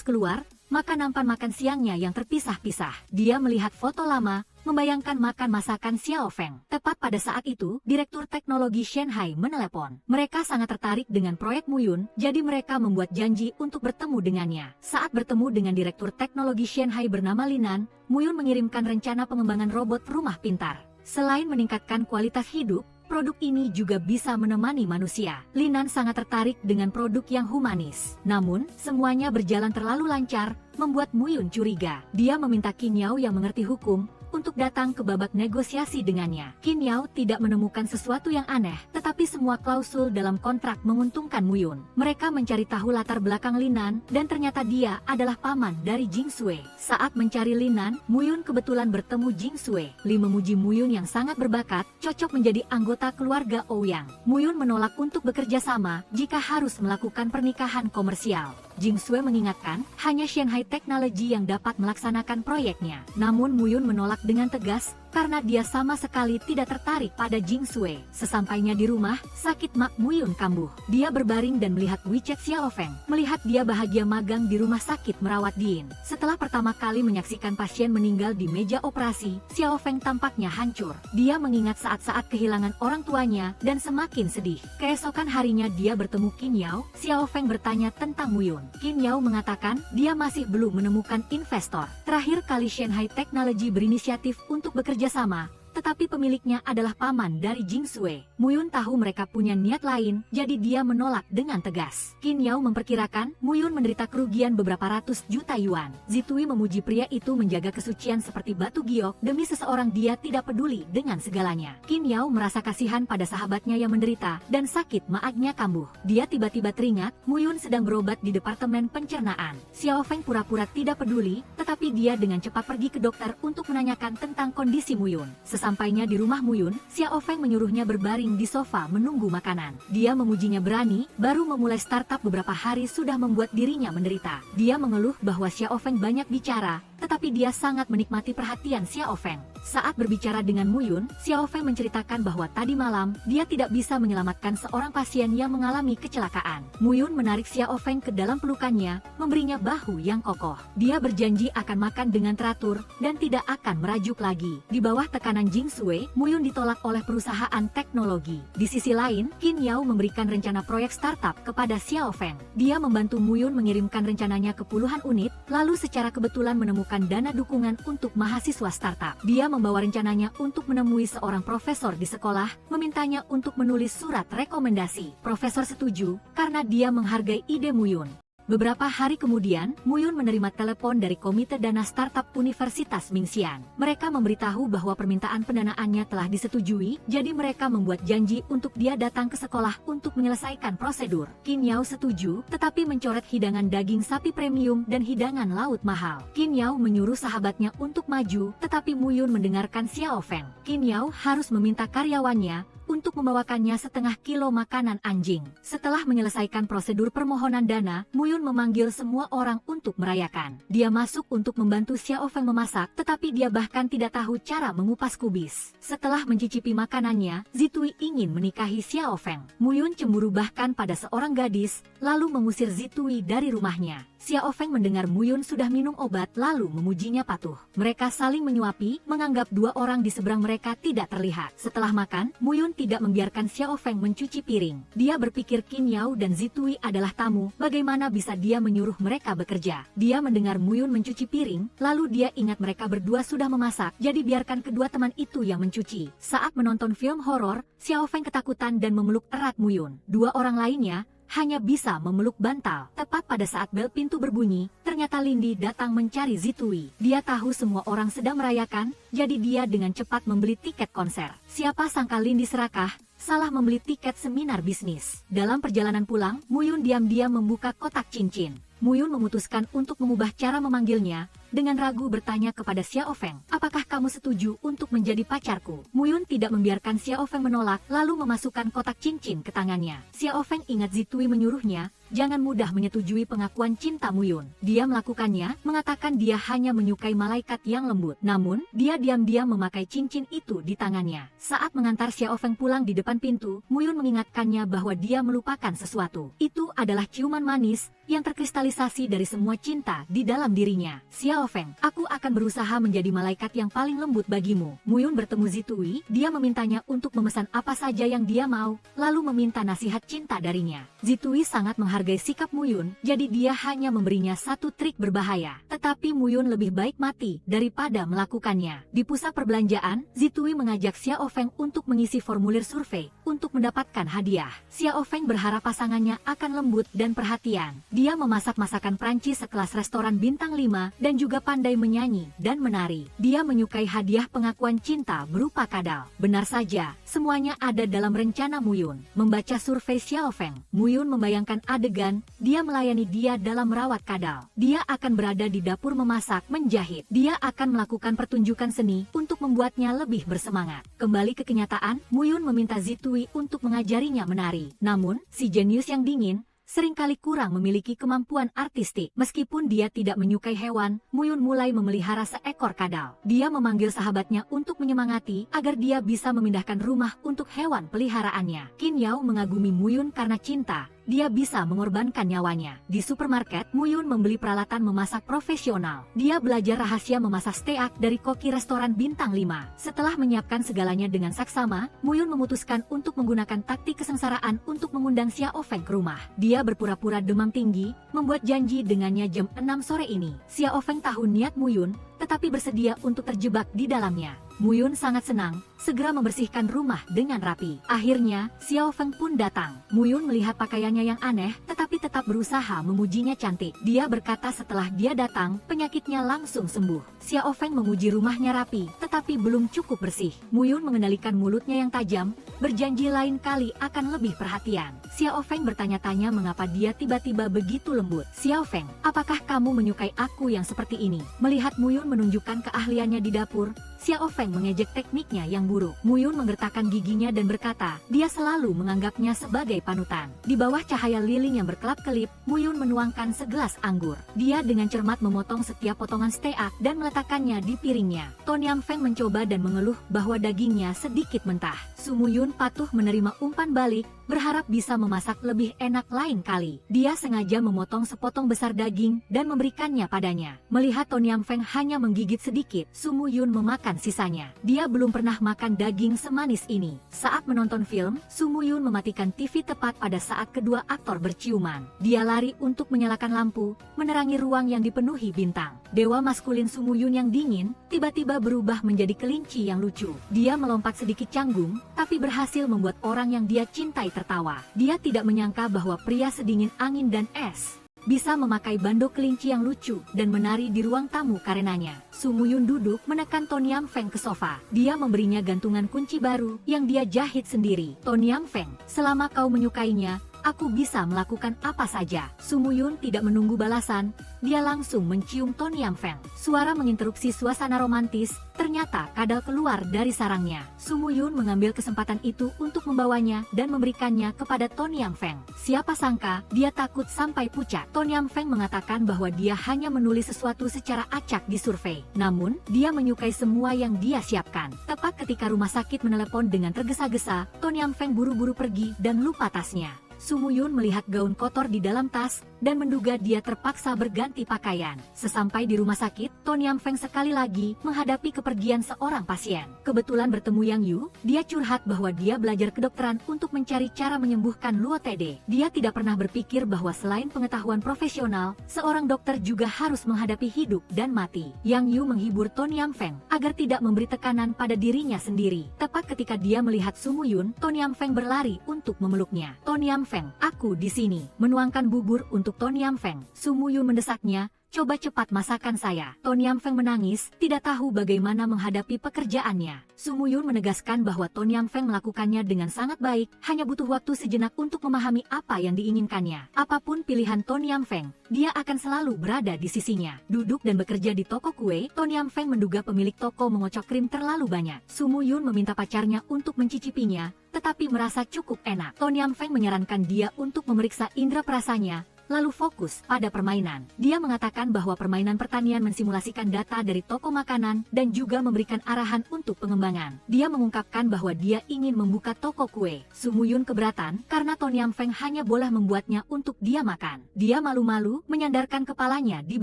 Speaker 1: keluar, makan nampan makan siangnya yang terpisah-pisah. Dia melihat foto lama, membayangkan makan masakan Xiao Feng. Tepat pada saat itu, Direktur Teknologi Shanghai menelepon. Mereka sangat tertarik dengan proyek Mu Yun, jadi mereka membuat janji untuk bertemu dengannya. Saat bertemu dengan Direktur Teknologi Shanghai bernama Linan, Mu Yun mengirimkan rencana pengembangan robot rumah pintar. Selain meningkatkan kualitas hidup, produk ini juga bisa menemani manusia. Linan sangat tertarik dengan produk yang humanis. Namun, semuanya berjalan terlalu lancar, membuat Mu Yun curiga. Dia meminta Qin Yao yang mengerti hukum untuk datang ke babak negosiasi dengannya. Qin Yao tidak menemukan sesuatu yang aneh, tetapi semua klausul dalam kontrak menguntungkan Mu Yun. Mereka mencari tahu latar belakang Linan, dan ternyata dia adalah paman dari Jing Sui. Saat mencari Linan, Mu Yun kebetulan bertemu Jing Sui. Li memuji Mu Yun yang sangat berbakat, cocok menjadi anggota keluarga Ouyang. Mu Yun menolak untuk bekerja sama jika harus melakukan pernikahan komersial. Jing Sui mengingatkan, hanya Shanghai Technology yang dapat melaksanakan proyeknya. Namun Mu Yun menolak dengan tegas, karena dia sama sekali tidak tertarik pada Jing Sui. Sesampainya di rumah, sakit mak Mu Yun kambuh. Dia berbaring dan melihat WeChat Xiao Feng. Melihat dia bahagia magang di rumah sakit merawat Din. Setelah pertama kali menyaksikan pasien meninggal di meja operasi, Xiao Feng tampaknya hancur. Dia mengingat saat-saat kehilangan orang tuanya, dan semakin sedih. Keesokan harinya dia bertemu Qin Yao. Xiao Feng bertanya tentang Mu Yun. Qin Yao mengatakan, dia masih belum menemukan investor. Terakhir kali Shanghai Technology berinisiatif untuk bekerja sama, tetapi pemiliknya adalah paman dari Jing Sui. Mu Yun tahu mereka punya niat lain, jadi dia menolak dengan tegas. Qin Yao memperkirakan Mu Yun menderita kerugian beberapa ratus juta yuan. Zitui memuji pria itu menjaga kesucian seperti batu giok. Demi seseorang dia tidak peduli dengan segalanya. Qin Yao merasa kasihan pada sahabatnya yang menderita, dan sakit maagnya kambuh. Dia tiba-tiba teringat, Mu Yun sedang berobat di departemen pencernaan. Xiao Feng pura-pura tidak peduli, tetapi dia dengan cepat pergi ke dokter untuk menanyakan tentang kondisi Mu Yun. Sesampainya di rumah Mu Yun, Xiao Feng menyuruhnya berbaring di sofa menunggu makanan. Dia memujinya berani, baru memulai startup beberapa hari sudah membuat dirinya menderita. Dia mengeluh bahwa Xiao Feng banyak bicara, tetapi dia sangat menikmati perhatian Xiao Feng. Saat berbicara dengan Mu Yun, Xiao Feng menceritakan bahwa tadi malam, dia tidak bisa menyelamatkan seorang pasien yang mengalami kecelakaan. Mu Yun menarik Xiao Feng ke dalam pelukannya, memberinya bahu yang kokoh. Dia berjanji akan makan dengan teratur, dan tidak akan merajuk lagi. Di bawah tekanan Jing Sui, Mu Yun ditolak oleh perusahaan teknologi. Di sisi lain, Qin Yao memberikan rencana proyek startup kepada Xiao Feng. Dia membantu Mu Yun mengirimkan rencananya ke puluhan unit, lalu secara kebetulan menemukan dana dukungan untuk mahasiswa startup. Dia membawa rencananya untuk menemui seorang profesor di sekolah, memintanya untuk menulis surat rekomendasi. Profesor setuju, karena dia menghargai ide Mu Yun. Beberapa hari kemudian, Mu Yun menerima telepon dari Komite Dana Startup Universitas Mingxian. Mereka memberitahu bahwa permintaan pendanaannya telah disetujui, jadi mereka membuat janji untuk dia datang ke sekolah untuk menyelesaikan prosedur. Qin Yao setuju, tetapi mencoret hidangan daging sapi premium dan hidangan laut mahal. Qin Yao menyuruh sahabatnya untuk maju, tetapi Mu Yun mendengarkan Xiao Feng. Qin Yao harus meminta karyawannya untuk membawakannya setengah kilo makanan anjing. Setelah menyelesaikan prosedur permohonan dana, Mu Yun memanggil semua orang untuk merayakan. Dia masuk untuk membantu Xiao Feng memasak, tetapi dia bahkan tidak tahu cara mengupas kubis. Setelah mencicipi makanannya, Zitui ingin menikahi Xiao Feng. Mu Yun cemburu bahkan pada seorang gadis, lalu mengusir Zitui dari rumahnya. Xiao Feng mendengar Mu Yun sudah minum obat lalu memujinya patuh. Mereka saling menyuapi, menganggap dua orang di seberang mereka tidak terlihat. Setelah makan, Mu Yun tidak membiarkan Xiao Feng mencuci piring. Dia berpikir Qin Yao dan Zitui adalah tamu, bagaimana bisa dia menyuruh mereka bekerja. Dia mendengar Mu Yun mencuci piring, lalu dia ingat mereka berdua sudah memasak, jadi biarkan kedua teman itu yang mencuci. Saat menonton film horor, Xiao Feng ketakutan dan memeluk erat Mu Yun. Dua orang lainnya hanya bisa memeluk bantal. Tepat pada saat bel pintu berbunyi, ternyata Lindy datang mencari Zitui. Dia tahu semua orang sedang merayakan, jadi dia dengan cepat membeli tiket konser. Siapa sangka Lindy serakah, salah membeli tiket seminar bisnis. Dalam perjalanan pulang, Muyun diam-diam membuka kotak cincin. Muyun memutuskan untuk mengubah cara memanggilnya, dengan ragu bertanya kepada Xiao Feng, apakah kamu setuju untuk menjadi pacarku? Muyun tidak membiarkan Xiao Feng menolak, lalu memasukkan kotak cincin ke tangannya. Xiao Feng ingat Zitui menyuruhnya, jangan mudah menyetujui pengakuan cinta Muyun. Dia melakukannya, mengatakan dia hanya menyukai malaikat yang lembut. Namun, dia diam-diam memakai cincin itu di tangannya. Saat mengantar Xiao Feng pulang di depan pintu, Muyun mengingatkannya bahwa dia melupakan sesuatu. Itu adalah ciuman manis yang terkristalisasi dari semua cinta di dalam dirinya. Xiao Feng, aku akan berusaha menjadi malaikat yang paling lembut bagimu. Muyun bertemu Zitui, dia memintanya untuk memesan apa saja yang dia mau, lalu meminta nasihat cinta darinya. Zitui sangat menghargai sikap Muyun, jadi dia hanya memberinya satu trik berbahaya. Tetapi Muyun lebih baik mati daripada melakukannya. Di pusat perbelanjaan, Zitui mengajak Xiao Feng untuk mengisi formulir survei untuk mendapatkan hadiah. Xiao Feng berharap pasangannya akan lembut dan perhatian. Dia memasak masakan Prancis sekelas restoran bintang 5 dan juga pandai menyanyi dan menari. Dia menyukai hadiah pengakuan cinta berupa kadal. Benar saja, semuanya ada dalam rencana Muyun. Membaca survei Xiao Feng, Muyun membayangkan adegan dia melayani dia dalam merawat kadal. Dia akan berada di dapur memasak, menjahit. Dia akan melakukan pertunjukan seni untuk membuatnya lebih bersemangat. Kembali ke kenyataan, Muyun meminta Zitui untuk mengajarinya menari. Namun, si jenius yang dingin seringkali kurang memiliki kemampuan artistik. Meskipun dia tidak menyukai hewan, Muyun mulai memelihara seekor kadal. Dia memanggil sahabatnya untuk menyemangati agar dia bisa memindahkan rumah untuk hewan peliharaannya. Qin Yao mengagumi Muyun karena cinta. Dia bisa mengorbankan nyawanya. Di supermarket, Muyun membeli peralatan memasak profesional. Dia belajar rahasia memasak steak dari koki restoran bintang 5. Setelah menyiapkan segalanya dengan saksama, Muyun memutuskan untuk menggunakan taktik kesengsaraan untuk mengundang Xiao Feng ke rumah. Dia berpura-pura demam tinggi, membuat janji dengannya jam 6 sore ini. Xiao Feng tahu niat Muyun, tetapi bersedia untuk terjebak di dalamnya. Muyun sangat senang, segera membersihkan rumah dengan rapi. Akhirnya, Xiao Feng pun datang. Muyun melihat pakaiannya yang aneh, tetapi tetap berusaha memujinya cantik. Dia berkata setelah dia datang, penyakitnya langsung sembuh. Xiao Feng memuji rumahnya rapi, tetapi belum cukup bersih. Muyun mengendalikan mulutnya yang tajam, berjanji lain kali akan lebih perhatian. Xiao Feng bertanya-tanya mengapa dia tiba-tiba begitu lembut. Xiao Feng, apakah kamu menyukai aku yang seperti ini? Melihat Muyun menunjukkan keahliannya di dapur, Xiao Feng mengejek tekniknya yang buruk. Muyun menggertakkan giginya dan berkata, dia selalu menganggapnya sebagai panutan. Di bawah cahaya lilin yang berkelap-kelip, Muyun menuangkan segelas anggur. Dia dengan cermat memotong setiap potongan steak dan meletakkannya di piringnya. Ton Yam Feng mencoba dan mengeluh bahwa dagingnya sedikit mentah. Su Muyun patuh menerima umpan balik, berharap bisa memasak lebih enak lain kali. Dia sengaja memotong sepotong besar daging dan memberikannya padanya. Melihat Ton Yam Feng hanya menggigit sedikit, Su Muyun memakan sisanya. Dia belum pernah makan daging semanis ini. Saat menonton film, Su Muyun mematikan TV tepat pada saat kedua aktor berciuman. Dia lari untuk menyalakan lampu, menerangi ruang yang dipenuhi bintang. Dewa maskulin Su Muyun yang dingin, tiba-tiba berubah menjadi kelinci yang lucu. Dia melompat sedikit canggung, tapi berhasil membuat orang yang dia cintai tertawa. Dia tidak menyangka bahwa pria sedingin angin dan es bisa memakai bando kelinci yang lucu dan menari di ruang tamu karenanya. Su Muyun duduk menekan Ton Yam Feng ke sofa. Dia memberinya gantungan kunci baru yang dia jahit sendiri. Ton Yam Feng, selama kau menyukainya, aku bisa melakukan apa saja. Su Muyun tidak menunggu balasan, dia langsung mencium Ton Yam Feng. Suara menginterupsi suasana romantis, ternyata kadal keluar dari sarangnya. Su Muyun mengambil kesempatan itu untuk membawanya dan memberikannya kepada Ton Yam Feng. Siapa sangka, dia takut sampai pucat. Ton Yam Feng mengatakan bahwa dia hanya menulis sesuatu secara acak di survei. Namun, dia menyukai semua yang dia siapkan. Tepat ketika rumah sakit menelepon dengan tergesa-gesa, Ton Yam Feng buru-buru pergi dan lupa tasnya. Su Muyun melihat gaun kotor di dalam tas dan menduga dia terpaksa berganti pakaian. Sesampai di rumah sakit, Ton Yam Feng sekali lagi menghadapi kepergian seorang pasien. Kebetulan bertemu Yang Yu, dia curhat bahwa dia belajar kedokteran untuk mencari cara menyembuhkan Luo Tede. Dia tidak pernah berpikir bahwa selain pengetahuan profesional, seorang dokter juga harus menghadapi hidup dan mati. Yang Yu menghibur Ton Yam Feng agar tidak memberi tekanan pada dirinya sendiri. Tepat ketika dia melihat Su Muyun, Ton Yam Feng berlari untuk memeluknya. Ton Yam Feng Feng, aku di sini. Menuangkan bubur untuk Ton Yam Feng. Su Muyun mendesaknya, coba cepat masakan saya. Ton Yam Feng menangis, tidak tahu bagaimana menghadapi pekerjaannya. Su Muyun menegaskan bahwa Ton Yam Feng melakukannya dengan sangat baik, hanya butuh waktu sejenak untuk memahami apa yang diinginkannya. Apapun pilihan Ton Yam Feng, dia akan selalu berada di sisinya. Duduk dan bekerja di toko kue, Ton Yam Feng menduga pemilik toko mengocok krim terlalu banyak. Su Muyun meminta pacarnya untuk mencicipinya, tetapi merasa cukup enak. Ton Yam Feng menyarankan dia untuk memeriksa indera perasanya, lalu fokus pada permainan. Dia mengatakan bahwa permainan pertanian mensimulasikan data dari toko makanan dan juga memberikan arahan untuk pengembangan. Dia mengungkapkan bahwa dia ingin membuka toko kue. Su Muyun keberatan karena Ton Yam Feng hanya boleh membuatnya untuk dia makan. Dia malu-malu menyandarkan kepalanya di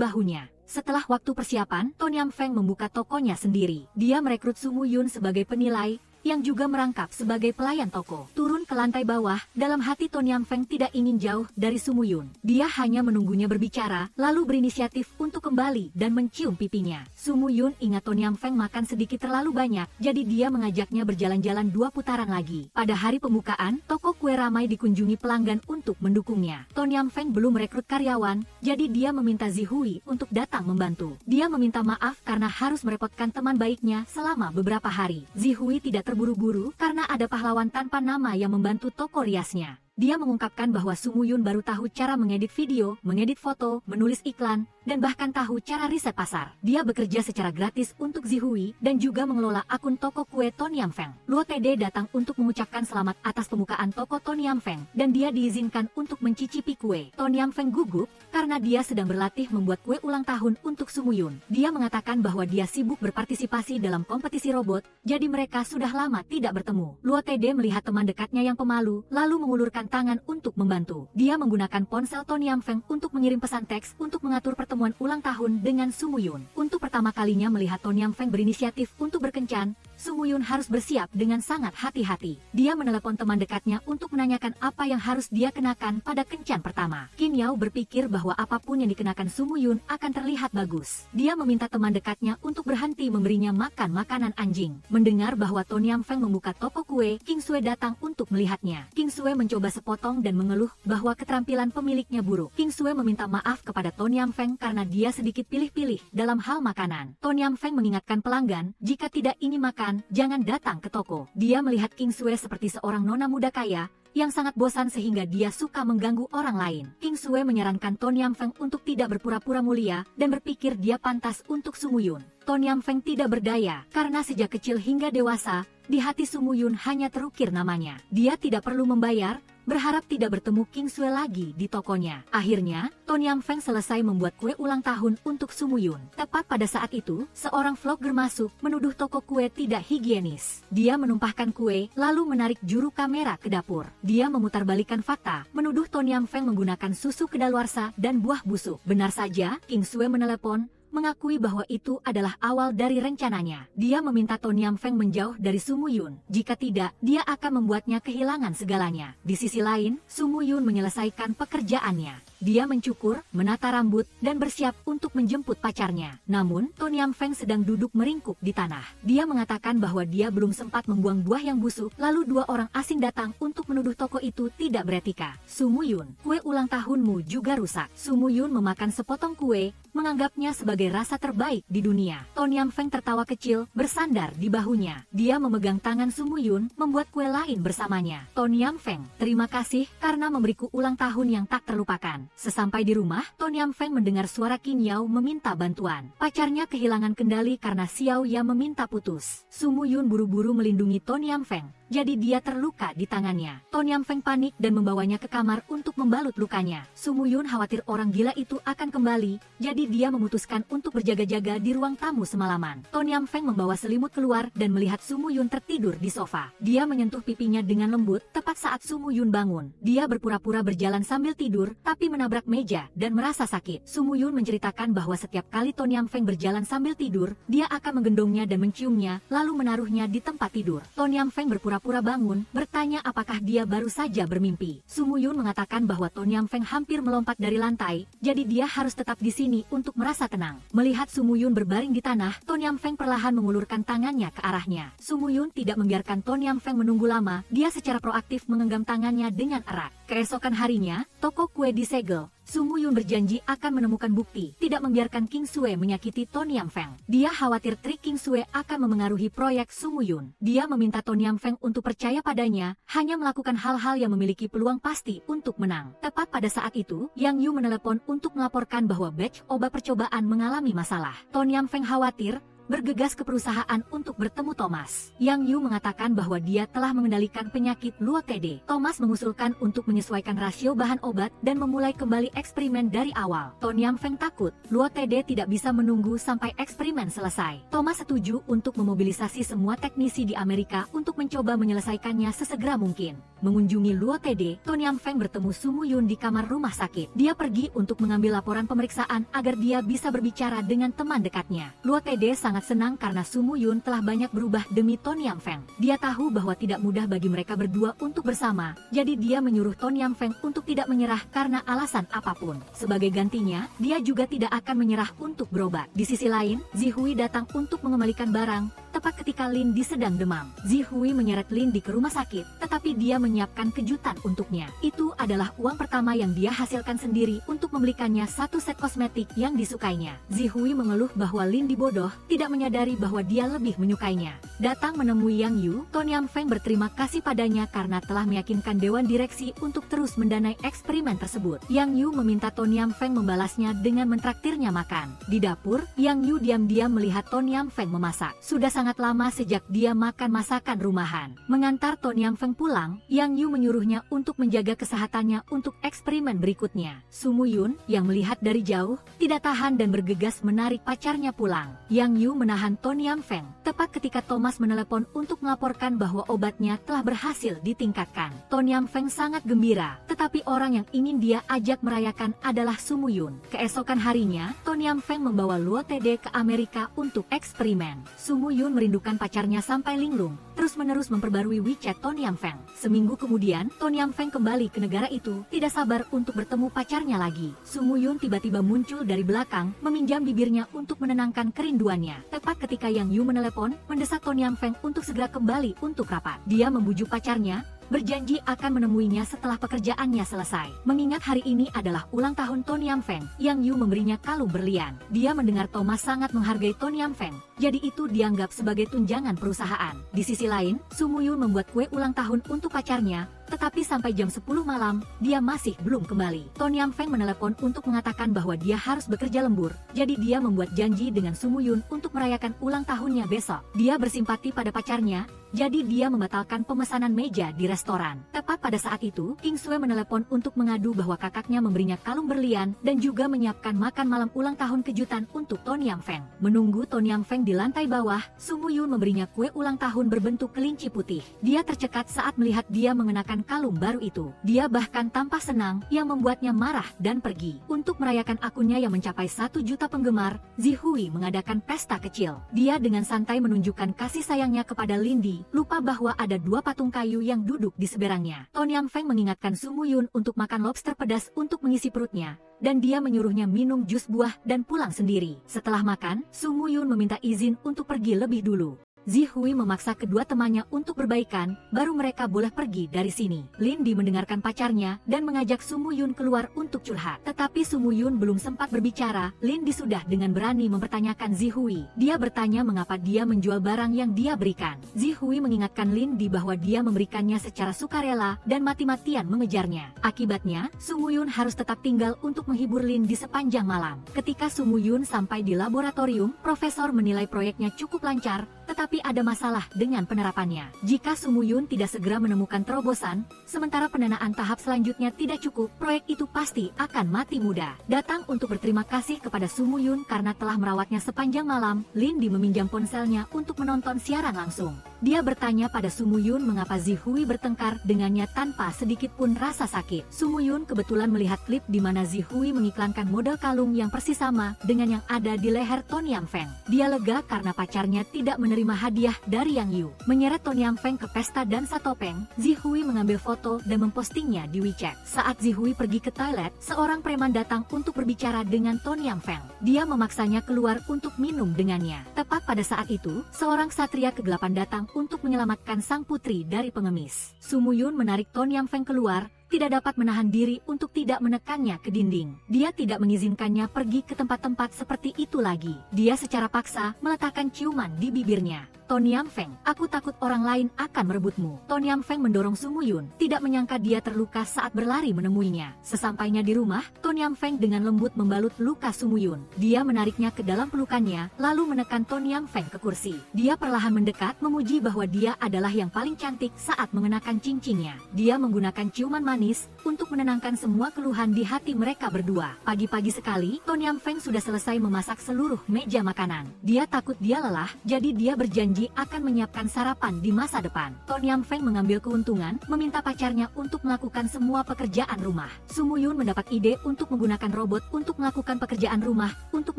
Speaker 1: bahunya. Setelah waktu persiapan, Ton Yam Feng membuka tokonya sendiri. Dia merekrut Su Muyun sebagai penilai, yang juga merangkap sebagai pelayan toko. Turun ke lantai bawah, dalam hati Ton Yam Feng tidak ingin jauh dari Su Muyun. Dia hanya menunggunya berbicara, lalu berinisiatif untuk kembali dan mencium pipinya. Su Muyun ingat Ton Yam Feng makan sedikit terlalu banyak, jadi dia mengajaknya berjalan-jalan 2 putaran lagi. Pada hari pembukaan, toko kue ramai dikunjungi pelanggan untuk mendukungnya. Ton Yam Feng belum merekrut karyawan, jadi dia meminta Zihui untuk datang membantu. Dia meminta maaf karena harus merepotkan teman baiknya selama beberapa hari. Zihui tidak terburu-buru karena ada pahlawan tanpa nama yang membantu toko riasnya. Dia mengungkapkan bahwa Su Muyun baru tahu cara mengedit video, mengedit foto, menulis iklan, dan bahkan tahu cara riset pasar. Dia bekerja secara gratis untuk Zihui dan juga mengelola akun toko kue Ton Yam Feng. Luo Tede datang untuk mengucapkan selamat atas pembukaan toko Ton Yam Feng dan dia diizinkan untuk mencicipi kue. Ton Yam Feng gugup karena dia sedang berlatih membuat kue ulang tahun untuk Su Muyun. Dia mengatakan bahwa dia sibuk berpartisipasi dalam kompetisi robot, jadi mereka sudah lama tidak bertemu. Luo Tede melihat teman dekatnya yang pemalu, lalu mengulurkan tangan untuk membantu. Dia menggunakan ponsel Ton Yam Feng untuk mengirim pesan teks untuk mengatur pertemuan ulang tahun dengan Su Muyun. Untuk pertama kalinya melihat Ton Yam Feng berinisiatif untuk berkencan, Su Muyun harus bersiap dengan sangat hati-hati. Dia menelepon teman dekatnya untuk menanyakan apa yang harus dia kenakan pada kencan pertama. Qin Yao berpikir bahwa apapun yang dikenakan Su Muyun akan terlihat bagus. Dia meminta teman dekatnya untuk berhenti memberinya makan makanan anjing. Mendengar bahwa Ton Yam Feng membuka toko kue, King Sue datang untuk melihatnya. King Sue mencoba sepotong dan mengeluh bahwa keterampilan pemiliknya buruk. King Sue meminta maaf kepada Ton Yam Feng karena dia sedikit pilih-pilih dalam hal makanan. Ton Yam Feng mengingatkan pelanggan, jika tidak ingin makan, jangan datang ke toko. Dia melihat King Sue seperti seorang nona muda kaya, yang sangat bosan sehingga dia suka mengganggu orang lain. King Sue menyarankan Ton Yam Feng untuk tidak berpura-pura mulia dan berpikir dia pantas untuk Su Muyun. Ton Yam Feng tidak berdaya karena sejak kecil hingga dewasa, di hati Su Muyun hanya terukir namanya. Dia tidak perlu membayar, berharap tidak bertemu King Sue lagi di tokonya. Akhirnya, Ton Yam Feng selesai membuat kue ulang tahun untuk Su Muyun. Tepat pada saat itu, seorang vlogger masuk menuduh toko kue tidak higienis. Dia menumpahkan kue, lalu menarik juru kamera ke dapur. Dia memutarbalikkan fakta, menuduh Ton Yam Feng menggunakan susu kedaluarsa dan buah busuk. Benar saja, King Sue menelepon, mengakui bahwa itu adalah awal dari rencananya. Dia meminta Ton Yam Feng menjauh dari Su Muyun. Jika tidak, dia akan membuatnya kehilangan segalanya. Di sisi lain, Su Muyun menyelesaikan pekerjaannya. Dia mencukur, menata rambut, dan bersiap untuk menjemput pacarnya. Namun, Ton Yam Feng sedang duduk meringkuk di tanah. Dia mengatakan bahwa dia belum sempat membuang buah yang busuk, lalu 2 orang asing datang untuk menuduh toko itu tidak beretika. Su Muyun, kue ulang tahunmu juga rusak. Su Muyun memakan sepotong kue, menganggapnya sebagai rasa terbaik di dunia. Ton Yam Feng tertawa kecil, bersandar di bahunya. Dia memegang tangan Su Muyun, membuat kue lain bersamanya. Ton Yam Feng, terima kasih karena memberiku ulang tahun yang tak terlupakan. Sesampai di rumah, Ton Yam Feng mendengar suara Qin Yao meminta bantuan. Pacarnya kehilangan kendali karena Xiao Ya meminta putus. Su Muyun buru-buru melindungi Ton Yam Feng, jadi dia terluka di tangannya. Ton Yam Feng panik dan membawanya ke kamar untuk membalut lukanya. Su Muyun khawatir orang gila itu akan kembali, jadi dia memutuskan untuk berjaga-jaga di ruang tamu semalaman. Ton Yam Feng membawa selimut keluar dan melihat Su Muyun tertidur di sofa. Dia menyentuh pipinya dengan lembut tepat saat Su Muyun bangun. Dia berpura-pura berjalan sambil tidur, tapi menabrak meja dan merasa sakit. Su Muyun menceritakan bahwa setiap kali Ton Yam Feng berjalan sambil tidur, dia akan menggendongnya dan menciumnya, lalu menaruhnya di tempat tidur. Ton Yam Feng berpura-pura bangun, bertanya apakah dia baru saja bermimpi. Su Muyun mengatakan bahwa Ton Yam Feng hampir melompat dari lantai, jadi dia harus tetap di sini untuk merasa tenang. Melihat Su Muyun berbaring di tanah, Ton Yam Feng perlahan mengulurkan tangannya ke arahnya. Su Muyun tidak membiarkan Ton Yam Feng menunggu lama, dia secara proaktif menggenggam tangannya dengan erat. Keesokan harinya, toko kue disegel. Sumu Yun berjanji akan menemukan bukti, tidak membiarkan King Sue menyakiti Ton Yam Feng. Dia khawatir trik King Sue akan memengaruhi proyek Sumu Yun. Dia meminta Ton Yam Feng untuk percaya padanya, hanya melakukan hal-hal yang memiliki peluang pasti untuk menang. Tepat pada saat itu, Yang Yu menelepon untuk melaporkan bahwa batch obat percobaan mengalami masalah. Ton Yam Feng khawatir, bergegas ke perusahaan untuk bertemu Thomas. Yang Yu mengatakan bahwa dia telah mengendalikan penyakit Luo TD. Thomas mengusulkan untuk menyesuaikan rasio bahan obat dan memulai kembali eksperimen dari awal. Ton Yam Feng takut Luo TD tidak bisa menunggu sampai eksperimen selesai. Thomas setuju untuk memobilisasi semua teknisi di Amerika untuk mencoba menyelesaikannya sesegera mungkin. Mengunjungi Luo TD, Ton Yam Feng bertemu Sumu Yun di kamar rumah sakit. Dia pergi untuk mengambil laporan pemeriksaan agar dia bisa berbicara dengan teman dekatnya. Luo TD sangat senang karena Sumu Yun telah banyak berubah demi Ton Yam Feng. Dia tahu bahwa tidak mudah bagi mereka berdua untuk bersama, jadi dia menyuruh Ton Yam Feng untuk tidak menyerah karena alasan apapun. Sebagai gantinya, dia juga tidak akan menyerah untuk berobat. Di sisi lain, Zihui datang untuk mengembalikan barang, tepat ketika Lin Di sedang demam. Zihui menyeret Lin Di ke rumah sakit, tetapi dia menyiapkan kejutan untuknya. Itu adalah uang pertama yang dia hasilkan sendiri untuk membelikannya satu set kosmetik yang disukainya. Zihui mengeluh bahwa Lin Di bodoh, tidak menyadari bahwa dia lebih menyukainya. Datang menemui Yang Yu, Ton Yam Feng berterima kasih padanya karena telah meyakinkan Dewan Direksi untuk terus mendanai eksperimen tersebut. Yang Yu meminta Ton Yam Feng membalasnya dengan mentraktirnya makan. Di dapur, Yang Yu diam-diam melihat Ton Yam Feng memasak. Sudah sangat lama sejak dia makan masakan rumahan. Mengantar Ton Yam Feng pulang, Yang Yu menyuruhnya untuk menjaga kesehatannya untuk eksperimen berikutnya. Sumu Yun, yang melihat dari jauh, tidak tahan dan bergegas menarik pacarnya pulang. Yang Yu menahan Ton Yam Feng, tepat ketika Thomas menelepon untuk melaporkan bahwa obatnya telah berhasil ditingkatkan. Ton Yam Feng sangat gembira, tetapi orang yang ingin dia ajak merayakan adalah Sumu Yun. Keesokan harinya, Ton Yam Feng membawa Luo TD ke Amerika untuk eksperimen. Sumu Yun merindukan pacarnya sampai linglung, terus-menerus memperbarui WeChat Ton Yam Feng. Seminggu kemudian, Ton Yam Feng kembali ke negara itu, tidak sabar untuk bertemu pacarnya lagi. Sumu Yun tiba-tiba muncul dari belakang, meminjam bibirnya untuk menenangkan kerinduannya. Tepat ketika Yang Yu menelepon, mendesak Ton Yam Feng untuk segera kembali untuk rapat. Dia membujuk pacarnya, berjanji akan menemuinya setelah pekerjaannya selesai. Mengingat hari ini adalah ulang tahun Ton Yam Feng, Yang Yu memberinya kalung berlian. Dia mendengar Thomas sangat menghargai Ton Yam Feng, jadi itu dianggap sebagai tunjangan perusahaan. Di sisi lain, Sumu Yun membuat kue ulang tahun untuk pacarnya, tetapi sampai jam 10 malam, dia masih belum kembali. Ton Yam Feng menelepon untuk mengatakan bahwa dia harus bekerja lembur, jadi dia membuat janji dengan Sumu Yun untuk merayakan ulang tahunnya besok. Dia bersimpati pada pacarnya, jadi dia membatalkan pemesanan meja di restoran. Tepat pada saat itu, King Sue menelepon untuk mengadu bahwa kakaknya memberinya kalung berlian dan juga menyiapkan makan malam ulang tahun kejutan untuk Ton Yam Feng. Menunggu Ton Yam Feng di lantai bawah, Sumu Yun memberinya kue ulang tahun berbentuk kelinci putih. Dia tercekat saat melihat dia mengenakan kalung baru itu. Dia bahkan tampak senang, yang membuatnya marah dan pergi. Untuk merayakan akunnya yang mencapai 1 juta penggemar, Zihui mengadakan pesta kecil. Dia dengan santai menunjukkan kasih sayangnya kepada Lin Di, lupa bahwa ada 2 patung kayu yang duduk di seberangnya. Ton Yam Feng mengingatkan Sumu Yun untuk makan lobster pedas untuk mengisi perutnya, dan dia menyuruhnya minum jus buah dan pulang sendiri. Setelah makan, Sumu Yun meminta izin untuk pergi lebih dulu. Zihui memaksa kedua temannya untuk berbaikan, baru mereka boleh pergi dari sini. Lin Di mendengarkan pacarnya dan mengajak Sumu Yun keluar untuk curhat. Tetapi Sumu Yun belum sempat berbicara, Lin Di sudah dengan berani mempertanyakan Zihui. Dia bertanya mengapa dia menjual barang yang dia berikan. Zihui mengingatkan Lin Di bahwa dia memberikannya secara sukarela dan mati-matian mengejarnya. Akibatnya, Sumu Yun harus tetap tinggal untuk menghibur Lin Di sepanjang malam. Ketika Sumu Yun sampai di laboratorium, profesor menilai proyeknya cukup lancar, tetapi ada masalah dengan penerapannya. Jika Sumu Yun tidak segera menemukan terobosan, sementara pendanaan tahap selanjutnya tidak cukup, proyek itu pasti akan mati muda. Datang untuk berterima kasih kepada Sumu Yun karena telah merawatnya sepanjang malam, Lin Di meminjam ponselnya untuk menonton siaran langsung. Dia bertanya pada Sumu Yun mengapa Zihui bertengkar dengannya tanpa sedikit pun rasa sakit. Sumu Yun kebetulan melihat klip di mana Zihui mengiklankan model kalung yang persis sama dengan yang ada di leher Ton Yam Feng. Dia lega karena pacarnya tidak menerima hadiah dari Yang Yu. Menyeret Ton Yam Feng ke pesta dansa topeng, Zihui mengambil foto dan mempostingnya di WeChat. Saat Zihui pergi ke toilet, seorang preman datang untuk berbicara dengan Ton Yam Feng. Dia memaksanya keluar untuk minum dengannya. Tepat pada saat itu, seorang satria kegelapan datang untuk menyelamatkan sang putri dari pengemis. Sumu Yun menarik Ton Yam Feng keluar, tidak dapat menahan diri untuk tidak menekannya ke dinding. Dia tidak mengizinkannya pergi ke tempat-tempat seperti itu lagi. Dia secara paksa meletakkan ciuman di bibirnya. Ton Yam Feng, aku takut orang lain akan merebutmu. Ton Yam Feng mendorong Su Muyun, tidak menyangka dia terluka saat berlari menemuinya. Sesampainya di rumah, Ton Yam Feng dengan lembut membalut luka Su Muyun. Dia menariknya ke dalam pelukannya, lalu menekan Ton Yam Feng ke kursi. Dia perlahan mendekat, memuji bahwa dia adalah yang paling cantik saat mengenakan cincinnya. Dia menggunakan ciuman manis untuk menenangkan semua keluhan di hati mereka berdua. Pagi-pagi sekali, Ton Yam Feng sudah selesai memasak seluruh meja makanan. Dia takut dia lelah, jadi dia berjanji akan menyiapkan sarapan di masa depan. Ton Yam Feng mengambil keuntungan, meminta pacarnya untuk melakukan semua pekerjaan rumah. Su Muyun mendapat ide untuk menggunakan robot untuk melakukan pekerjaan rumah untuk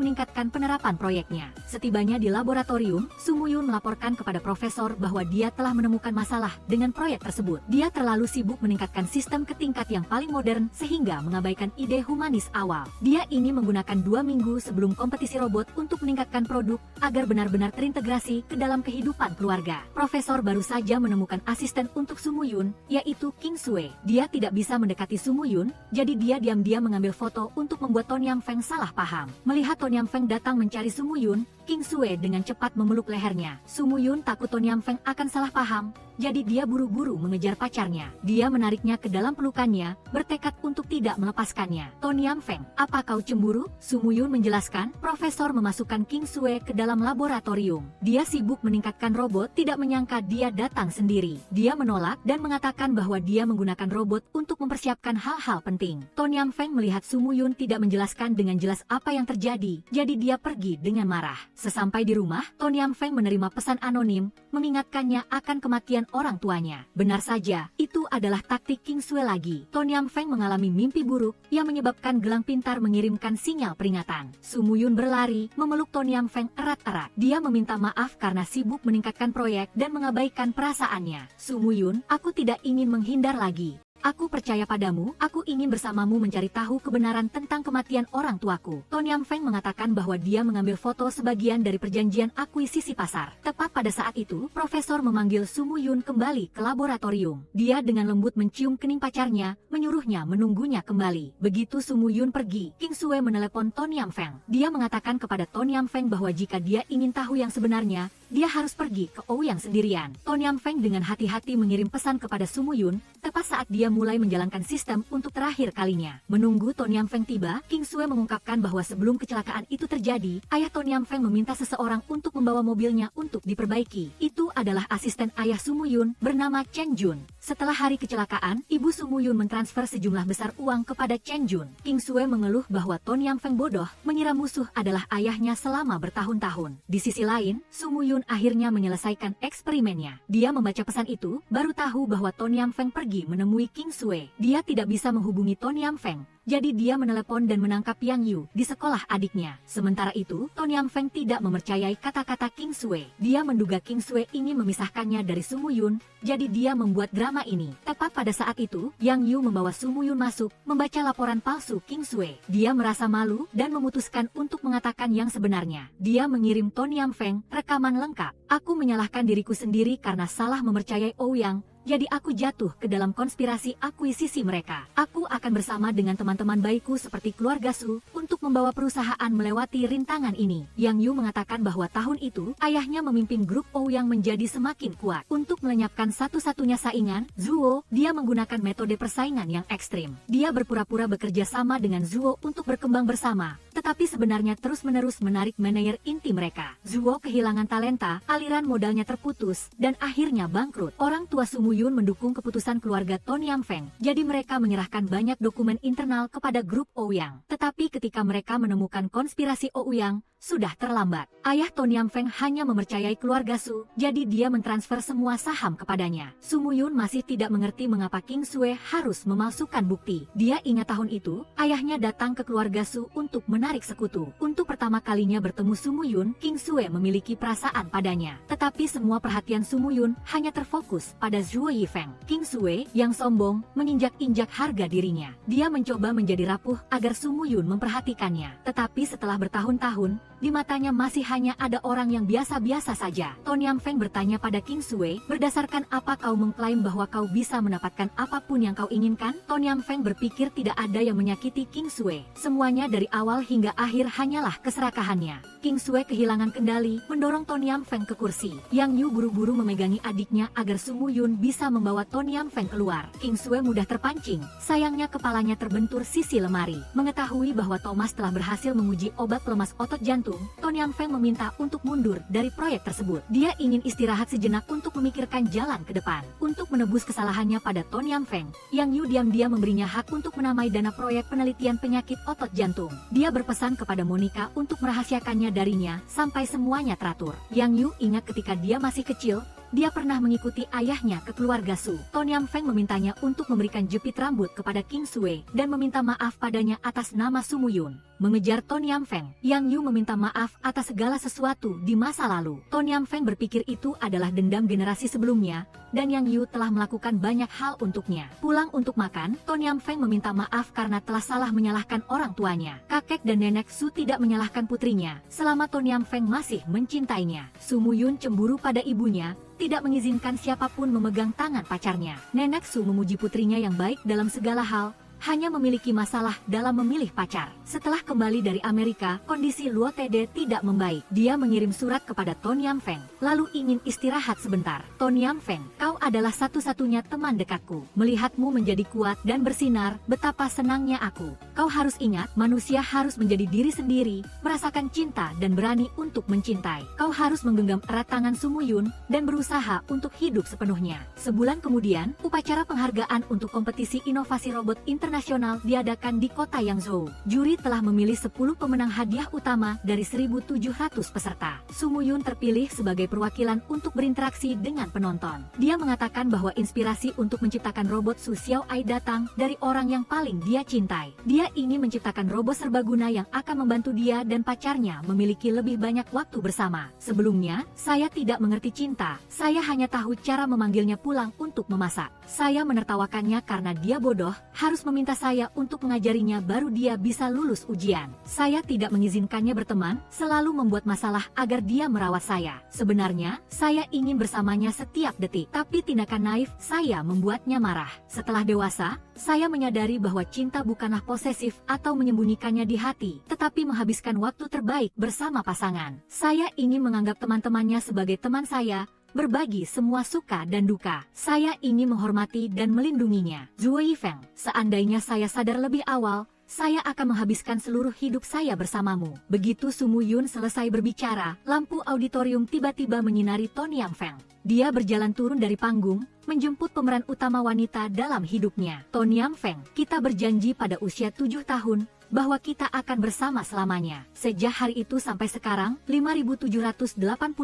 Speaker 1: meningkatkan penerapan proyeknya. Setibanya di laboratorium, Su Muyun melaporkan kepada profesor bahwa dia telah menemukan masalah dengan proyek tersebut. Dia terlalu sibuk meningkatkan sistem ke tingkat yang paling modern sehingga mengabaikan ide humanis awal. Dia ingin menggunakan 2 minggu sebelum kompetisi robot untuk meningkatkan produk agar benar-benar terintegrasi ke dalam kehidupan keluarga. Profesor baru saja menemukan asisten untuk Su Muyun, yaitu King Sue. Dia tidak bisa mendekati Su Muyun, jadi dia diam-diam mengambil foto untuk membuat Ton Yam Feng salah paham. Melihat Ton Yam Feng datang mencari Su Muyun, King Sue dengan cepat memeluk lehernya. Su Muyun takut Ton Yam Feng akan salah paham, jadi dia buru-buru mengejar pacarnya. Dia menariknya ke dalam pelukannya, bertekad untuk tidak melepaskannya. Ton Yam Feng, apa kau cemburu? Su Muyun menjelaskan. Profesor memasukkan King Sue ke dalam laboratorium. Dia sibuk meningkatkan robot, tidak menyangka dia datang sendiri. Dia menolak dan mengatakan bahwa dia menggunakan robot untuk mempersiapkan hal-hal penting. Ton Yam Feng melihat Su Muyun tidak menjelaskan dengan jelas apa yang terjadi, jadi dia pergi dengan marah. Sesampai di rumah, Ton Yam Feng menerima pesan anonim, mengingatkannya akan kematian orang tuanya. Benar saja, itu adalah taktik King Sue lagi. Ton Yam Feng mengalami mimpi buruk yang menyebabkan gelang pintar mengirimkan sinyal peringatan. Su Muyun berlari, memeluk Ton Yam Feng erat-erat. Dia meminta maaf karena sibuk meningkatkan proyek dan mengabaikan perasaannya. Su Muyun, aku tidak ingin menghindar lagi. Aku percaya padamu, aku ingin bersamamu mencari tahu kebenaran tentang kematian orang tuaku. Ton Yam Feng mengatakan bahwa dia mengambil foto sebagian dari perjanjian akuisisi pasar. Tepat pada saat itu, profesor memanggil Su Muyun kembali ke laboratorium. Dia dengan lembut mencium kening pacarnya, menyuruhnya menunggunya kembali. Begitu Su Muyun pergi, King Sue menelepon Ton Yam Feng. Dia mengatakan kepada Ton Yam Feng bahwa jika dia ingin tahu yang sebenarnya, dia harus pergi ke Ouyang sendirian. Ton Yam Feng dengan hati-hati mengirim pesan kepada Su Muyun, tepat saat dia mulai menjalankan sistem untuk terakhir kalinya. Menunggu Ton Yam Feng tiba, King Sue mengungkapkan bahwa sebelum kecelakaan itu terjadi, ayah Ton Yam Feng meminta seseorang untuk membawa mobilnya untuk diperbaiki. Itu adalah asisten ayah Su Muyun bernama Chen Jun. Setelah hari kecelakaan, ibu Su Muyun mentransfer sejumlah besar uang kepada Chen Jun. King Sue mengeluh bahwa Ton Yam Feng bodoh, mengira musuh adalah ayahnya selama bertahun-tahun. Di sisi lain, Su Muyun akhirnya menyelesaikan eksperimennya. Dia membaca pesan itu, baru tahu bahwa Ton Yam Feng pergi menemui King Sue. Dia tidak bisa menghubungi Ton Yam Feng, jadi dia menelepon dan menangkap Yang Yu di sekolah adiknya. Sementara itu, Ton Yam Feng tidak mempercayai kata-kata King Sue. Dia menduga King Sue ingin memisahkannya dari Su Muyun, jadi dia membuat drama ini. Tepat pada saat itu, Yang Yu membawa Su Muyun masuk, membaca laporan palsu King Sue. Dia merasa malu dan memutuskan untuk mengatakan yang sebenarnya. Dia mengirim Ton Yam Feng rekaman lengkap. Aku menyalahkan diriku sendiri karena salah mempercayai Ouyang. Jadi aku jatuh ke dalam konspirasi akuisisi mereka. Aku akan bersama dengan teman-teman baikku seperti keluarga Su untuk membawa perusahaan melewati rintangan ini. Yang Yu mengatakan bahwa tahun itu, ayahnya memimpin grup Ouyang menjadi semakin kuat. Untuk melenyapkan satu-satunya saingan, Zuo, dia menggunakan metode persaingan yang ekstrim. Dia berpura-pura bekerja sama dengan Zuo untuk berkembang bersama, tetapi sebenarnya terus-menerus menarik manajer inti mereka. Zuo kehilangan talenta, aliran modalnya terputus, dan akhirnya bangkrut. Orang tua Su Muyun mendukung keputusan keluarga Ton Yam Feng, jadi mereka menyerahkan banyak dokumen internal kepada grup Ouyang. Tetapi ketika mereka menemukan konspirasi Ouyang, sudah terlambat. Ayah Ton Yam Feng hanya mempercayai keluarga Su, jadi dia mentransfer semua saham kepadanya. Su Muyun masih tidak mengerti mengapa King Sue harus memalsukan bukti. Dia ingat tahun itu, ayahnya datang ke keluarga Su untuk menarik sekutu. Untuk pertama kalinya bertemu Su Muyun, King Sue memiliki perasaan padanya. Tetapi semua perhatian Su Muyun hanya terfokus pada Zuo Zhuo Yifeng. King Sui yang sombong menginjak-injak harga dirinya. Dia mencoba menjadi rapuh agar Su Muyun memperhatikannya. Tetapi setelah bertahun-tahun, di matanya masih hanya ada orang yang biasa-biasa saja. Ton Yam Feng bertanya pada King Sui, berdasarkan apa kau mengklaim bahwa kau bisa mendapatkan apapun yang kau inginkan? Ton Yam Feng berpikir tidak ada yang menyakiti King Sui. Semuanya dari awal hingga akhir hanyalah keserakahannya. King Sui kehilangan kendali, mendorong Ton Yam Feng ke kursi. Yang Yu buru-buru memegangi adiknya agar Su Muyun bisa membawa Ton Yam Feng keluar. King Sui mudah terpancing. Sayangnya kepalanya terbentur sisi lemari. Mengetahui bahwa Thomas telah berhasil menguji obat pelemas otot jantung, Ton Yam Feng meminta untuk mundur dari proyek tersebut. Dia ingin istirahat sejenak untuk memikirkan jalan ke depan. Untuk menebus kesalahannya pada Ton Yam Feng, Yang Yu diam-diam memberinya hak untuk menamai dana proyek penelitian penyakit otot jantung. Dia berpesan kepada Monica untuk merahasiakannya darinya sampai semuanya teratur. Yang Yu ingat ketika dia masih kecil, dia pernah mengikuti ayahnya ke keluarga Su. Ton Yam Feng memintanya untuk memberikan jepit rambut kepada King Sui dan meminta maaf padanya atas nama Su Muyun. Mengejar Ton Yam Feng, Yang Yu meminta maaf atas segala sesuatu di masa lalu. Ton Yam Feng berpikir itu adalah dendam generasi sebelumnya, dan Yang Yu telah melakukan banyak hal untuknya. Pulang untuk makan, Ton Yam Feng meminta maaf karena telah salah menyalahkan orang tuanya. Kakek dan nenek Su tidak menyalahkan putrinya, selama Ton Yam Feng masih mencintainya. Su Muyun cemburu pada ibunya, tidak mengizinkan siapapun memegang tangan pacarnya. Nenek Su memuji putrinya yang baik dalam segala hal, hanya memiliki masalah dalam memilih pacar. Setelah kembali dari Amerika, kondisi Luo Tede tidak membaik. Dia mengirim surat kepada Ton Yam Feng, lalu ingin istirahat sebentar. Ton Yam Feng, kau adalah satu-satunya teman dekatku. Melihatmu menjadi kuat dan bersinar, betapa senangnya aku. Kau harus ingat, manusia harus menjadi diri sendiri, merasakan cinta dan berani untuk mencintai. Kau harus menggenggam erat tangan Su Muyun dan berusaha untuk hidup sepenuhnya. Sebulan kemudian, upacara penghargaan untuk kompetisi inovasi robot internasional diadakan di kota Yangzhou. Juri telah memilih 10 pemenang hadiah utama dari 1.700 peserta. Su Muyun terpilih sebagai perwakilan untuk berinteraksi dengan penonton. Dia mengatakan bahwa inspirasi untuk menciptakan robot Su Xiaoai datang dari orang yang paling dia cintai. Dia ingin menciptakan robot serbaguna yang akan membantu dia dan pacarnya memiliki lebih banyak waktu bersama. Sebelumnya, saya tidak mengerti cinta. Saya hanya tahu cara memanggilnya pulang untuk memasak. Saya menertawakannya karena dia bodoh, harus meminta saya untuk mengajarinya baru dia bisa lulus ujian. Saya tidak mengizinkannya berteman, selalu membuat masalah agar dia merawat saya. Sebenarnya, saya ingin bersamanya setiap detik, tapi tindakan naif saya membuatnya marah. Setelah dewasa, saya menyadari bahwa cinta bukanlah posesif atau menyembunyikannya di hati, tetapi menghabiskan waktu terbaik bersama pasangan. Saya ingin menganggap teman-temannya sebagai teman saya, berbagi semua suka dan duka. Saya ingin menghormati dan melindunginya. Zhuo Yifeng, seandainya saya sadar lebih awal, saya akan menghabiskan seluruh hidup saya bersamamu. Begitu Su Muyun selesai berbicara, lampu auditorium tiba-tiba menyinari Ton Yam Feng. Dia berjalan turun dari panggung, menjemput pemeran utama wanita dalam hidupnya. Ton Yam Feng, kita berjanji pada usia 7 tahun, bahwa kita akan bersama selamanya. Sejak hari itu sampai sekarang, 5.780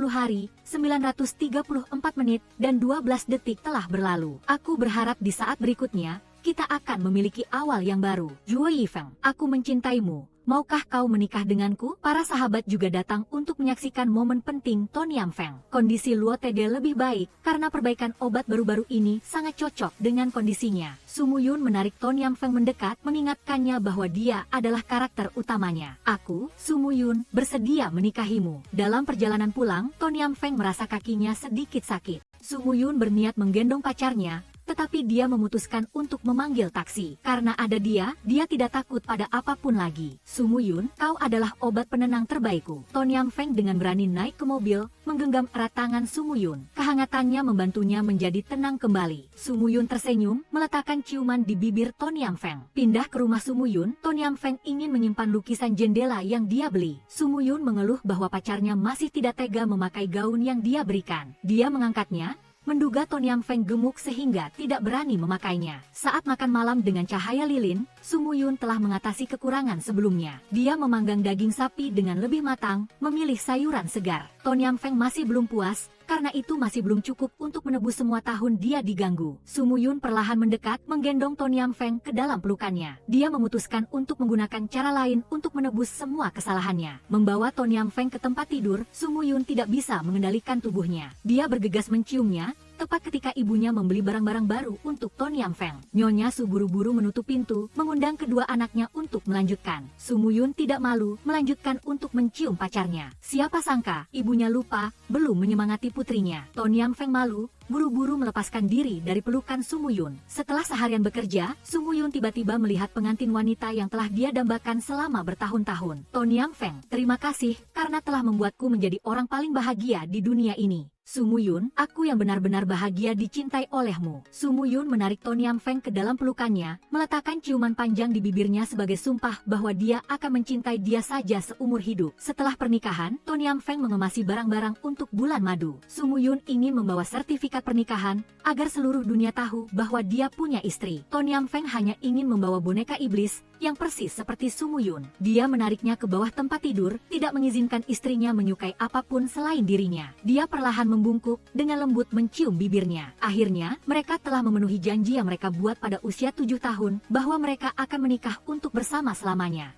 Speaker 1: hari, 934 menit, dan 12 detik telah berlalu. Aku berharap di saat berikutnya, kita akan memiliki awal yang baru. Zhuo Yifeng, aku mencintaimu. Maukah kau menikah denganku? Para sahabat juga datang untuk menyaksikan momen penting Ton Yam Feng. Kondisi Luo Tede lebih baik karena perbaikan obat baru-baru ini sangat cocok dengan kondisinya. Su Muyun menarik Ton Yam Feng mendekat, mengingatkannya bahwa dia adalah karakter utamanya. Aku, Su Muyun, bersedia menikahimu. Dalam perjalanan pulang, Ton Yam Feng merasa kakinya sedikit sakit. Su Muyun berniat menggendong pacarnya, tetapi dia memutuskan untuk memanggil taksi. Karena ada dia tidak takut pada apapun lagi. Su Muyun, kau adalah obat penenang terbaikku. Ton Yam Feng dengan berani naik ke mobil, menggenggam erat tangan Su Muyun. Kehangatannya membantunya menjadi tenang kembali. Su Muyun tersenyum, meletakkan ciuman di bibir Ton Yam Feng. Pindah ke rumah Su Muyun, Ton Yam Feng ingin menyimpan lukisan jendela yang dia beli. Su Muyun mengeluh bahwa pacarnya masih tidak tega memakai gaun yang dia berikan. Dia mengangkatnya, menduga Ton Yam Feng gemuk sehingga tidak berani memakainya. Saat makan malam dengan cahaya lilin, Su Muyun telah mengatasi kekurangan sebelumnya. Dia memanggang daging sapi dengan lebih matang, memilih sayuran segar. Ton Yam Feng masih belum puas, karena itu masih belum cukup untuk menebus semua tahun dia diganggu. Su Muyun perlahan mendekat, menggendong Ton Yam Feng ke dalam pelukannya. Dia memutuskan untuk menggunakan cara lain untuk menebus semua kesalahannya. Membawa Ton Yam Feng ke tempat tidur, Su Muyun tidak bisa mengendalikan tubuhnya. Dia bergegas menciumnya, tepat ketika ibunya membeli barang-barang baru untuk Ton Yang Feng. Nyonya Su buru-buru menutup pintu, mengundang kedua anaknya untuk melanjutkan. Su Muyun tidak malu, melanjutkan untuk mencium pacarnya. Siapa sangka, ibunya lupa, belum menyemangati putrinya. Ton Yang Feng malu, buru-buru melepaskan diri dari pelukan Su Muyun. Setelah seharian bekerja, Su Muyun tiba-tiba melihat pengantin wanita yang telah dia dambakan selama bertahun-tahun. Ton Yang Feng, terima kasih karena telah membuatku menjadi orang paling bahagia di dunia ini. Su Muyun, aku yang benar-benar bahagia dicintai olehmu. Su Muyun menarik Ton Yang Feng ke dalam pelukannya, meletakkan ciuman panjang di bibirnya sebagai sumpah bahwa dia akan mencintai dia saja seumur hidup. Setelah pernikahan, Ton Yang Feng mengemasi barang-barang untuk bulan madu. Su Muyun ingin membawa sertifikat pernikahan, agar seluruh dunia tahu bahwa dia punya istri. Ton Yang Feng hanya ingin membawa boneka iblis, yang persis seperti Su Muyun. Dia menariknya ke bawah tempat tidur, tidak mengizinkan istrinya menyukai apapun selain dirinya. Dia perlahan membungkuk, dengan lembut mencium bibirnya. Akhirnya, mereka telah memenuhi janji yang mereka buat pada usia 7 tahun, bahwa mereka akan menikah untuk bersama selamanya.